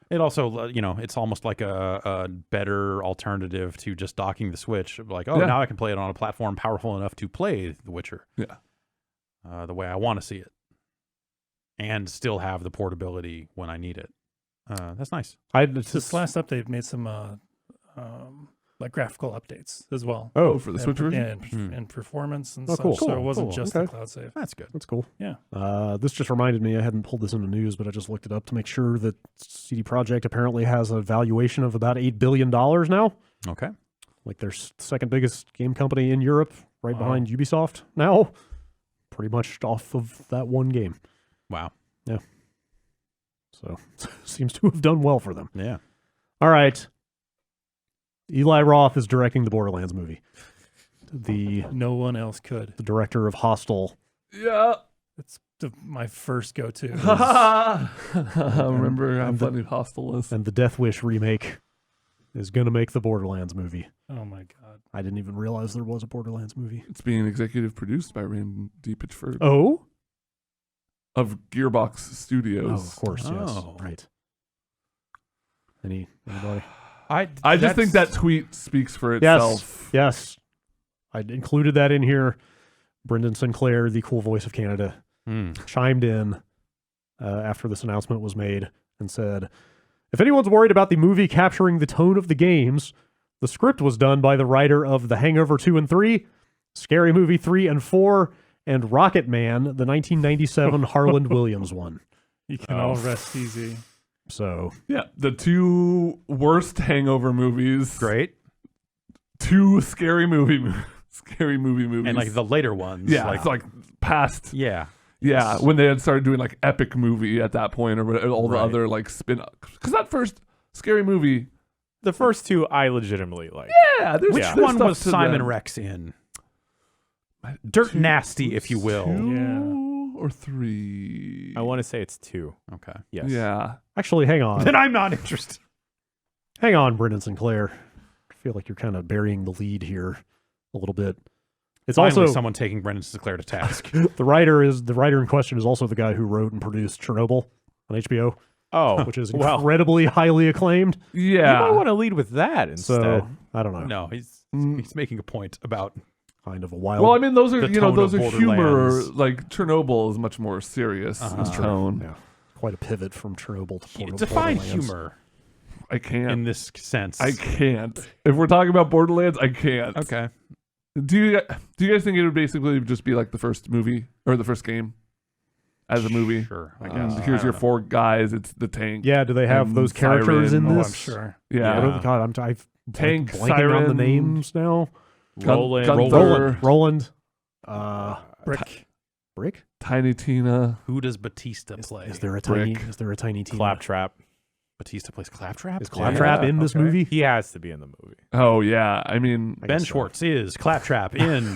It also, it's almost like a better alternative to just docking the Switch. Like, now I can play it on a platform powerful enough to play The Witcher. Yeah, the way I want to see it, and still have the portability when I need it. That's nice. This last update made some like graphical updates as well. Oh, for the Switch version? And performance and Oh, such. cool. So it wasn't Cool. just Okay. the cloud save. That's good. That's cool. Yeah. This just reminded me, I hadn't pulled this in the news, but I just looked it up to make sure that CD Projekt apparently has a valuation of about $8 billion now. Okay. Like their second biggest game company in Europe, right behind Ubisoft now. Pretty much off of that one game. Wow. Yeah. So seems to have done well for them. Yeah. All right. Eli Roth is directing the Borderlands movie. No one else could. The director of Hostel. Yeah. It's my first go-to. I remember how funny Hostel is. And the Death Wish remake is going to make the Borderlands movie. Oh my god. I didn't even realize there was a Borderlands movie. It's being executive produced by Randy Pitchford Oh? of Gearbox Studios. Oh, of course, yes. Oh. Right. Anybody? I just think that tweet speaks for Yes. itself. Yes. I included that in here. Brendan Sinclair, the cool voice of Canada, chimed in after this announcement was made and said, if anyone's worried about the movie capturing the tone of the games, the script was done by the writer of The Hangover 2 and 3, Scary Movie 3 and 4, and Rocket Man, the 1997 Harland Williams one. You can all rest easy. So, Yeah, the 2 worst Hangover movies. Great. 2 scary movie movies. And like the later ones. Yeah, it's like past. Yeah. Yeah, when they had started doing like epic movie at that point, or all the Right. other like because that first scary movie. The first 2 I legitimately like. Yeah, there's Which there's one stuff was to Simon them. Rex in? Dirt Nasty, if you will. 2 or 3. I want to say it's 2. Okay. Yes. Yeah. actually, hang on. Then I'm not interested. Hang on, Brendan Sinclair. I feel like you're kind of burying the lead here a little bit. It's Finally, also someone taking Brendan Sinclair to task. the writer in question is also the guy who wrote and produced Chernobyl on HBO, Oh, which is well, incredibly highly acclaimed. you Yeah. might want to lead with that instead. So I don't know. No, he's making a point about Kind of a wild. Well, I mean, those are The tone those of are humor. Borderlands. Like Chernobyl is much more serious in tone. yeah, quite a pivot from Chernobyl to define Borderlands. humor I can't. in this sense. I can't. If we're talking about Borderlands, I can't. Okay. Do you guys think it would basically just be like the first movie or the first game as a movie? Sure. I And guess. here's I your don't 4 guys. It's the tank. Yeah, do they have And those characters in Siren. this? I'm sure. Yeah. I don't, God, I'm Tank, blanking on Siren, the names now. Roland, Gunther, Roland, Brick. Tiny Tina. Who does Batista play? Is there a Brick. tiny team? Claptrap. Batista plays Claptrap? Is Claptrap in this Okay. movie? He has to be in the movie. Oh yeah. I mean, I Ben guess so. Schwartz is Claptrap in.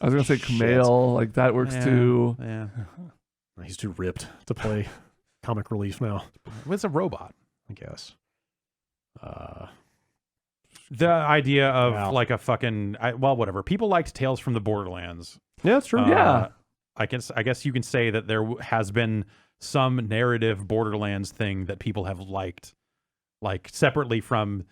I was gonna say Kumail. Like that works Yeah, too. Yeah. He's too ripped to play comic relief now, It's a robot. I guess. The idea of Wow. like a fucking whatever. People liked Tales from the Borderlands. Yeah, that's true. Yeah. I guess you can say that there has been some narrative Borderlands thing that people have liked, like separately from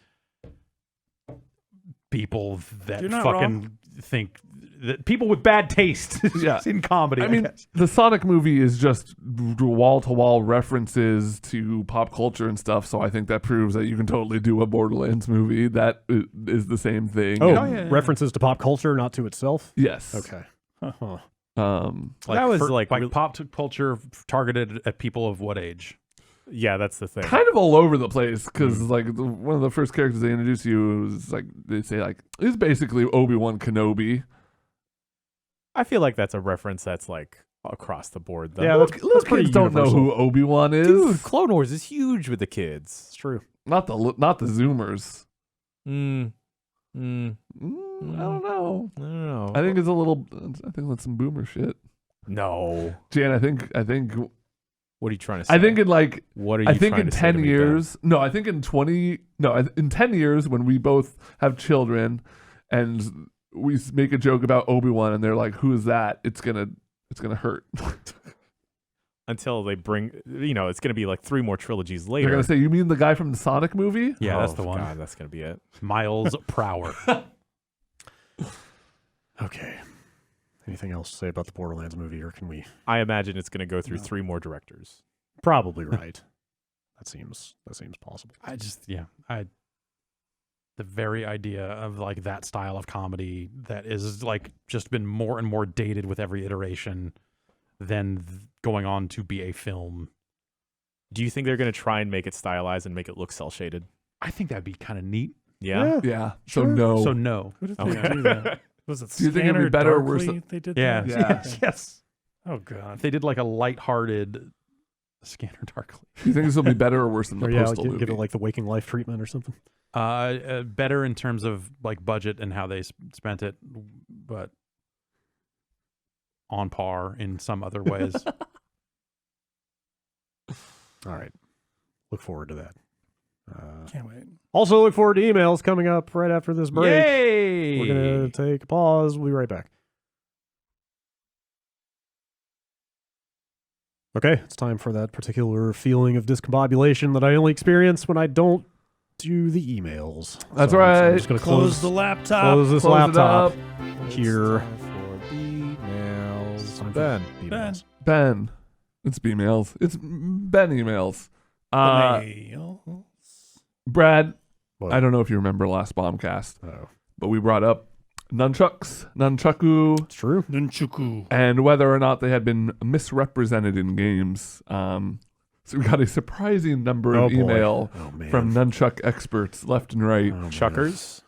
people that You're not fucking think that people with bad taste Yeah. in comedy. I mean, guess. the Sonic movie is just wall-to-wall references to pop culture and stuff, so I think that proves that you can totally do a Borderlands movie that is the same thing. Oh, yeah. references to pop culture, not to itself? Yes. Okay. Huh. That was like really- pop culture targeted at people of what age? Yeah, that's the thing. Kind of all over the place, because like one of the first characters they introduce you is like, they say like, he's basically Obi-Wan Kenobi. I feel like that's a reference that's like across the board, though. Yeah, Little that's pretty kids don't know universal. who Obi-Wan is. Dude, Clone Wars is huge with the kids. It's true. Not the Zoomers. I I don't know. don't know. I think it's a little. I think that's some boomer shit. No. Jan, I think. What are you trying to say? I think in like. What are you I think trying in to say to 10 me, years. No, I think in 20. No, in 10 years when we both have children, and we make a joke about Obi-Wan, and they're like, "Who is that?" It's gonna hurt. Until they bring, it's going to be like 3 more trilogies later. They're gonna say, "You mean the guy from the Sonic movie?" Yeah, that's Oh, the one. God, that's going to be it. Miles Prower. Okay. Anything else to say about the Borderlands movie, or can we? I imagine it's going to go through 3 more directors. Probably right. That seems possible. The very idea of like that style of comedy that is like just been more and more dated with every iteration than going on to be a film. Do you think they're going to try and make it stylized and make it look cel-shaded? I think that'd be kind of neat. Yeah? Yeah. So Sure. no. So no. Who did they Okay. do that? Was it Do you think it'd be Scanner better or worse Darkly they did Yeah. that? Yeah. Yes. Oh, God. If they did like a lighthearted Scanner Darkly. Do you think this will be better or worse than the Or yeah, Postal movie? give it like the Waking Life treatment or something. Better in terms of like budget and how they spent it, but on par in some other ways. All right. Look forward to that. Can't wait. Also, look forward to emails coming up right after this break. Yay! We're going to take a pause. We'll be right back. Okay, it's time for that particular feeling of discombobulation that I only experience when I don't do the emails. That's So right. I'm just going to Close the laptop. close this Close it laptop up. here. For emails. Time for Ben. emails. Ben. It's B-mails. It's Ben emails. Mails. Brad, What? I don't know if you remember last Bombcast, Oh, but we brought up nunchaku, it's true. Nunchaku. and whether or not they had been misrepresented in games. So we got a surprising number Oh, of boy. email Oh, man. from nunchuck experts left and right. Oh, man. Chuckers.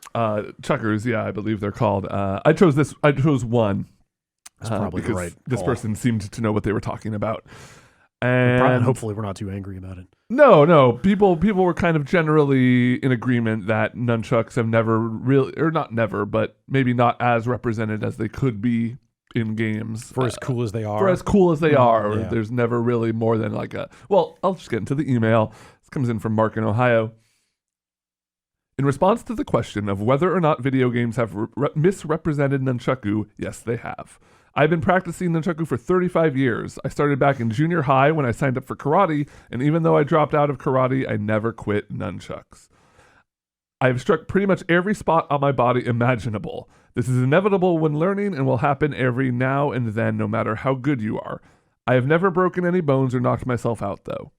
Chuckers, yeah, I believe they're called. I chose one. That's probably the because right this call. person seemed to know what they were talking about. And And hopefully we're not too angry about it. No. People were kind of generally in agreement that nunchucks have never really, or not never, but maybe not as represented as they could be in games. For as cool as they are. For as cool as they are, yeah. there's never really more than like a. Well, I'll just get into the email. This comes in from Mark in Ohio. In response to the question of whether or not video games have misrepresented nunchaku, yes, they have. I've been practicing nunchaku for 35 years. I started back in junior high when I signed up for karate, and even though I dropped out of karate, I never quit nunchucks. I've struck pretty much every spot on my body imaginable. This is inevitable when learning and will happen every now and then, no matter how good you are. I have never broken any bones or knocked myself out, though.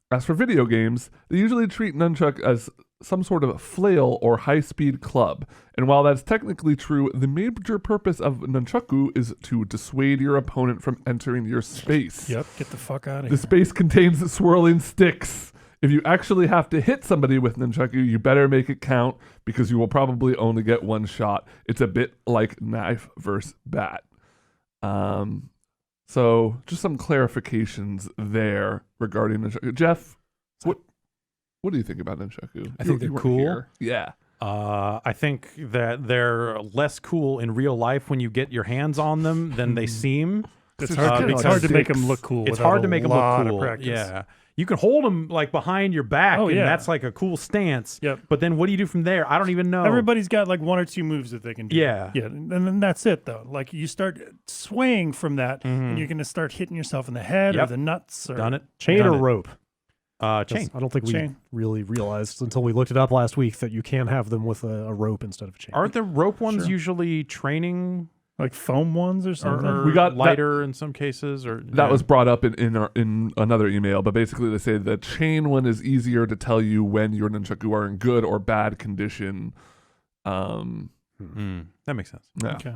As for video games, they usually treat nunchuck as some sort of flail or high-speed club. And while that's technically true, the major purpose of nunchaku is to dissuade your opponent from entering your space. Yep, get the fuck out of The here. space contains swirling sticks. If you actually have to hit somebody with nunchaku, you better make it count because you will probably only get one shot. It's a bit like knife versus bat. So just some clarifications there regarding nunchaku. Jeff, what do you think about nunchaku? I think they're You weren't cool. here. Yeah. I think that they're less cool in real life when you get your hands on them than they seem. It's It's hard, because it's hard to make sticks. them look cool. It's without hard to a make them look lot cool. Of practice. Yeah. You can hold them like behind your back, Oh, and yeah. that's like a cool stance. Yep. But then what do you do from there? I don't even know. Everybody's got like 1 or 2 moves that they can do. Yeah. Yeah. And then that's it, though. Like you start swaying from that, Mhm. and you're going to start hitting yourself in the head or Yep. the nuts. Or, Done it. Chain Done or it. rope? Chain. I don't think we Chain. really realized until we looked it up last week that you can have them with a rope instead of a chain. Aren't the rope ones Sure. usually training Like foam ones or something. or We got lighter in some cases? Or That was brought up in another email, but basically they say the chain one is easier to tell you when your nunchaku are in good or bad condition. That makes sense. Yeah. Okay.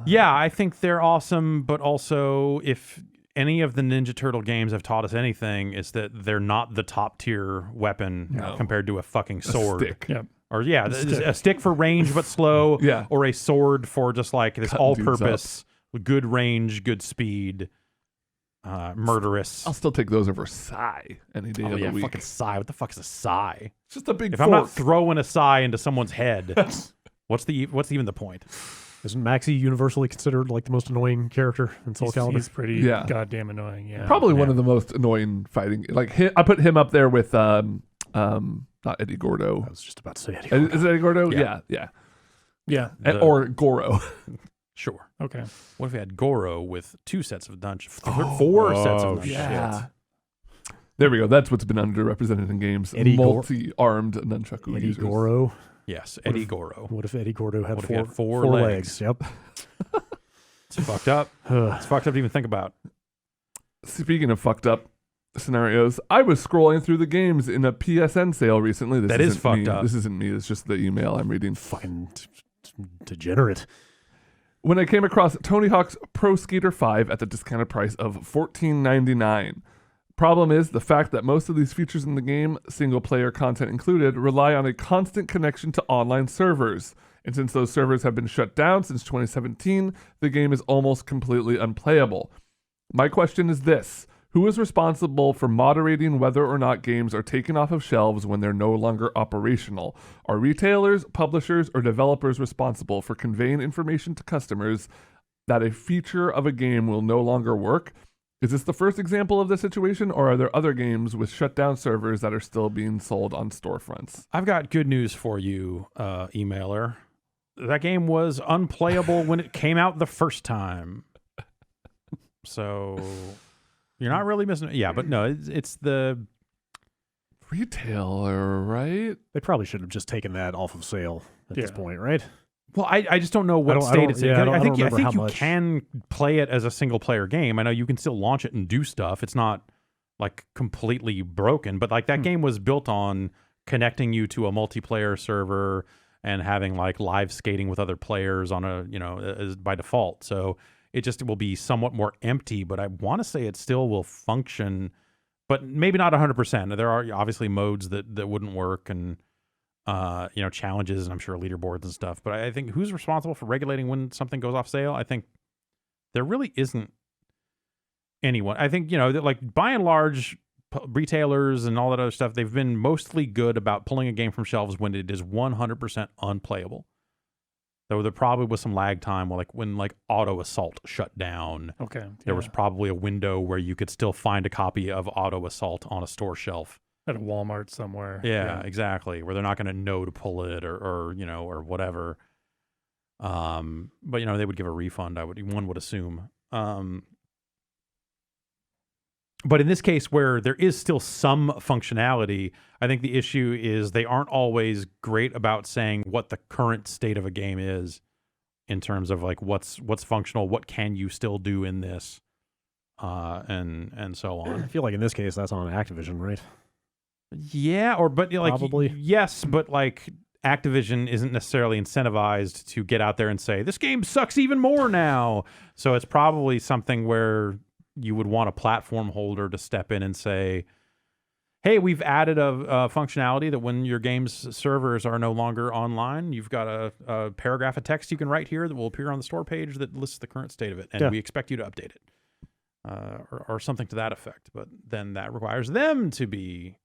Yeah, I think they're awesome, but also if any of the Ninja Turtle games have taught us anything, it's that they're not the top tier weapon No. compared to a fucking sword. Stick. Yeah. Or yeah, stick. a stick for range but slow. Yeah. Or a sword for just like this Cutting dudes all-purpose, with good range, good speed, murderous. I'll still take those over Psy any day Oh of yeah, the week. fucking sigh. What the fuck is a sigh? It's just a big If fork. I'm not throwing a sigh into someone's head, what's even the point? Isn't Maxie universally considered like the most annoying character in Soul Calibur? He's pretty Yeah. goddamn annoying. Yeah. Probably one Yeah. of the most annoying fighting. Like I put him up there with not Eddie Gordo. I was just about to say Eddie. Is it Eddie Gordo? Yeah. Yeah. Yeah. Or Goro. Sure. Okay. What if we had Goro with 2 sets of dungeons, 4 sets of dungeons? Yeah. There we go. That's what's been underrepresented in games. Eddie Multi-armed nunchaku Eddie users. Goro. Yes, Eddie Goro. What if Eddie Gordo had What if he had four four legs? Yep. It's fucked up. It's fucked up to even think about. Speaking of fucked up scenarios, I was scrolling through the games in a PSN sale recently. This That is isn't fucked me. up. This isn't me. It's just the email I'm reading. Fucking degenerate. When I came across Tony Hawk's Pro Skater 5 at the discounted price of $14.99. Problem is, the fact that most of these features in the game, single-player content included, rely on a constant connection to online servers. And since those servers have been shut down since 2017, the game is almost completely unplayable. My question is this: who is responsible for moderating whether or not games are taken off of shelves when they're no longer operational? Are retailers, publishers, or developers responsible for conveying information to customers that a feature of a game will no longer work? Is this the first example of this situation, or are there other games with shut down servers that are still being sold on storefronts? I've got good news for you, emailer. That game was unplayable when it came out the first time. So you're not really missing. Yeah, but no, it's the Retailer, right? They probably should have just taken that off of sale at this Yeah. point, right? Well, I just don't know what I don't- state it's in. yeah, I don't- I I think don't I remember think how you much. can play it as a single player game. I know you can still launch it and do stuff. It's not like completely broken, but like that game was built on connecting you to a multiplayer server and having like live skating with other players on a, as by default. So it just will be somewhat more empty, but I want to say it still will function, but maybe not 100%. There are obviously modes that wouldn't work and challenges and I'm sure leaderboards and stuff. But I think who's responsible for regulating when something goes off sale? I think there really isn't anyone. I think, that like by and large, retailers and all that other stuff, they've been mostly good about pulling a game from shelves when it is 100% unplayable. Though there probably was some lag time when Auto Assault shut down. Okay. There was probably a window where you could still find a copy of Auto Assault on a store shelf. At a Walmart somewhere. Yeah, exactly. Where they're not going to know to pull it or whatever. But they would give a refund. One would assume. But in this case, where there is still some functionality, I think the issue is they aren't always great about saying what the current state of a game is in terms of like what's functional, what can you still do in this, and so on. I feel like in this case that's on Activision, right? Yeah, Probably. yes, but like Activision isn't necessarily incentivized to get out there and say this game sucks even more now. So it's probably something where you would want a platform holder to step in and say, hey, we've added a functionality that when your game's servers are no longer online, you've got a paragraph of text you can write here that will appear on the store page that lists the current state of it, and we expect you to update it, or something to that effect. But then that requires them to be...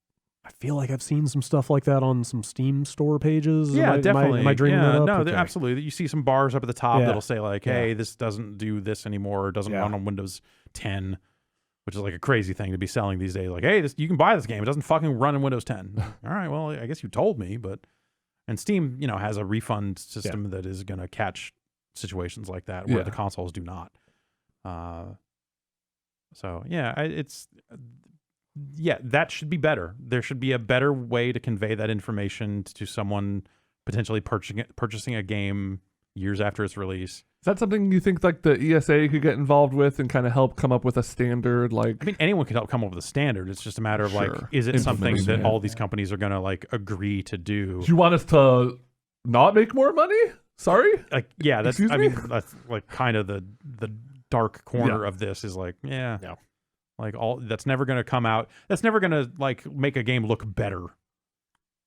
I feel like I've seen some stuff like that on some Steam store pages. Yeah, Am I dreaming that up? No, Okay. absolutely. You see some bars up at the top Yeah. that'll say like, hey, this doesn't do this anymore, or doesn't Yeah. run on Windows 10, which is like a crazy thing to be selling these days. Like, hey, you can buy this game. It doesn't fucking run in Windows 10. All right, well, I guess you told me, but... And Steam, has a refund system that is going to catch situations like that where the consoles do not. So, yeah, it's... that should be better. There should be a better way to convey that information to someone potentially purchasing a game years after its release. Is that something you think like the ESA could get involved with and kind of help come up with a standard? Like, I mean, anyone could help come up with a standard. It's just a matter of like, Sure. is it something that Implementation, all these companies are going to like agree to do? do you want us to not make more money? Sorry? Like, yeah, that's, Excuse I me? mean, that's like kind of the dark corner of this is like, like that's never going to come out. That's never going to like make a game look better.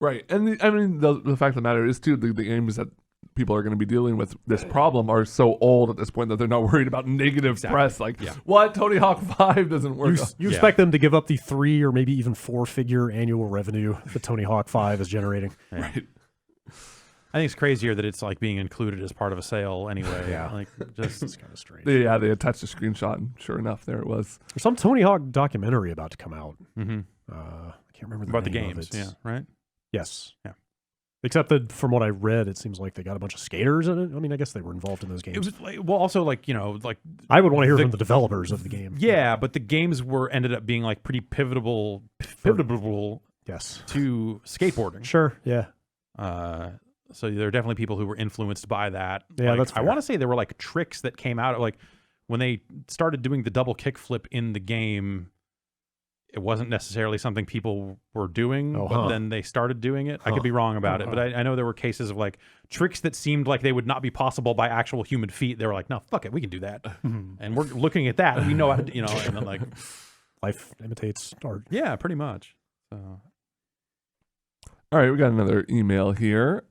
Right. And I mean, the fact of the matter is, too, the games that people are going to be dealing with this problem are so old at this point that they're not worried about negative press. Like, what? Tony Hawk 5 doesn't work. You expect them to give up the 3 or maybe even 4-figure annual revenue that Tony Hawk 5 is generating. Right. I think it's crazier that it's like being included as part of a sale anyway. Yeah. Like just It's kind of strange. They attached a screenshot, and sure enough, there it was. There's some Tony Hawk documentary about to come out. mhm. I can't remember the About the name of games. it. Yeah. Right. Yes. Yeah. Except that from what I read, it seems like they got a bunch of skaters in it. I mean, I guess they were involved in those games. It was like, well, also like, you know, like I would want to hear from the developers of the game. yeah, but the games ended up being like pretty pivotal Yes. to skateboarding. Sure. Yeah. So there are definitely people who were influenced by that. Yeah, Like, that's I fair. want to say there were like tricks that came out like when they started doing the double kickflip in the game. It wasn't necessarily something people were doing, but then they started doing it. I could be wrong about it, but I know there were cases of like tricks that seemed like they would not be possible by actual human feet. They were like, no, fuck it, we can do that. And we're looking at that. We know how to, you know, and then like, Life imitates art. yeah, pretty much. So. All right, we got another email here.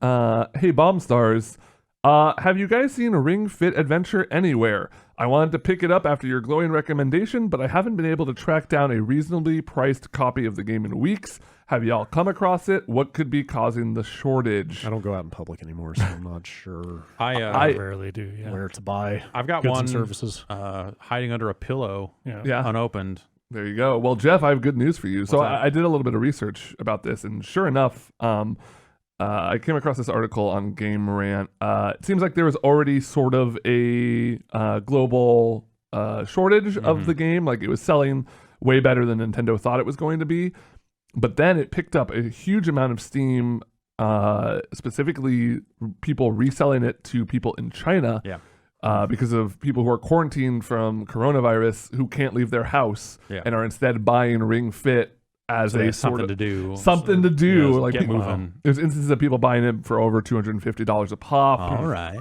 Hey, Bomb Stars. Have you guys seen Ring Fit Adventure anywhere? I wanted to pick it up after your glowing recommendation, but I haven't been able to track down a reasonably priced copy of the game in weeks. Have y'all come across it? What could be causing the shortage? I don't go out in public anymore, so I'm not sure I rarely do. Yeah. where to buy I've got goods one and services. hiding under a pillow, Yeah. unopened. There you go. Well, Jeff, I have good news for you. So What's that? I did a little bit of research about this, and sure enough, I came across this article on Game Rant. It seems like there was already sort of a global shortage of the game. Like it was selling way better than Nintendo thought it was going to be. But then it picked up a huge amount of steam, specifically people reselling it to people in China. Yeah. Because of people who are quarantined from coronavirus who can't leave their house and are instead buying Ring Fit as So they a have sort something of to do. something to do. Yes, like get moving. There's instances of people buying it for over $250 a pop. All right.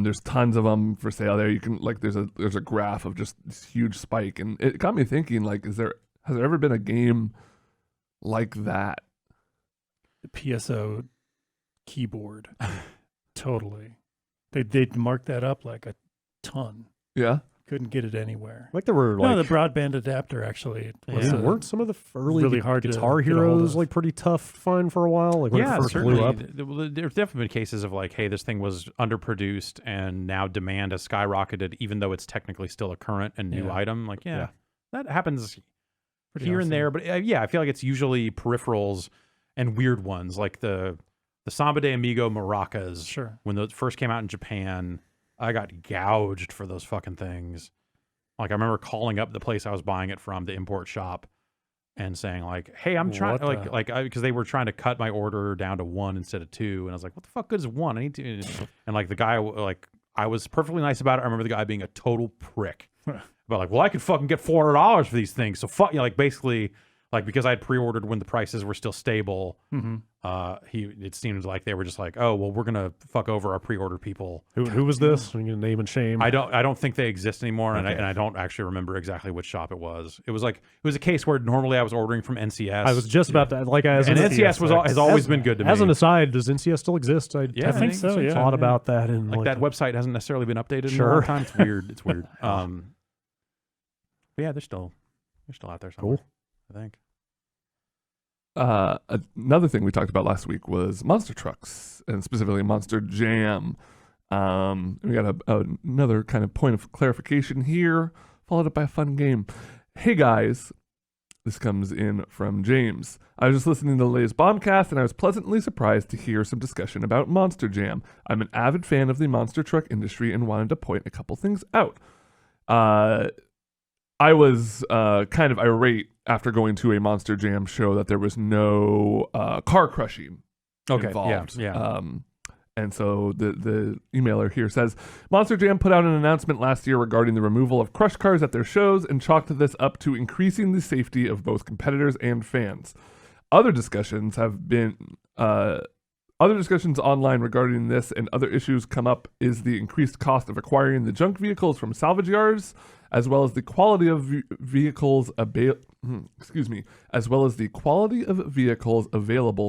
There's tons of them for sale there. You can like there's a graph of just this huge spike, and it got me thinking like, has there ever been a game like that? The PSO keyboard. Totally. They'd mark that up like a ton. Yeah. Couldn't get it anywhere. Like there were No, like the broadband adapter actually was yeah, weren't some of the early really hard to Guitar get a hold Heroes of. like pretty tough to find for a while? Like when Yeah, it first certainly. blew up. There's definitely been cases of like, hey, this thing was underproduced and now demand has skyrocketed, even though it's technically still a current and new Yeah. item. Like, yeah, that happens Pretty here often. and there. But yeah, I feel like it's usually peripherals and weird ones, like the Samba de Amigo maracas. Sure. When those first came out in Japan, I got gouged for those fucking things. Like I remember calling up the place I was buying it from, the import shop, and saying like, "Hey, I'm trying What the- because they were trying to cut my order down to 1 instead of 2, and I was like, "What the fuck good is 1? I need to." And like the guy, like I was perfectly nice about it. I remember the guy being a total prick, but like, "Well, I could fucking get $400 for these things." So fuck, you know, like basically, like because I had pre-ordered when the prices were still stable. Mm-hmm. It seemed like they were just like, "Oh, well, we're gonna fuck over our pre-order people." Who was this? I'm gonna name and shame. I don't think they exist anymore, and Okay. I don't actually remember exactly which shop it was. It was a case where normally I was ordering from NCS. I was just about to like as and an NCS has always been good to me. As an aside, does NCS still exist? I Yeah, I think so, yeah. thought about that in like that website hasn't necessarily been updated in a Sure. long time. It's weird. It's weird. But yeah, they're still out there somewhere. Cool. I think. Another thing we talked about last week was monster trucks, and specifically Monster Jam. We got another kind of point of clarification here, followed up by a fun game. Hey guys, this comes in from James. I was just listening to the latest Bombcast, and I was pleasantly surprised to hear some discussion about Monster Jam. I'm an avid fan of the monster truck industry and wanted to point a couple things out. I was kind of irate after going to a Monster Jam show that there was no car crushing involved. Yeah. And so the emailer here says, Monster Jam put out an announcement last year regarding the removal of crush cars at their shows and chalked this up to increasing the safety of both competitors and fans. Other discussions online regarding this and other issues come up is the increased cost of acquiring the junk vehicles from salvage yards, as well as the quality of vehicles available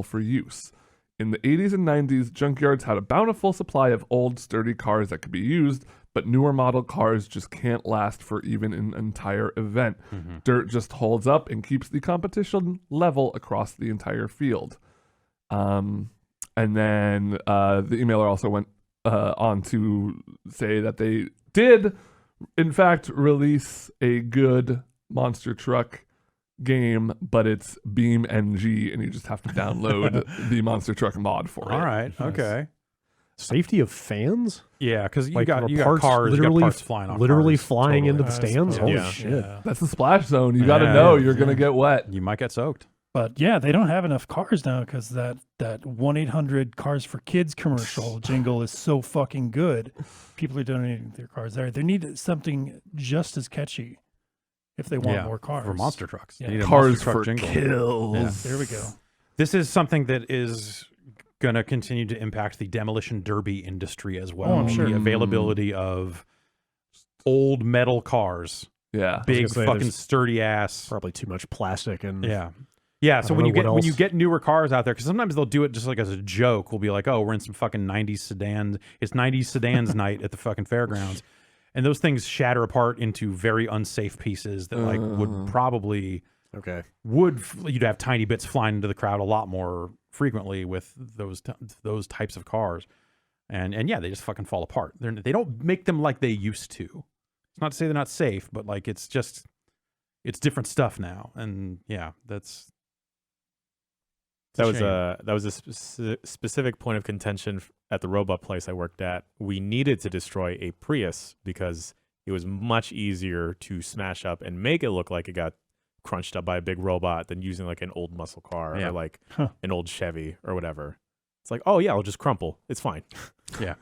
for use. In the 80s and 90s, junkyards had a bountiful supply of old, sturdy cars that could be used, but newer model cars just can't last for even an entire event. Mm-hmm. Dirt just holds up and keeps the competition level across the entire field. And then the emailer also went on to say that they did, in fact, release a good monster truck game, but it's Beam NG, and you just have to download the monster truck mod for it. All right. Okay. Safety of fans? Yeah, because you Like, got parts cars, you got literally parts flying off literally cars. flying into the I stands? suppose. Holy Yeah. shit. Yeah. That's the splash zone. You got to Yeah, know you're going to get wet. You might get soaked. But yeah, they don't have enough cars now because that 1-800 Cars for Kids commercial jingle is so fucking good. People are donating their cars there. They need something just as catchy if they want more cars. For monster trucks. Yeah. They need a Cars monster truck for jingle. kills. Yeah. There we go. This is something that is going to continue to impact the demolition derby industry as well. Oh, I'm sure. The availability of old metal cars, Yeah. big gonna say, fucking there's sturdy ass. Probably too much plastic and Yeah. So don't when you know what get when you else. get newer cars out there, because sometimes they'll do it just like as a joke. We'll be like, oh, we're in some fucking 90s sedans. It's 90s sedans night at the fucking fairgrounds. And those things shatter apart into very unsafe pieces that like would probably you'd have tiny bits flying into the crowd a lot more frequently with those types of cars. And yeah, they just fucking fall apart. They don't make them like they used to. It's not to say they're not safe, but like it's different stuff now. And yeah, that was a specific point of contention at the robot place I worked at. We needed to destroy a Prius because it was much easier to smash up and make it look like it got crunched up by a big robot than using like an old muscle car or like an old Chevy or whatever. It's like, oh yeah, I'll just crumple. It's fine. Yeah.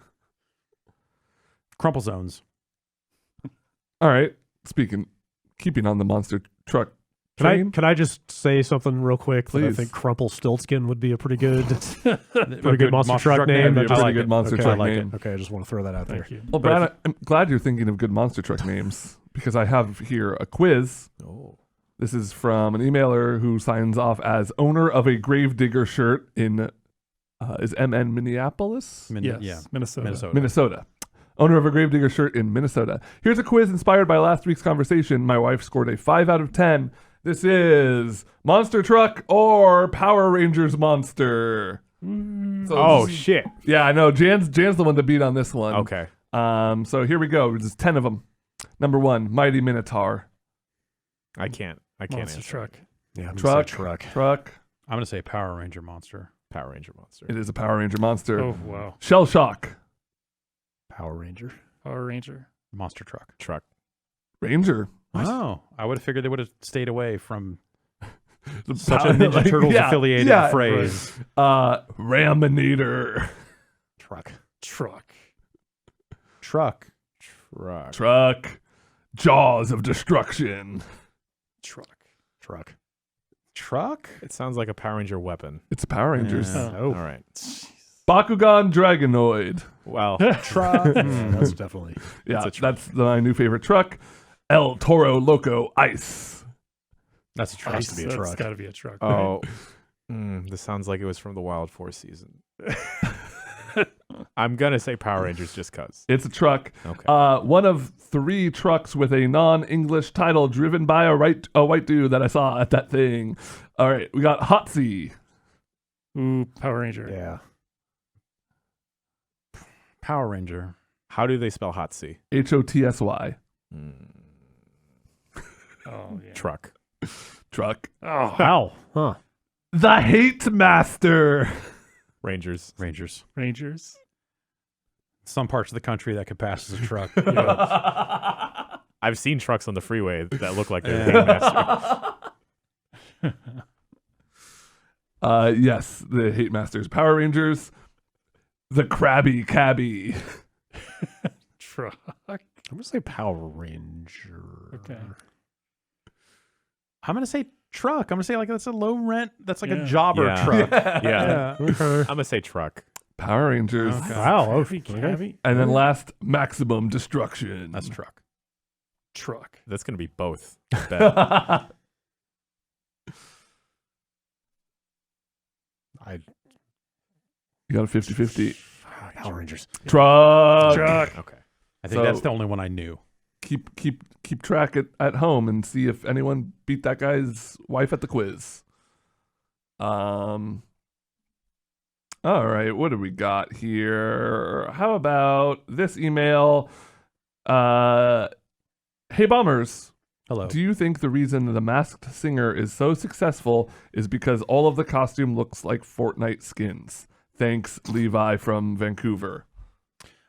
Crumple zones. All right. Keeping on the monster truck train. Can I just say something real quick? That I Please. think Crumple Stiltskin would be a pretty good Pretty good monster truck name. That'd be a I pretty like good it. monster Okay, truck I like name. it. Okay, I just want to throw that out there. Thank you. Well, Brad, I'm glad you're thinking of good monster truck names because I have here a quiz. Oh. This is from an emailer who signs off as owner of a Gravedigger shirt in is MN Minneapolis? Yes, Yeah. Minnesota. Minnesota. Owner of a Gravedigger shirt in Minnesota. Here's a quiz inspired by last week's conversation. My wife scored a 5 out of 10. This is Monster Truck or Power Rangers Monster. So Shit. yeah, I know. Jan's the one to beat on this one. Okay. So here we go. There's 10 of them. Number 1, Mighty Minotaur. I can't Monster answer. truck. Yeah, I'm Truck. gonna say truck. Truck. I'm going to say Power Ranger Monster. Power Ranger Monster. It is a Power Ranger Monster. Oh wow. Shell Shock. Power Ranger. Power Ranger. Monster Truck. Truck. Ranger. Oh, I would have figured they would have stayed away from The such pow- a Ninja like, Turtles yeah, affiliated yeah. phrase. Raminator. Truck. Truck. Truck. Truck. Truck. Jaws of Destruction. Truck. Truck. Truck? It sounds like a Power Ranger weapon. It's Power Rangers. Yeah. Oh. All right. Bakugan Dragonoid. Well, Truck. That's definitely. Yeah, a truck. that's my new favorite truck. El Toro Loco Ice. That's a truck. Has to be a That's truck. got to be a truck. oh, this sounds like it was from the Wild Force season. I'm gonna say Power Rangers just cause. It's a truck. Okay. One of 3 trucks with a non-English title driven by a white dude that I saw at that thing. All right, we got Hotsy. Ooh, Power Ranger. Yeah. Power Ranger. How do they spell Hotsy? Hotsy. Oh yeah. Truck. Truck. Oh. How? Huh. The Hate Master. Rangers. Rangers. Rangers. Some parts of the country that could pass as a truck. I've seen trucks on the freeway that look like they're Hate Master. Yes, the Hate Masters. Power Rangers, the Krabby Cabby. Truck. I'm gonna say Power Ranger. Okay. I'm gonna say truck. I'm gonna say like that's a low rent. That's like Yeah. a jobber Yeah. truck. Yeah. Okay. I'm gonna say truck. Power Rangers. Wow. Cabby, Okay. cabby. And then last, Maximum Destruction. That's truck. Truck. That's gonna be both. I bet. You got a 50-50. Power Rangers. Truck. Okay. I think So- that's the only one I knew. Keep track at home and see if anyone beat that guy's wife at the quiz. All right, what do we got here? How about this email? Hey Bombers, Hello. do you think the reason The Masked Singer is so successful is because all of the costume looks like Fortnite skins? Thanks, Levi from Vancouver.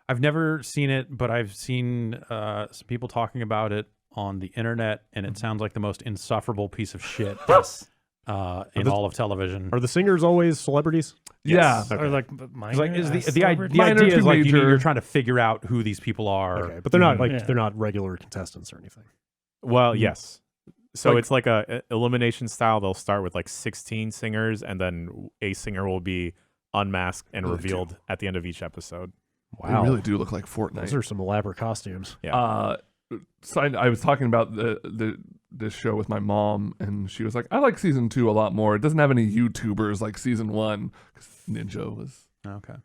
I've never seen it, but I've seen some people talking about it on the internet, and it sounds like the most insufferable piece of shit in all of television. Are the singers always celebrities? Yeah. Yes. Or like It's minor. like is the celebrity? Minor idea to is like major. you're trying to figure out who these people are. Okay, but they're not like Yeah. they're not regular contestants or anything. Well, yes. So Like- it's like a elimination style. They'll start with like 16 singers, and then a singer will be unmasked and Really revealed at the end of each episode. They really do look like Fortnite. Those are some elaborate costumes. Yeah. So I was talking about this show with my mom, and she was like, "I like season 2 a lot more. It doesn't have any YouTubers like season 1." 'Cause Ninja was. Okay.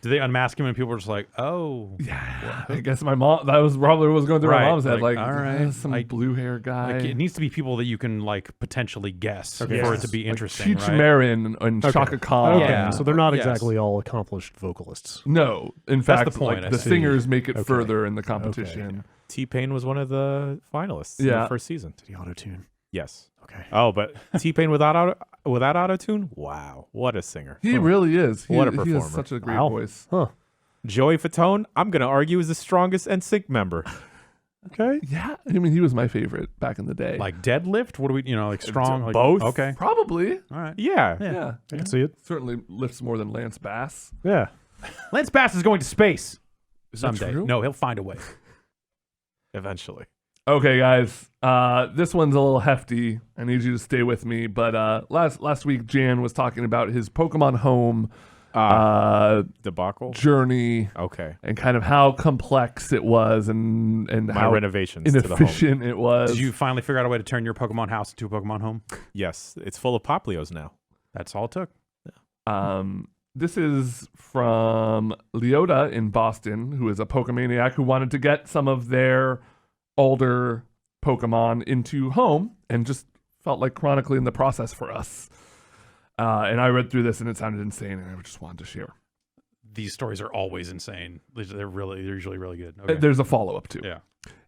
Do they unmask him and people are just like, oh, Yeah, I guess my mom. That was probably what was going through my Right, mom's head. like, Like, all right, some like- blue hair guy. like it needs to be people that you can like potentially guess Okay. for it Yes. to be Like interesting, Cheech right? Marin and Okay. Shaka Khan. Okay, Yeah. so they're not Yes. exactly all accomplished vocalists. No, in That's fact, the point, like I the see. singers make it Okay. further in the competition. T-Pain was one of the finalists in Yeah. the first season. Did he auto-tune? Yes. Okay. Oh, but T-Pain without auto-tune? Wow. What a singer. He really is. What a He has performer. such a great Wow. voice. Huh. Joey Fatone, I'm going to argue, is the strongest NSYNC member. Okay. Yeah, I mean, he was my favorite back in the day. Like deadlift? What do we, like strong? Like, both. Okay. Probably. All right. Yeah. Yeah. I can see it. Certainly lifts more than Lance Bass. Yeah. Lance Bass is going to space Is that someday. true? No, he'll find a way. Eventually. Okay, guys. This one's a little hefty. I need you to stay with me. But last week, Jan was talking about his Pokemon Home Debacle? journey Okay. and kind of how complex it was and My how renovations to the home. inefficient it was. Did you finally figure out a way to turn your Pokemon house into a Pokemon home? Yes. It's full of Poplios now. That's all it took. This is from Leota in Boston, who is a Pokemaniac who wanted to get some of their older Pokemon into home and just felt like chronically in the process for us. And I read through this and it sounded insane, and I just wanted to share. These stories are always insane. They're usually really good. Okay. There's a follow-up too. Yeah.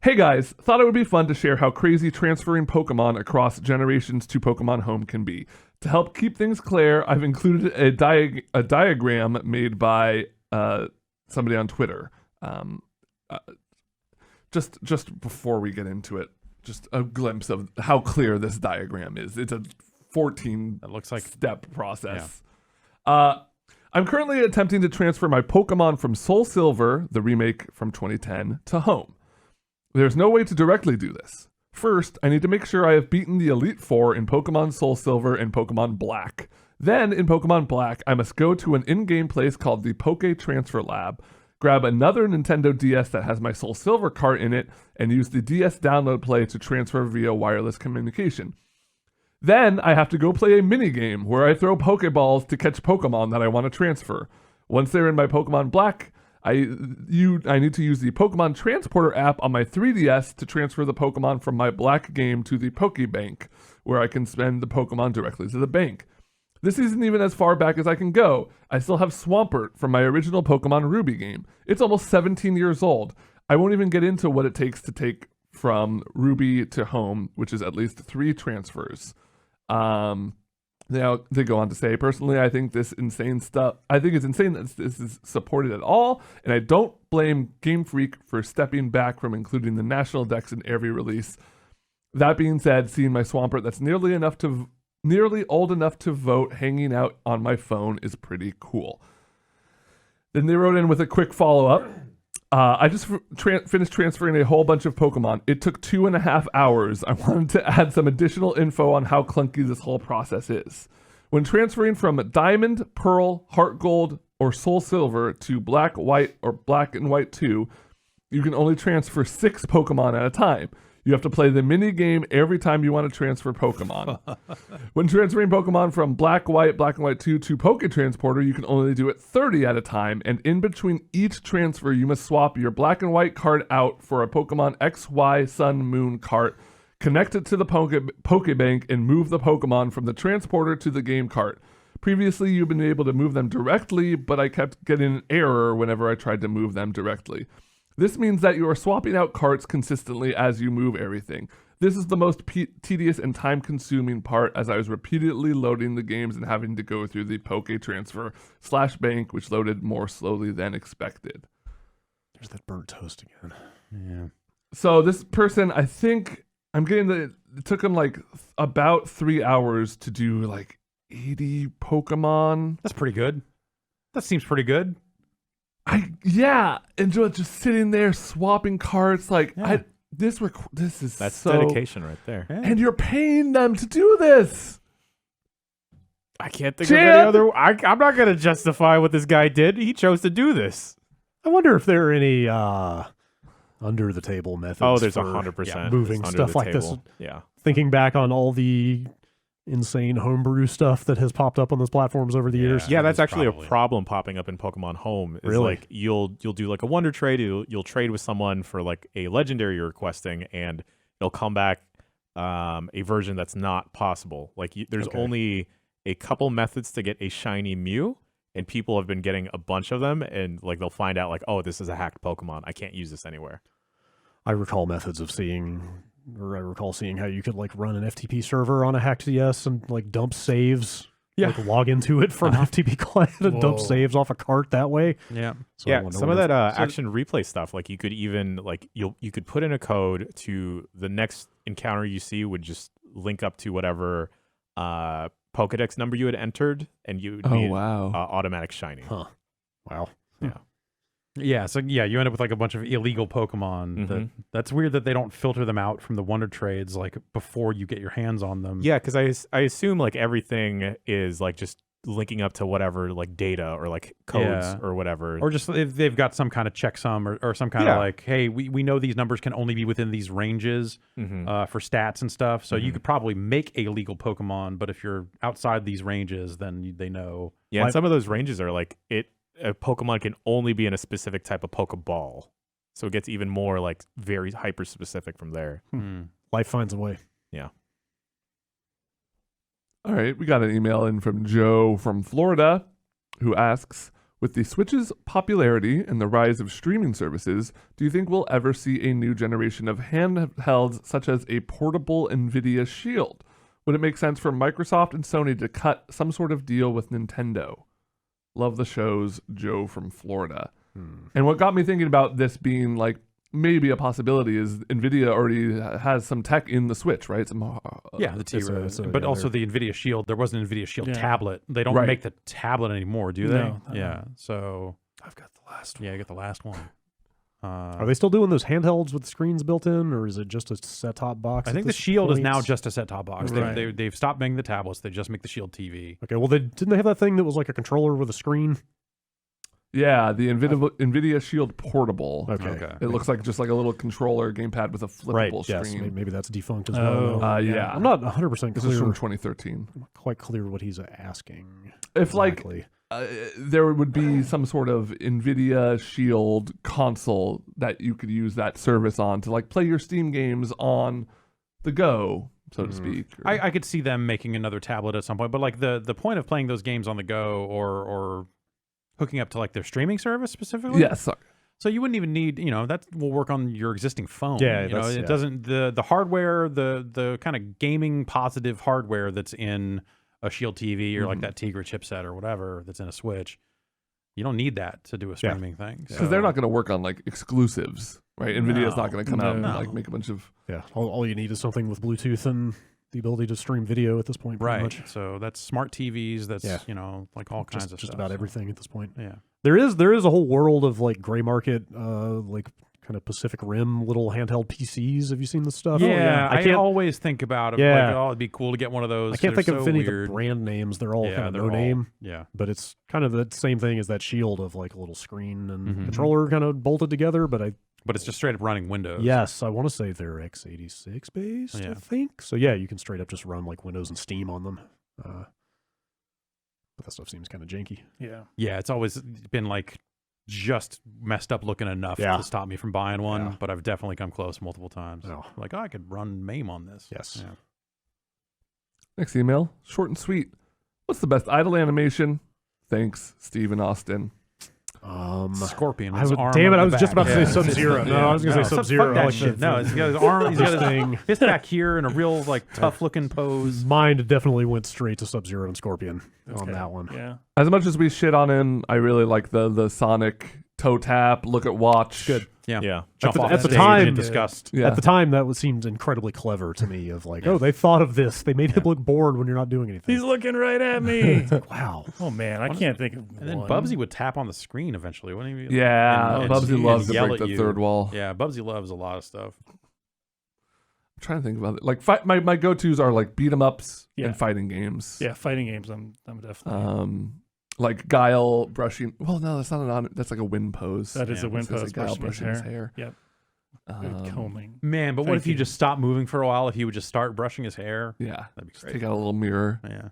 Hey guys, thought it would be fun to share how crazy transferring Pokemon across generations to Pokemon Home can be. To help keep things clear, I've included a diagram made by somebody on Twitter. Just before we get into it, just a glimpse of how clear this diagram is. It's a 14 That looks like step process. I'm currently attempting to transfer my Pokemon from Soul Silver, the remake from 2010, to Home. There's no way to directly do this. First, I need to make sure I have beaten the Elite Four in Pokemon Soul Silver and Pokemon Black. Then, in Pokemon Black, I must go to an in-game place called the Poke Transfer Lab, grab another Nintendo DS that has my Soul Silver cart in it, and use the DS download play to transfer via wireless communication. Then I have to go play a minigame where I throw Pokeballs to catch Pokemon that I want to transfer. Once they're in my Pokemon Black, I need to use the Pokemon Transporter app on my 3DS to transfer the Pokemon from my Black game to the Pokebank, where I can send the Pokemon directly to the bank. This isn't even as far back as I can go. I still have Swampert from my original Pokemon Ruby game. It's almost 17 years old. I won't even get into what it takes to take from Ruby to Home, which is at least 3 transfers. Now they go on to say, personally, I think it's insane that this is supported at all, and I don't blame Game Freak for stepping back from including the national decks in every release. That being said, seeing my Swampert that's nearly old enough to vote hanging out on my phone is pretty cool. Then they wrote in with a quick follow-up. I just finished transferring a whole bunch of Pokemon. It took 2.5 hours. I wanted to add some additional info on how clunky this whole process is. When transferring from Diamond, Pearl, Heart Gold, or Soul Silver to Black, White, or Black and White 2, you can only transfer 6 Pokemon at a time. You have to play the mini game every time you want to transfer Pokemon. When transferring Pokemon from Black, White, Black and White 2 to Poketransporter, you can only do it 30 at a time, and in between each transfer, you must swap your Black and White card out for a Pokemon XY Sun Moon cart, connect it to the Pokebank, and move the Pokemon from the transporter to the game cart. Previously, you've been able to move them directly, but I kept getting an error whenever I tried to move them directly. This means that you are swapping out carts consistently as you move everything. This is the most tedious and time-consuming part, as I was repeatedly loading the games and having to go through the Poke-Transfer/Bank, which loaded more slowly than expected. There's that burnt toast again. Yeah. So this person, I think, I'm getting it took him like about 3 hours to do like 80 Pokemon. That's pretty good. That seems pretty good. And just sitting there swapping carts, like that's dedication right there. Yeah. And you're paying them to do this. I can't think of any other. I'm not gonna justify what this guy did. He chose to do this. I wonder if there are any under the table methods. Oh, there's for 100% moving under stuff the like this. table. Yeah. Thinking back on all the insane homebrew stuff that has popped up on those platforms over the years. Yeah, that's actually probably a problem popping up in Pokemon Home. Is Really? like you'll do like a wonder trade. You'll trade with someone for like a legendary you're requesting, and it'll come back a version that's not possible. Like there's only a couple methods to get a shiny Mew, and people have been getting a bunch of them, and like they'll find out like, oh, this is a hacked Pokemon. I can't use this anywhere. I recall seeing how you could like run an FTP server on a hacked CS and like dump saves. Yeah. Like log into it from FTP client and dump Whoa. saves off a cart that way. Yeah. So I Yeah, wonder some of what that action replay stuff, like you could even like you could put in a code to the next encounter you see would just link up to whatever Pokedex number you had entered, and you would be automatic shiny. Huh. Wow. Yeah, so you end up with like a bunch of illegal Pokemon. That's weird that they don't filter them out from the Wonder Trades like before you get your hands on them. Yeah, because I assume like everything is like just linking up to whatever like data or like codes or whatever. Or just if they've got some kind of checksum or some kind of like, hey, we know these numbers can only be within these ranges for stats and stuff. So you could probably make a legal Pokemon, but if you're outside these ranges, then they know. Yeah, and some of those ranges are like a Pokemon can only be in a specific type of Pokeball. So it gets even more like very hyper specific from there. Life finds a way. Yeah. All right, we got an email in from Joe from Florida who asks, with the Switch's popularity and the rise of streaming services, do you think we'll ever see a new generation of handhelds such as a portable NVIDIA Shield? Would it make sense for Microsoft and Sony to cut some sort of deal with Nintendo? Love the shows, Joe from Florida. And what got me thinking about this being like maybe a possibility is NVIDIA already has some tech in the Switch, right? The T-Rex. But also the NVIDIA Shield. There was an NVIDIA Shield tablet. They don't make the tablet anymore, do they? No. Yeah. So I've got the last one. yeah, I got the last one. Are they still doing those handhelds with screens built in, or is it just a set-top box? I at think the this Shield is point? now just a set-top box. Right. They've stopped making the tablets. They just make the Shield TV. Okay, well, didn't they have that thing that was like a controller with a screen? Yeah, the NVIDIA Shield Portable. Okay. It looks like just like a little controller gamepad with a flippable Yes, screen. maybe that's defunct as well. Yeah. I'm not 100% This is clear. from 2013. I'm not quite clear what he's asking. If exactly. there would be some sort of NVIDIA Shield console that you could use that service on to like play your Steam games on the go, so to speak. I could see them making another tablet at some point, but like the point of playing those games on the go or hooking up to like their streaming service specifically. Yes. So you wouldn't even need, that will work on your existing phone. Yeah, it doesn't the hardware, the kind of gaming positive hardware that's in a Shield TV or like that Tegra chipset or whatever that's in a Switch. You don't need that to do a streaming thing. Because they're not going to work on like exclusives, right? NVIDIA's not going to come out and like make a bunch of all you need is something with Bluetooth and the ability to stream video at this point. Pretty much. So that's smart TVs. That's like all kinds of just stuff. about everything at this point. Yeah. There is a whole world of like gray market, like kind of Pacific Rim little handheld PCs. Have you seen this stuff? Yeah, I can't always think about it. Yeah. Like, oh, it'd be cool to get one of those. I can't think of any of the weird. brand names. They're all kind of they're no name. Yeah. But it's kind of the same thing as that Shield of like a little screen and controller kind of bolted together. But it's just straight up running Windows. Yes, I want to say they're x86 based, I think. So yeah, you can straight up just run like Windows and Steam on them. But that stuff seems kind of janky. Yeah. Yeah, it's always been like just messed up looking enough to stop me from buying one, but I've definitely come close multiple times. Like, I could run MAME on this. Yes. Yeah. Next email, short and sweet. What's the best idle animation? Thanks, Stephen Austin. Scorpion. I was just about to say Sub-Zero. No, I was going to say Sub-Zero. Fuck that shit. No, he's got his arm. He's got his fist back here in a real like tough looking pose. Mine definitely went straight to Sub-Zero and Scorpion on that one. Yeah. As much as we shit on him, I really like the Sonic toe tap, look at watch. Good. Yeah. Yeah. Jump off At the stage time, in disgust. Yeah. At the time, that seemed incredibly clever to me. Of like, oh, they thought of this. They made him look bored when you're not doing anything. He's looking right at me. Wow. Oh man, I can't think of And then one. Bubsy would tap on the screen eventually, wouldn't he? Yeah, And Bubsy loves to yell break at the you. third wall. Yeah, Bubsy loves a lot of stuff. I'm trying to think about it. Like my go-tos are like beat 'em ups and fighting games. Yeah, fighting games. I'm definitely. Like Guile brushing. Well, no, that's not that's like a wind pose. That is a wind It's like pose. Guile Brushing brushing his hair. Yep. Good combing. Man, but what if you just stopped moving for a while? If he would just start brushing his hair? Yeah, That'd be just great. take out a little mirror. Yeah.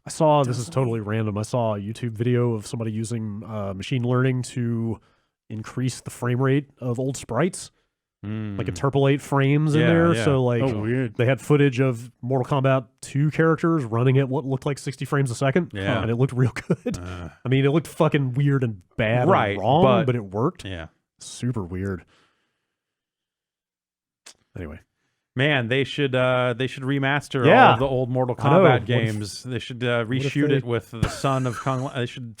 I saw, this is totally random, I saw a YouTube video of somebody using machine learning to increase the frame rate of old sprites, like interpolate frames in there. Yeah. So like, weird. they had footage of Mortal Kombat 2 characters running at what looked like 60 frames a second. Yeah. And it looked real good. I mean, it looked fucking weird and bad Right, and wrong, but- but it worked. Yeah. Super weird. Anyway. Man, they should remaster Yeah. all of the old Mortal I know. Kombat games. They should reshoot they- it with the son of Kung Lao. They should.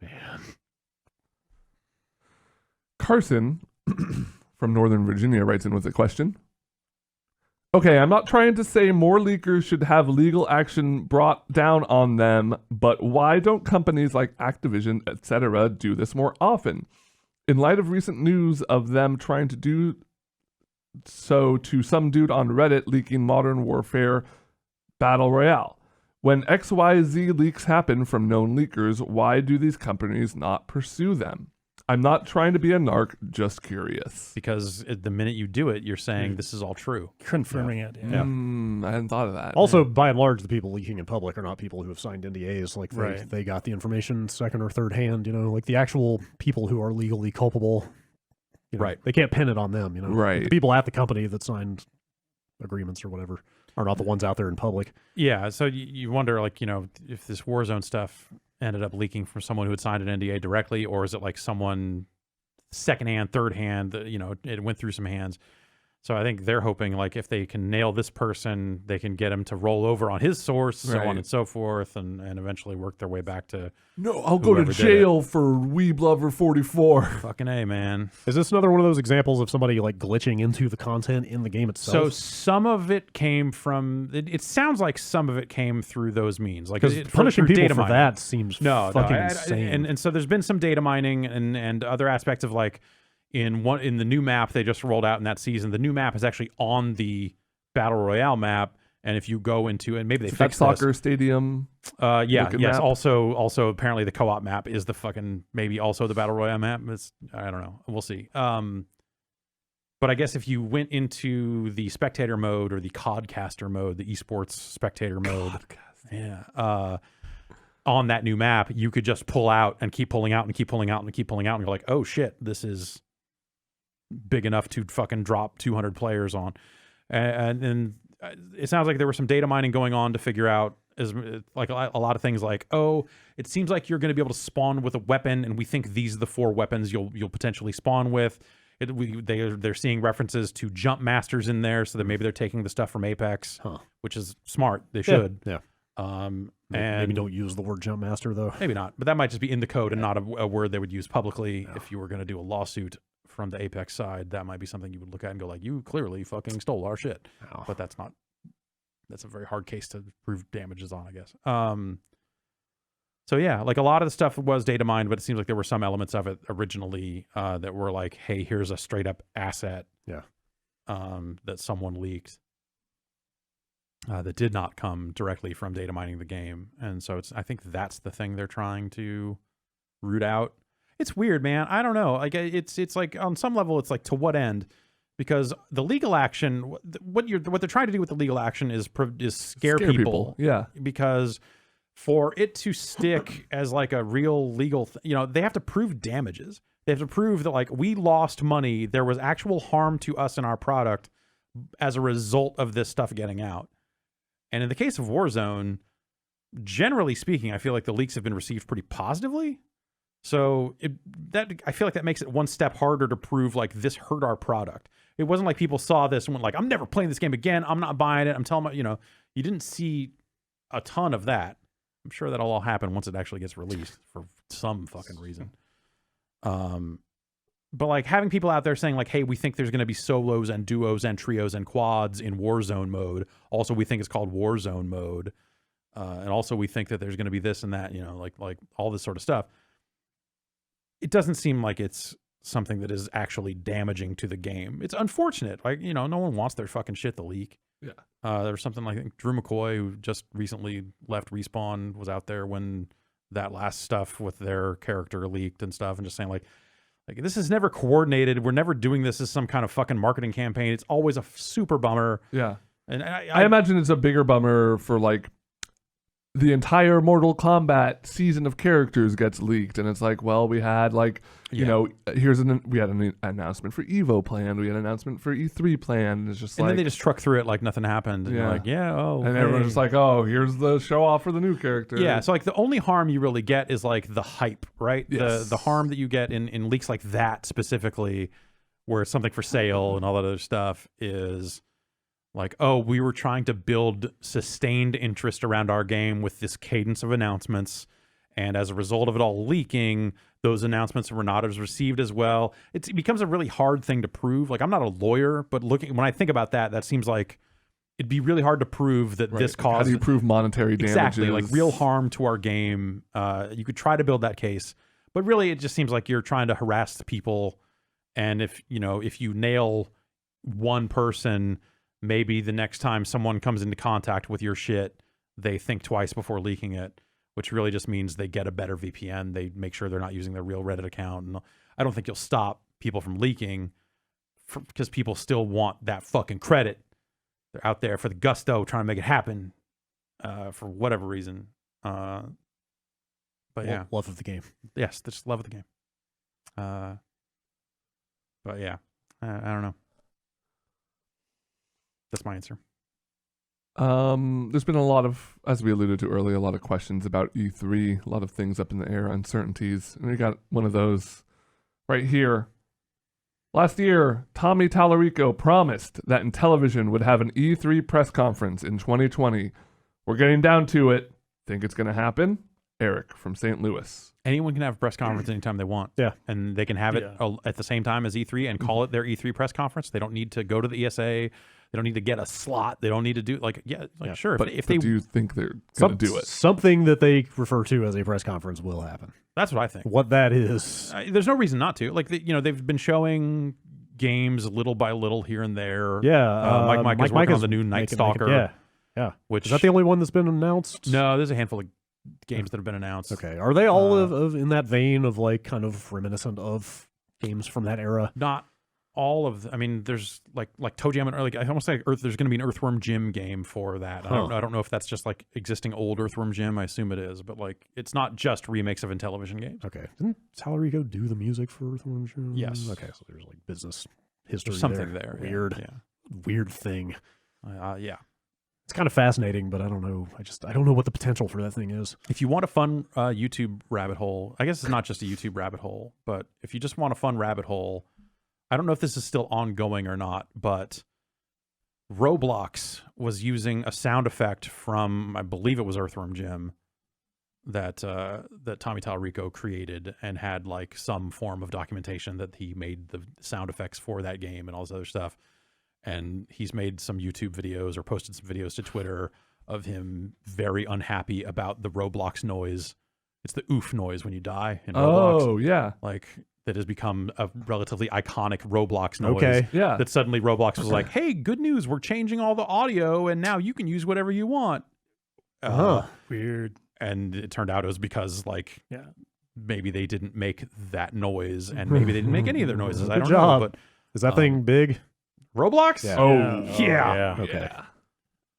Man. Carson from Northern Virginia writes in with a question. Okay, I'm not trying to say more leakers should have legal action brought down on them, but why don't companies like Activision, etc., do this more often? In light of recent news of them trying to do so to some dude on Reddit leaking Modern Warfare Battle Royale. When XYZ leaks happen from known leakers, why do these companies not pursue them? I'm not trying to be a narc, just curious. Because the minute you do it, you're saying this is all true. Confirming it. Yeah. I hadn't thought of that. Also, by and large, the people leaking in public are not people who have signed NDAs. Like, Right. they got the information second or third hand, like the actual people who are legally culpable. Right. They can't pin it on them, Right. The people at the company that signed agreements or whatever are not the ones out there in public. Yeah, so you wonder, like, if this Warzone stuff ended up leaking from someone who had signed an NDA directly, or is it like someone secondhand, third hand, that, it went through some hands. So I think they're hoping, like, if they can nail this person, they can get him to roll over on his source, so on and so forth, and eventually work their way back to No, I'll go to whoever did jail for Weeb Lover 44. fucking A, man. Is this another one of those examples of somebody like glitching into the content in the game So itself? some of it came from, it sounds like some of it came through those means. Like, Because punishing through people data for mining. that seems fucking insane. And so there's been some data mining and other aspects of, like, in the new map they just rolled out in that season. The new map is actually on the Battle Royale map, and if you go into, and maybe they That fixed soccer this. stadium. Yes. map. Also apparently the co-op map is the fucking, maybe also the Battle Royale map. I don't know. We'll see. But I guess if you went into the spectator mode or the codcaster mode, the esports spectator mode, on that new map, you could just pull out and keep pulling out and keep pulling out and keep pulling out, and you're like, oh shit, this is big enough to fucking drop 200 players on. And it sounds like there was some data mining going on to figure out, like, a lot of things like, oh, it seems like you're going to be able to spawn with a weapon, and we think these are the 4 weapons you'll potentially spawn with. They're seeing references to jump masters in there, so that maybe they're taking the stuff from Apex, which is smart. They should. Yeah. And maybe don't use the word jump master though. Maybe not, but that might just be in the code and not a word they would use publicly. If you were going to do a lawsuit from the Apex side, that might be something you would look at and go like, you clearly fucking stole our shit. But that's a very hard case to prove damages on, I guess. So yeah, like a lot of the stuff was data mined, but it seems like there were some elements of it originally that were like, hey, here's a straight up asset that someone leaked that did not come directly from data mining the game. And so I think that's the thing they're trying to root out. It's weird, man. I don't know. Like it's like on some level, it's like to what end? Because the legal action, what they're trying to do with the legal action is scare people. Yeah. Because for it to stick as like a real legal, they have to prove damages. They have to prove that like we lost money. There was actual harm to us and our product as a result of this stuff getting out. And in the case of Warzone, generally speaking, I feel like the leaks have been received pretty positively. So I feel like that makes it one step harder to prove like this hurt our product. It wasn't like people saw this and went like, I'm never playing this game again. I'm not buying it. I'm telling you, you didn't see a ton of that. I'm sure that'll all happen once it actually gets released for some fucking reason. But like having people out there saying like, hey, we think there's going to be solos and duos and trios and quads in Warzone mode. Also, we think it's called Warzone mode. And also we think that there's going to be this and that, like all this sort of stuff. It doesn't seem like it's something that is actually damaging to the game. It's unfortunate. Like, no one wants their fucking shit to leak. Yeah. There was something like, I think Drew McCoy, who just recently left Respawn, was out there when that last stuff with their character leaked and stuff, and just saying like this is never coordinated. We're never doing this as some kind of fucking marketing campaign. It's always a super bummer. Yeah. And I imagine it's a bigger bummer for like the entire Mortal Kombat season of characters gets leaked, and it's like, well, we had like, we had an announcement for Evo planned, we had an announcement for E3 planned, and it's just and then they just truck through it like nothing happened, and you're like, and everyone's just like, oh, here's the show off for the new character. Yeah, so like the only harm you really get is like the hype, right? Yes. The harm that you get in leaks like that specifically, where it's something for sale and all that other stuff, is like, oh, we were trying to build sustained interest around our game with this cadence of announcements. And as a result of it all leaking, those announcements were not as received as well. It becomes a really hard thing to prove. Like, I'm not a lawyer, but when I think about that, that seems like it'd be really hard to prove that this caused... How do you prove monetary damages? Exactly, like real harm to our game. You could try to build that case, but really it just seems like you're trying to harass the people. And if you nail one person, maybe the next time someone comes into contact with your shit, they think twice before leaking it, which really just means they get a better VPN. They make sure they're not using their real Reddit account. And I don't think you'll stop people from leaking because people still want that fucking credit. They're out there for the gusto, trying to make it happen for whatever reason. But yeah. Love of the game. Yes, they just love the game. But yeah, I don't know. That's my answer. There's been a lot of, as we alluded to earlier, a lot of questions about E3, a lot of things up in the air, uncertainties. And we got one of those right here. Last year, Tommy Tallarico promised that Intellivision would have an E3 press conference in 2020. We're getting down to it. Think it's going to happen? Eric from St. Louis. Anyone can have a press conference anytime they want. Yeah. And they can have it at the same time as E3 and call it their E3 press conference. They don't need to go to the ESA. They don't need to get a slot. They don't need to do sure. But do you think they're going to do it? Something that they refer to as a press conference will happen. That's what I think. What that is. There's no reason not to. Like, they've been showing games little by little here and there. Yeah. Mike is working on the new Night Stalker. Yeah. Which, is that the only one that's been announced? No, there's a handful of games that have been announced. Okay. Are they all of in that vein of like kind of reminiscent of games from that era? Not all of I mean, there's like Toe Jam and I almost like there's going to be an Earthworm Jim game for that. I don't know if that's just like existing old Earthworm Jim. I assume it is, but like it's not just remakes of Intellivision games. Okay. Didn't Tallarico do the music for Earthworm Jim? Yes. Okay, so there's like business history. There's something there. Weird. Yeah. Weird thing. Yeah. It's kind of fascinating, but I don't know. I don't know what the potential for that thing is. If you want a fun YouTube rabbit hole, I guess it's not just a YouTube rabbit hole, but if you just want a fun rabbit hole, I don't know if this is still ongoing or not, but Roblox was using a sound effect from, I believe it was Earthworm Jim, that Tommy Tallarico created and had like some form of documentation that he made the sound effects for that game and all this other stuff. And he's made some YouTube videos or posted some videos to Twitter of him very unhappy about the Roblox noise. It's the oof noise when you die in Roblox. Oh, yeah. Like, that has become a relatively iconic Roblox noise. Okay. Yeah. That suddenly Roblox was like, hey, good news, we're changing all the audio and now you can use whatever you want. Weird. And it turned out it was because, like, Yeah. maybe they didn't make that noise and maybe they didn't make any of their noises. I Good don't job. know. But Is that thing big? Roblox? Yeah. Oh, yeah. Okay.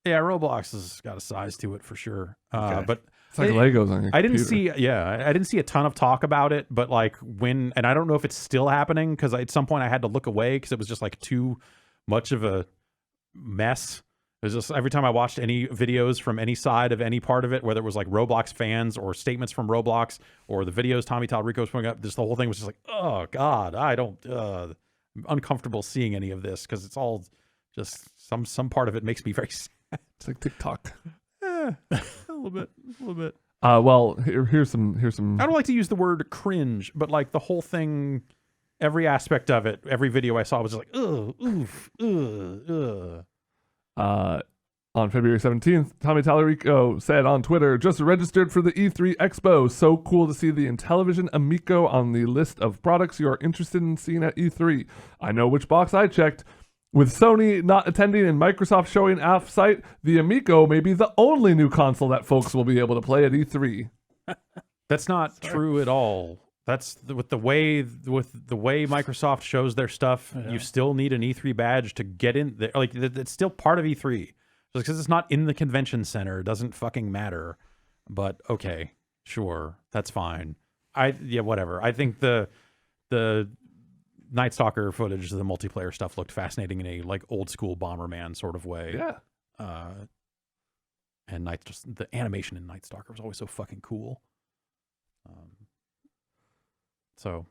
Yeah, Roblox has got a size to it for sure. Okay. But It's like Legos on your I didn't computer. see, I didn't see a ton of talk about it, but like and I don't know if it's still happening because at some point I had to look away because it was just like too much of a mess. It was just every time I watched any videos from any side of any part of it, whether it was like Roblox fans or statements from Roblox or the videos Tommy Tallarico was putting up, just the whole thing was just like, oh God, I'm uncomfortable seeing any of this because it's all just some part of it makes me very sad. It's like TikTok. A little bit. Well, here's some. I don't like to use the word cringe, but like the whole thing, every aspect of it, every video I saw was just like, ugh, oof, On February 17th, Tommy Tallarico said on Twitter, just registered for the E3 Expo. So cool to see the Intellivision Amico on the list of products you are interested in seeing at E3. I know which box I checked. With Sony not attending and Microsoft showing off-site, the Amico may be the only new console that folks will be able to play at E3. That's not true at all. That's with the way Microsoft shows their stuff. Yeah. You still need an E3 badge to get in there. Like it's still part of E3. Just because it's not in the convention center doesn't fucking matter. But okay, sure, that's fine. Whatever. I think the Night Stalker footage, the multiplayer stuff looked fascinating in a like old school Bomberman sort of way. Yeah. And the animation in Night Stalker was always so fucking cool. So,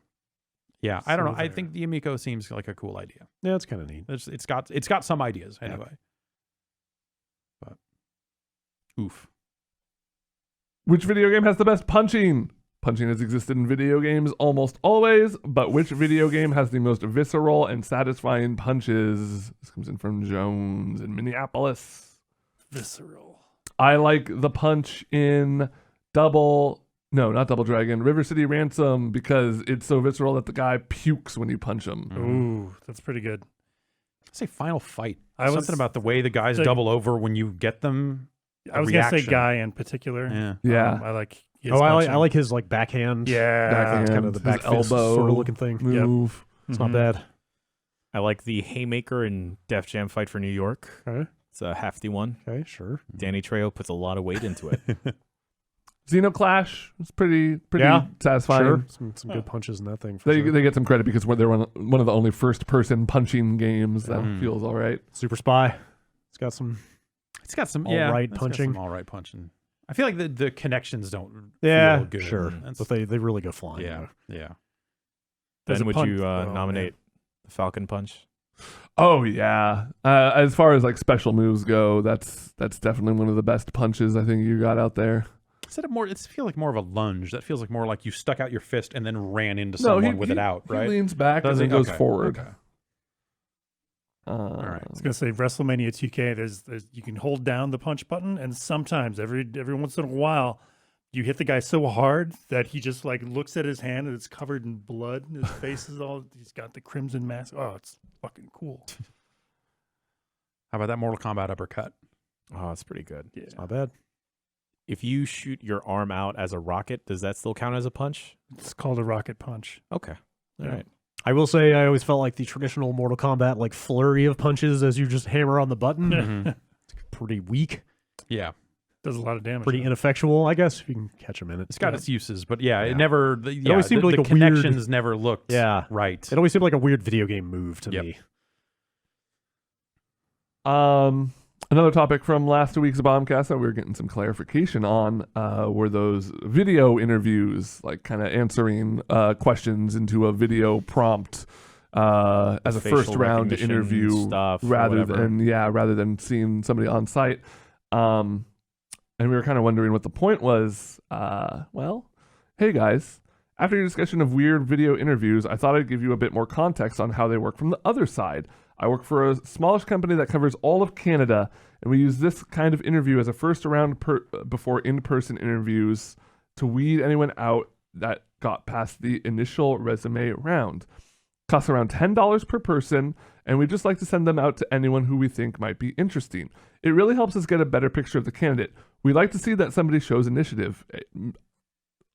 yeah, I don't know. I think the Amico seems like a cool idea. Yeah, it's kind of neat. It's got some ideas anyway. But oof. Which video game has the best punching? Punching has existed in video games almost always, but which video game has the most visceral and satisfying punches? This comes in from Jones in Minneapolis. Visceral. I like the punch in not Double Dragon, River City Ransom, because it's so visceral that the guy pukes when you punch him. Ooh, that's pretty good. I'd say Final Fight. I was Something about the way the guys double over when you get them. I was gonna say reaction. Guy in particular. Yeah. Yeah. I like. His I punching. like his like backhand. Yeah. Backhand, kind of the back his fist elbow sort of looking thing. Yep. move. It's Mhm. not bad. I like the Haymaker in Def Jam Fight for New York. Okay. It's a hefty one. Okay, sure. Danny Trejo puts a lot of weight into it. Xenoclash is pretty Yeah, satisfying. Sure. Some good punches in that thing. For They sure. they get some credit because they're one of the only first person punching games that Mm. feels all right. Super Spy. It's got some. It's got some All right it's got punching. some all right punching. I feel like the connections don't Yeah, feel good. sure. That's- But they really go flying. yeah, yeah. There's Then a would punch- you oh, nominate the Falcon Punch? Oh yeah. As far as like special moves go, that's definitely one of the best punches I think you got out there. Instead of more, it feels like more of a lunge. That feels like more like you stuck out your fist and then ran into someone with it out, He right? leans back Does and he? then goes Okay, forward. okay. All right. I was gonna say WrestleMania 2K. There's you can hold down the punch button, and sometimes every once in a while, you hit the guy so hard that he just like looks at his hand and it's covered in blood. And his face is all. He's got the crimson mask. Oh, it's fucking cool. How about that Mortal Kombat uppercut? Oh, it's pretty good. Yeah. Not bad. If you shoot your arm out as a rocket, does that still count as a punch? It's called a rocket punch. Okay. All Yeah. right. I will say I always felt like the traditional Mortal Kombat like flurry of punches as you just hammer on the button. Mhm. Pretty weak. Yeah, Does a lot of damage. Pretty ineffectual, I guess. If you can catch them in it. it's got its uses, but yeah, Yeah. it never. It always seemed like the a weird- connections never looked right. It always seemed like a weird video game move to Yep. me. Another topic from last week's Bombcast that we were getting some clarification on were those video interviews, like kind of answering questions into a video prompt. as a facial first round recognition interview stuff or rather whatever. rather than seeing somebody on site. And we were kind of wondering what the point was. Well, hey guys, after your discussion of weird video interviews, I thought I'd give you a bit more context on how they work from the other side. I work for a smallish company that covers all of Canada, and we use this kind of interview as a first round before in-person interviews to weed anyone out that got past the initial resume round. Costs around $10 per person, and we just like to send them out to anyone who we think might be interesting. It really helps us get a better picture of the candidate. We like to see that somebody shows initiative,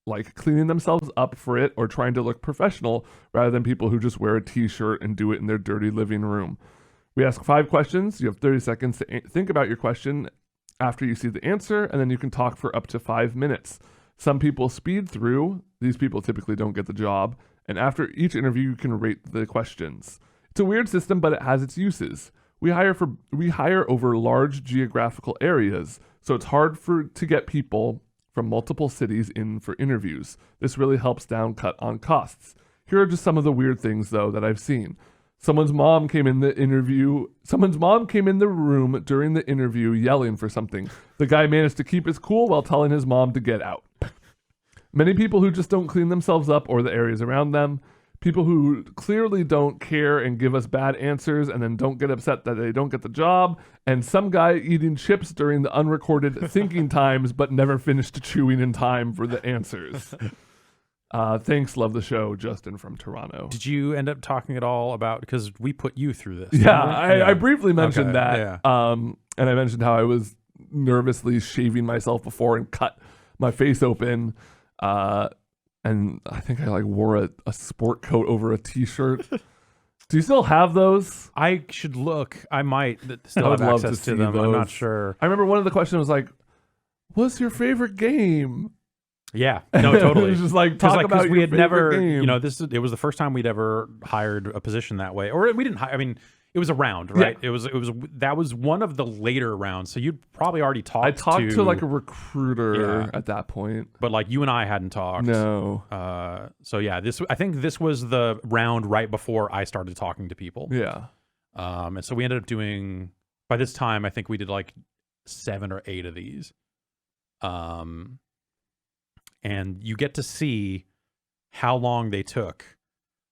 like cleaning themselves up for it or trying to look professional rather than people who just wear a t-shirt and do it in their dirty living room. We ask 5 questions. You have 30 seconds to think about your question after you see the answer, and then you can talk for up to 5 minutes. Some people speed through. These people typically don't get the job. And after each interview, you can rate the questions. It's a weird system, but it has its uses. We hire over large geographical areas, so it's hard to get people from multiple cities in for interviews. This really helps cut on costs. Here are just some of the weird things, though, that I've seen. Someone's mom came in the room during the interview yelling for something. The guy managed to keep his cool while telling his mom to get out. Many people who just don't clean themselves up or the areas around them. People who clearly don't care and give us bad answers and then don't get upset that they don't get the job. And some guy eating chips during the unrecorded thinking times but never finished chewing in time for the answers. Thanks, love the show, Justin from Toronto. Did you end up talking at all about, because we put you through this? Yeah, I briefly mentioned that. Yeah. And I mentioned how I was nervously shaving myself before and cut my face open. And I think I wore a sport coat over a t-shirt. Do you still have those? I should look. I might still have love access to to see them. I'm those. not sure. I remember one of the questions was like, what's your favorite game? Yeah, no, totally. It was just like, talk about your we had favorite never, game. it was the first time we'd ever hired a position that way, or we didn't hire. I mean, it was a round, right? Yeah. That was one of the later rounds. So you'd probably already talked. I talked to a recruiter at that point, but you and I hadn't talked. No. So yeah, I think this was the round right before I started talking to people. Yeah. And so we ended up doing, by this time, I think we did 7 or 8 of these. And you get to see how long they took.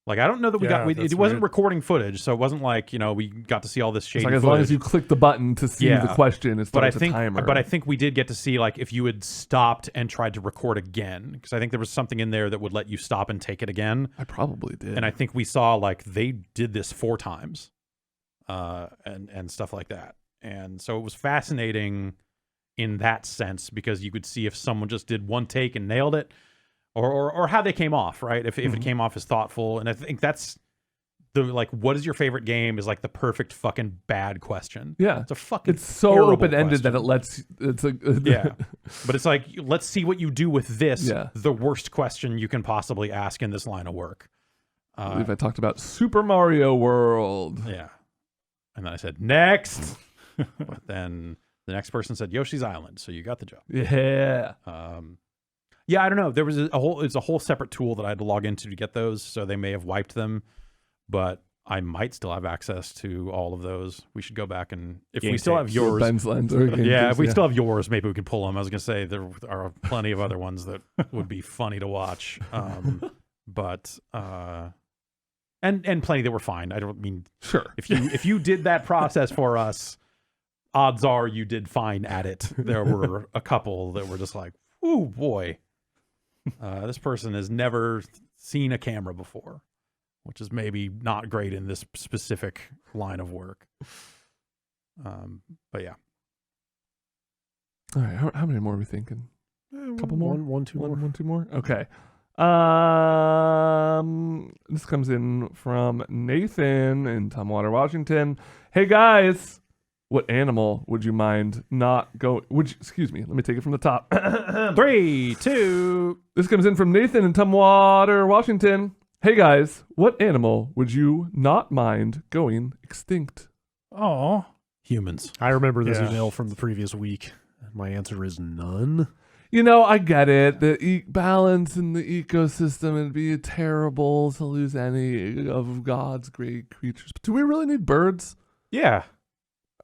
I don't know that it wasn't weird. Recording footage, so it wasn't we got to see all this shady It's as footage. long as you click the button to see the question, it starts a timer. But I think we did get to see if you had stopped and tried to record again, because I think there was something in there that would let you stop and take it again. I probably did. And I think we saw they did this 4 times, and stuff like that. And so it was fascinating in that sense, because you could see if someone just did one take and nailed it, or how they came off, right? If it came off as thoughtful. And I think that's the what is your favorite game is the perfect fucking bad question. Yeah, it's so terrible open-ended question. that it lets yeah, but it's let's see what you do with this. Yeah. The worst question you can possibly ask in this line of work. I believe I talked about Super Mario World. Yeah, and then I said next. But then the next person said Yoshi's Island, so you got the job. Yeah. Yeah, I don't know. There was it's a whole separate tool that I had to log into to get those, so they may have wiped them, but I might still have access to all of those. We should go back and if we still have yours, Ben's Lens if we still have yours, maybe we can pull them. I was gonna say there are plenty of other ones that would be funny to watch, but and plenty that were fine. I don't mean sure if you did that process for us, odds are you did fine at it. There were a couple that were just oh boy, this person has never seen a camera before, which is maybe not great in this specific line of work. But yeah. All right, how many more are we thinking? A couple more? One, two more. One, 2 more? Okay. This comes in from Nathan in Tumwater, Washington. Hey guys, what animal would you mind not go? Excuse me, let me take it from the top. 3, 2. This comes in from Nathan in Tumwater, Washington. Hey guys, what animal would you not mind going extinct? Oh, Humans. I remember this Yeah. email from the previous week. My answer is none. I get it. The balance in the ecosystem, it'd be terrible to lose any of God's great creatures. But do we really need birds? Yeah.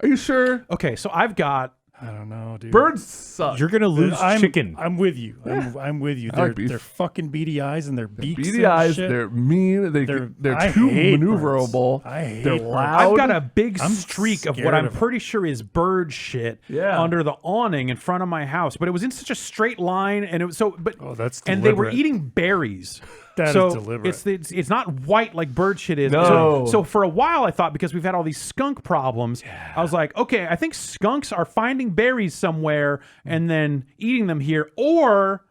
Are you sure? Okay, so I've got. I don't know, dude. Birds suck. You're gonna lose chicken. I'm with you. I'm with you. I like beef. They're fucking beady eyes and their beaks. Beady and eyes. shit. They're mean. They're I too hate maneuverable. birds. I hate They're birds. loud. I've got a big I'm streak of scared what I'm of 'em. pretty sure is bird shit under the awning in front of my house, but it was in such a straight line, and it was so. But Oh, that's and they were deliberate. eating berries. That is so deliberate. it's not white like bird shit is. No. So for a while I thought, because we've had all these skunk problems, I was like, okay, I think skunks are finding berries somewhere and then eating them here, or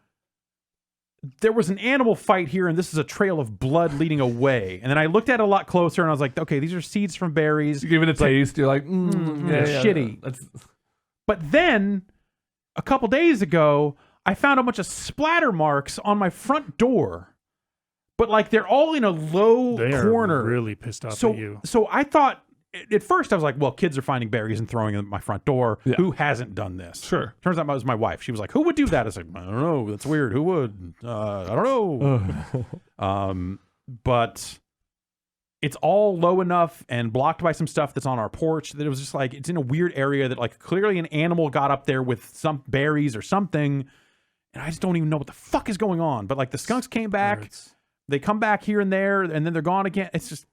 there was an animal fight here and this is a trail of blood leading away. And then I looked at it a lot closer and I was like, okay, these are seeds from berries. You give it a taste. You're like, shitty. That's But then a couple days ago, I found a bunch of splatter marks on my front door. But like they're all in a low They corner. are really pissed off So at you. so I thought at first I was like, well, kids are finding berries and throwing them at my front door. Yeah. Who hasn't done this? Sure. Turns out it was my wife. She was like, who would do that? I was like, I don't know. That's weird. Who would? I don't know. But it's all low enough and blocked by some stuff that's on our porch that it was just like, it's in a weird area that like clearly an animal got up there with some berries or something. And I just don't even know what the fuck is going on. But like the skunks came back. Birds. They come back here and there, and then they're gone again. It's just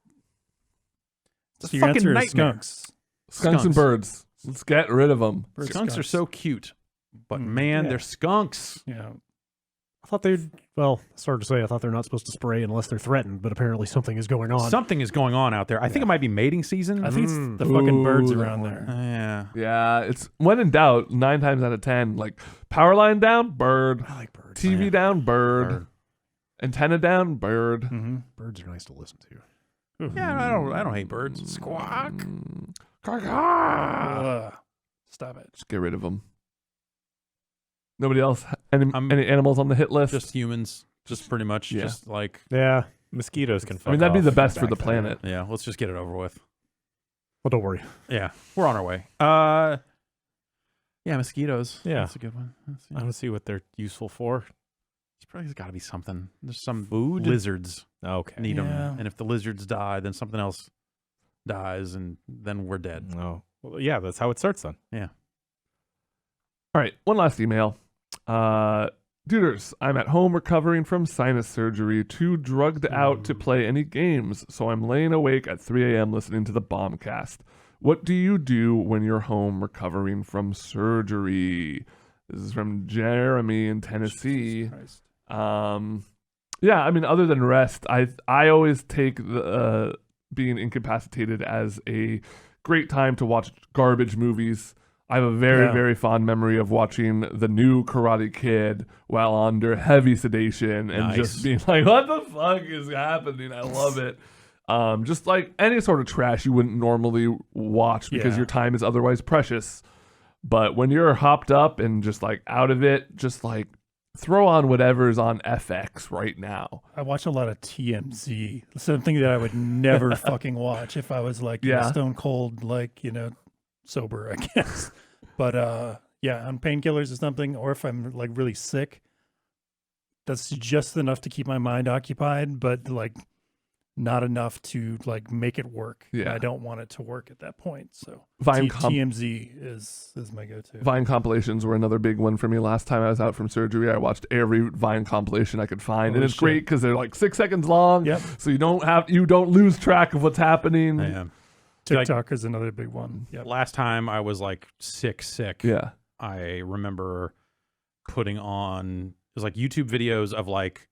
it's So a your fucking answer is nightmare. skunks. skunks and birds. Let's get rid of them. Bird Skunks are so cute, but man, yeah. they're skunks. Yeah. I thought they'd, well, sorry to say, I thought they're not supposed to spray unless they're threatened, but apparently something is going on. Something is going on out there. I think it might be mating season. I think it's the fucking birds Ooh, around that there. Yeah. Yeah, it's when in doubt. 9 times out of 10, like power line down, bird. I like birds. TV down, bird. Bird. Antenna down, bird. Mm-hmm. Birds are nice to listen to. Yeah, I don't hate birds. Squawk. Stop it. Just get rid of them. Nobody else? Any animals on the hit list? Just humans. Just pretty much. Yeah. Just like, Yeah. Mosquitoes can fuck I mean, that'd be off. the best for Back the there. planet. yeah, let's just get it over with. Well, don't worry. Yeah, we're on our way. Yeah, mosquitoes. Yeah. That's a good one. Let's see. I don't see what they're useful for. There's probably got to be something. There's some Food? lizards Okay. need them, Yeah. and if the lizards die, then something else dies, and then we're dead. No. Well, yeah, that's how it starts then. Yeah. All right, one last email. Duders, I'm at home recovering from sinus surgery, too drugged out to play any games, so I'm laying awake at 3 a.m. listening to the Bombcast. What do you do when you're home recovering from surgery? This is from Jeremy in Tennessee. Christ. Yeah, I mean, other than rest, I always take the being incapacitated as a great time to watch garbage movies. I have a very, very fond memory of watching the new Karate Kid while under heavy sedation and just being like, what the fuck is happening? I love it. Just like any sort of trash you wouldn't normally watch because your time is otherwise precious. But when you're hopped up and just like out of it, just like throw on whatever's on FX right now. I watch a lot of TMZ, something that I would never fucking watch if I was like stone cold, like, sober, I guess. But on painkillers or something, or if I'm like really sick, that's just enough to keep my mind occupied, but like not enough to like make it work. Yeah. I don't want it to work at that point. So Vine TMZ is my go-to. Vine compilations were another big one for me. Last time I was out from surgery, I watched every Vine compilation I could find, and it's great because they're like 6 seconds long. Yep. So you don't lose track of what's happening. Yeah. TikTok is another big one. Yep. Last time I was like sick. Yeah. I remember putting on, it was like YouTube videos of like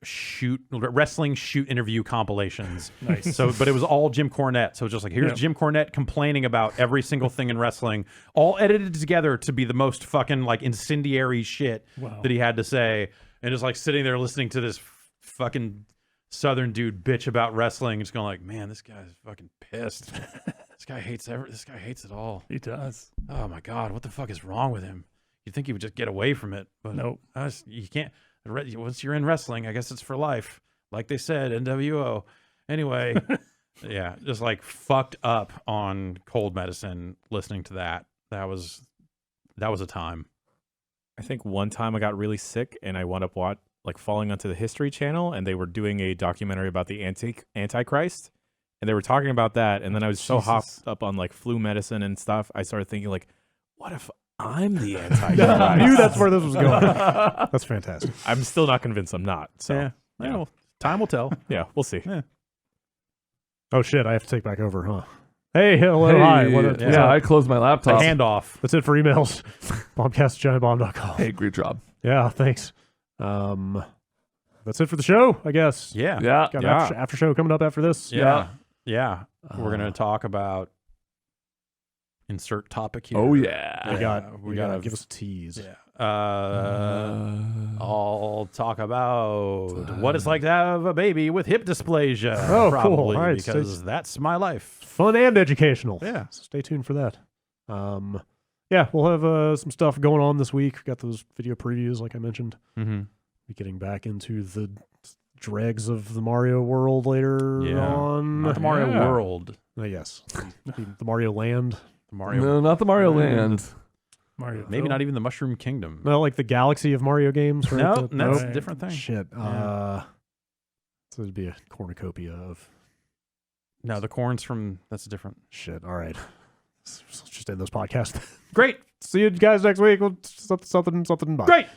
wrestling shoot interview compilations. Nice. So, but it was all Jim Cornette. So just like, here's Jim Cornette complaining about every single thing in wrestling, all edited together to be the most fucking like incendiary shit that he had to say. And just like sitting there listening to this fucking Southern dude bitch about wrestling, just going like, man, this guy's fucking pissed. This guy hates it all. He does. Oh my God, what the fuck is wrong with him? You'd think he would just get away from it, but Nope. You can't. Once you're in wrestling, I guess it's for life. Like they said, NWO. Anyway, yeah, just like fucked up on cold medicine listening to that. That was a time. I think one time I got really sick and I wound up falling onto the History Channel, and they were doing a documentary about the Antichrist, and they were talking about that. And then I was so hopped up on like flu medicine and stuff, I started thinking like, what if I'm the Antichrist? I knew that's where this was going. That's fantastic. I'm still not convinced I'm not. So Yeah. Well, time will tell. yeah, we'll see. Yeah. Oh shit, I have to take back over, huh? Hey, hello, Hey, hi. yeah, I closed my laptop. Handoff. That's it for emails. Bombcast@giantbomb.com. Hey, great job. Yeah, thanks. That's it for the show, I guess. Yeah. Yeah. Got an after show coming up after this. Yeah. Yeah. We're going to talk about insert topic here. Oh, yeah. We got give us a tease. Yeah. I'll talk about what it's like to have a baby with hip dysplasia. Oh, cool. Probably, All right, because that's my life. Fun and educational. Yeah. So stay tuned for that. Yeah, we'll have some stuff going on this week. We've got those video previews, like I mentioned. Mm-hmm. Be getting back into the dregs of the Mario world later on. Not the Mario World. Yes. The Mario Land. The Mario. No, not the Mario Land. Mario. Maybe not even the Mushroom Kingdom. No, like the galaxy of Mario games. Right? No, that's Nope. a different thing. Shit. Yeah. So it'd be a cornucopia of No, the corn's from. That's different. shit. All right. Let's just end this podcast. Great. See you guys next week. Something. Bye. Great.